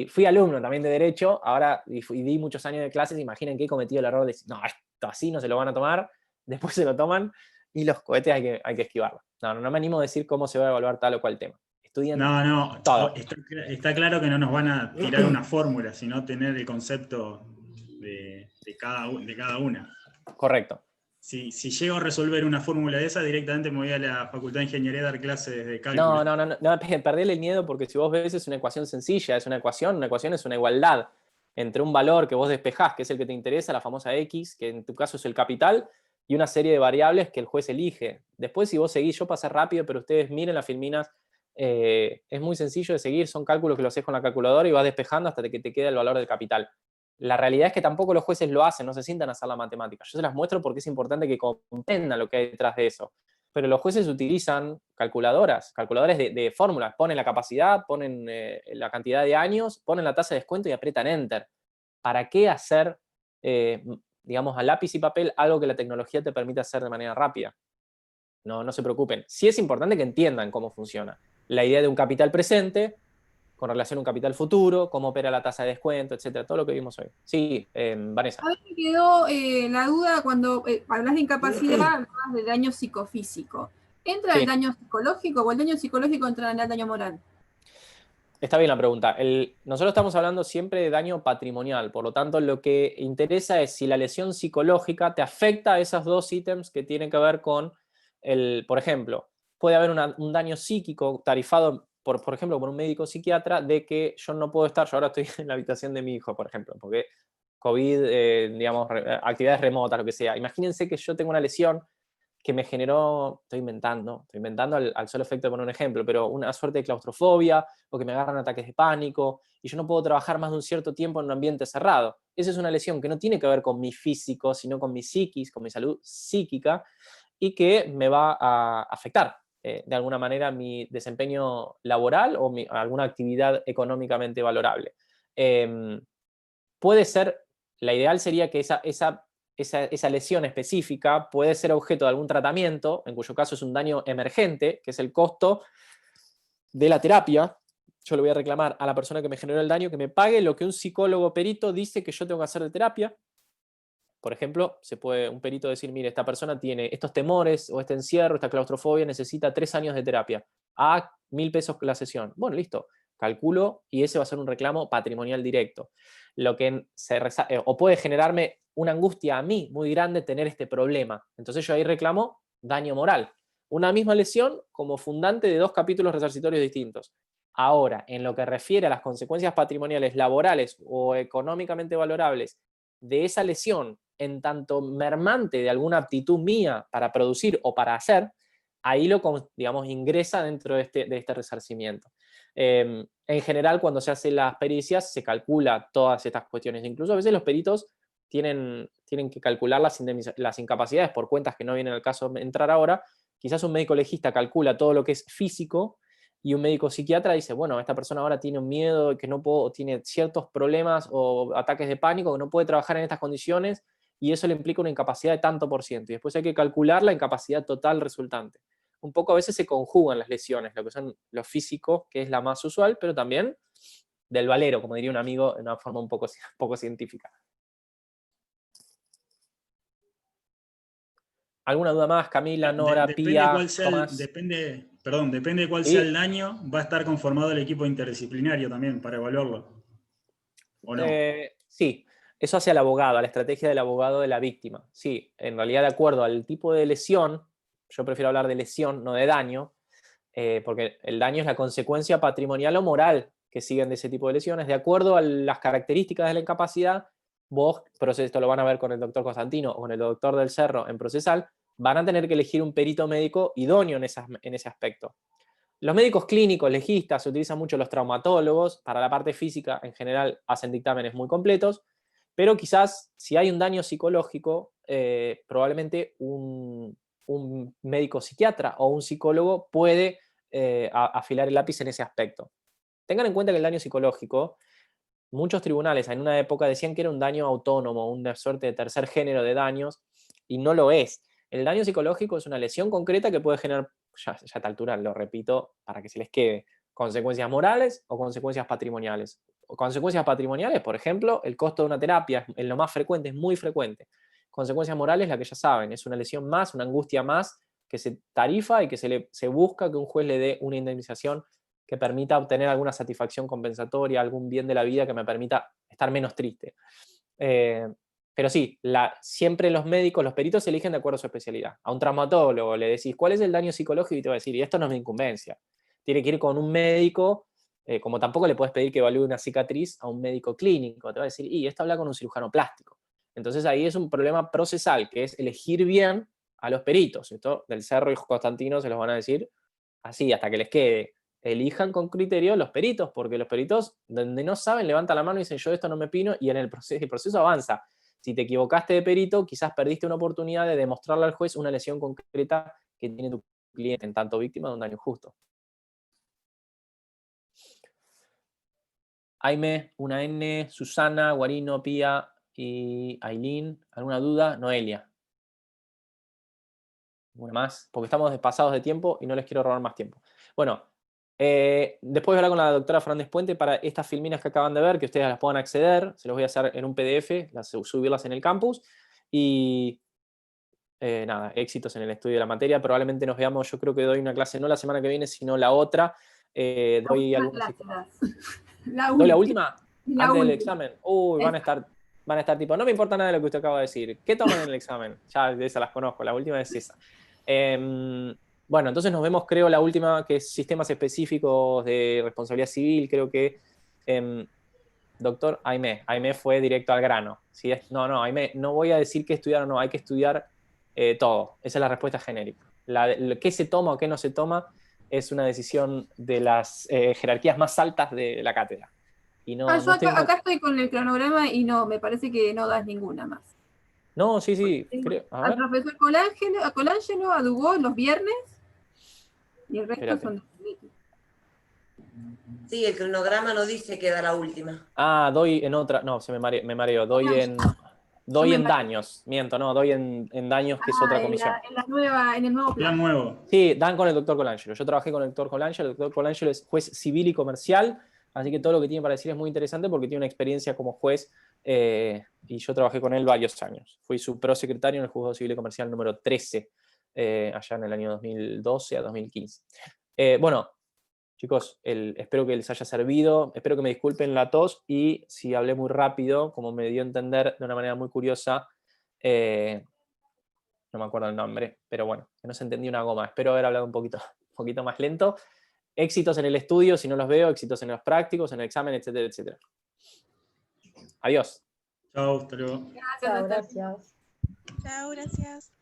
fui alumno también de Derecho, ahora y di muchos años de clases, imaginen que he cometido el error de decir, no, esto así no se lo van a tomar, después se lo toman y los cohetes hay que esquivarlos. No me animo a decir cómo se va a evaluar tal o cual tema. Estudien todo. Está claro que no nos van a tirar una fórmula, sino tener el concepto de cada una. Correcto. Si llego a resolver una fórmula de esa, directamente me voy a la Facultad de Ingeniería a dar clases de cálculo. No, perdele el miedo porque si vos ves es una ecuación sencilla, es una ecuación es una igualdad entre un valor que vos despejás, que es el que te interesa, la famosa X, que en tu caso es el capital, y una serie de variables que el juez elige. Después, si vos seguís, yo pasé rápido, pero ustedes miren las filminas, es muy sencillo de seguir, son cálculos que lo haces con la calculadora y vas despejando hasta que te quede el valor del capital. La realidad es que tampoco los jueces lo hacen, no se sientan a hacer la matemática. Yo se las muestro porque es importante que comprendan lo que hay detrás de eso. Pero los jueces utilizan calculadores de fórmulas. Ponen la capacidad, ponen la cantidad de años, ponen la tasa de descuento y apretan Enter. ¿Para qué hacer, digamos, a lápiz y papel algo que la tecnología te permite hacer de manera rápida? No se preocupen. Sí es importante que entiendan cómo funciona. La idea de un capital presente con relación a un capital futuro, cómo opera la tasa de descuento, etcétera, todo lo que vimos hoy. Sí, Vanessa. A mí me quedó la duda cuando hablas de incapacidad, hablas de daño psicofísico. ¿Entra el daño psicológico o el daño psicológico entra en el daño moral? Está bien la pregunta. Nosotros estamos hablando siempre de daño patrimonial, por lo tanto lo que interesa es si la lesión psicológica te afecta a esos dos ítems que tienen que ver con por ejemplo, puede haber un daño psíquico tarifado por ejemplo, por un médico psiquiatra, de que yo no puedo estar, yo ahora estoy en la habitación de mi hijo, por ejemplo, porque COVID, digamos, actividades remotas, lo que sea. Imagínense que yo tengo una lesión que me generó, estoy inventando al solo efecto de poner un ejemplo, pero una suerte de claustrofobia, o que me agarran ataques de pánico, y yo no puedo trabajar más de un cierto tiempo en un ambiente cerrado. Esa es una lesión que no tiene que ver con mi físico, sino con mi psiquis, con mi salud psíquica, y que me va a afectar de alguna manera mi desempeño laboral o alguna actividad económicamente valorable. Puede ser, la ideal sería que esa lesión específica puede ser objeto de algún tratamiento, en cuyo caso es un daño emergente, que es el costo de la terapia. Yo le voy a reclamar a la persona que me generó el daño que me pague lo que un psicólogo perito dice que yo tengo que hacer de terapia. Por ejemplo, se puede un perito decir, mire, esta persona tiene estos temores o este encierro, esta claustrofobia, necesita 3 años de terapia. A 1.000 pesos la sesión. Bueno, listo. Calculo y ese va a ser un reclamo patrimonial directo. Lo que o puede generarme una angustia a mí muy grande tener este problema. Entonces yo ahí reclamo daño moral. Una misma lesión como fundante de 2 capítulos resarcitorios distintos. Ahora, en lo que refiere a las consecuencias patrimoniales, laborales o económicamente valorables de esa lesión, en tanto mermante de alguna aptitud mía para producir o para hacer, ahí digamos, ingresa dentro de este resarcimiento. En general, cuando se hacen las pericias, se calcula todas estas cuestiones. Incluso a veces los peritos tienen que calcular las incapacidades por cuentas que no viene al caso entrar ahora. Quizás un médico legista calcula todo lo que es físico y un médico psiquiatra dice, bueno, esta persona ahora tiene un miedo, que no puedo, tiene ciertos problemas o ataques de pánico, que no puede trabajar en estas condiciones y eso le implica una incapacidad de tanto por ciento. Y después hay que calcular la incapacidad total resultante. Un poco a veces se conjugan las lesiones, lo que son lo físico, que es la más usual, pero también del valero, como diría un amigo, de una forma un poco científica. ¿Alguna duda más? Camila, Nora, Pía, Tomás. Depende de cuál Sí. sea el daño, va a estar conformado el equipo interdisciplinario también para evaluarlo. ¿O no? Sí, eso hace al abogado, a la estrategia del abogado de la víctima. Sí, en realidad de acuerdo al tipo de lesión, yo prefiero hablar de lesión, no de daño, porque el daño es la consecuencia patrimonial o moral que siguen de ese tipo de lesiones. De acuerdo a las características de la incapacidad, vos, esto lo van a ver con el doctor Constantino o con el doctor del Cerro en procesal, van a tener que elegir un perito médico idóneo en ese aspecto. Los médicos clínicos, legistas, se utilizan mucho los traumatólogos, para la parte física en general hacen dictámenes muy completos, pero quizás si hay un daño psicológico, probablemente un médico psiquiatra o un psicólogo puede afilar el lápiz en ese aspecto. Tengan en cuenta que el daño psicológico, muchos tribunales en una época decían que era un daño autónomo, una suerte de tercer género de daños, y no lo es. El daño psicológico es una lesión concreta que puede generar, ya a esta altura lo repito para que se les quede, consecuencias morales o consecuencias patrimoniales. O consecuencias patrimoniales, por ejemplo, el costo de una terapia es lo más frecuente, es muy frecuente. Consecuencias morales, la que ya saben, es una lesión más, una angustia más, que se tarifa y que se busca que un juez le dé una indemnización que permita obtener alguna satisfacción compensatoria, algún bien de la vida que me permita estar menos triste. Pero sí, siempre los médicos, los peritos se eligen de acuerdo a su especialidad. A un traumatólogo le decís, ¿cuál es el daño psicológico? Y te va a decir, y esto no es mi incumbencia. Tiene que ir con un médico, como tampoco le puedes pedir que evalúe una cicatriz a un médico clínico. Te va a decir, y esto habla con un cirujano plástico. Entonces ahí es un problema procesal, que es elegir bien a los peritos. Esto del Cerro y Constantino se los van a decir así, hasta que les quede. Elijan con criterio los peritos, porque los peritos, donde no saben, levantan la mano y dicen, yo esto no me opino, y el proceso avanza. Si te equivocaste de perito, quizás perdiste una oportunidad de demostrarle al juez una lesión concreta que tiene tu cliente, en tanto víctima de un daño injusto. Aime, una N, Susana, Guarino, Pía y Aileen. ¿Alguna duda? Noelia. ¿Una más? Porque estamos despasados de tiempo y no les quiero robar más tiempo. Bueno, después voy a hablar con la doctora Fernández Puente para estas filminas que acaban de ver, que ustedes las puedan acceder. Se los voy a hacer en un PDF, subirlas en el campus. Y nada, éxitos en el estudio de la materia. Probablemente nos veamos, yo creo que doy una clase no la semana que viene, sino la otra. Doy la última antes del examen. Uy, van a estar tipo, no me importa nada de lo que usted acaba de decir. ¿Qué toman en el examen? Ya de esas las conozco, la última es esa. Bueno, entonces nos vemos, creo, la última, que es sistemas específicos de responsabilidad civil. Creo que, doctor, Aimé fue directo al grano. ¿Sí? No, Aimé, no voy a decir qué estudiar o no, hay que estudiar todo. Esa es la respuesta genérica. ¿Qué se toma o qué no se toma? Es una decisión de las jerarquías más altas de la cátedra. Y no, yo acá estoy con el cronograma y no, me parece que no das ninguna más. No, sí, creo. Al profesor Colangelo, a Dubó los viernes y el resto son de... Sí, el cronograma no dice que da la última. Ah, doy en otra. No, me mareo. Doy en daños. Miento, no, doy en daños, que es otra comisión. En el nuevo plan. Nuevo. Sí, dan con el doctor Colangelo. Yo trabajé con el doctor Colangelo. El doctor Colangelo es juez civil y comercial, así que todo lo que tiene para decir es muy interesante porque tiene una experiencia como juez y yo trabajé con él varios años. Fui su prosecretario en el Juzgado Civil y Comercial número 13, allá en el año 2012 a 2015. Bueno, chicos, espero que les haya servido, espero que me disculpen la tos y si hablé muy rápido, como me dio a entender de una manera muy curiosa, no me acuerdo el nombre, pero bueno, que no se entendía una goma. Espero haber hablado un poquito más lento. éxitos en el estudio, si no los veo, éxitos en los prácticos, en el examen, etcétera, etcétera. Adiós. Chao, hasta luego. Gracias, Chao, hasta gracias. Chao, gracias.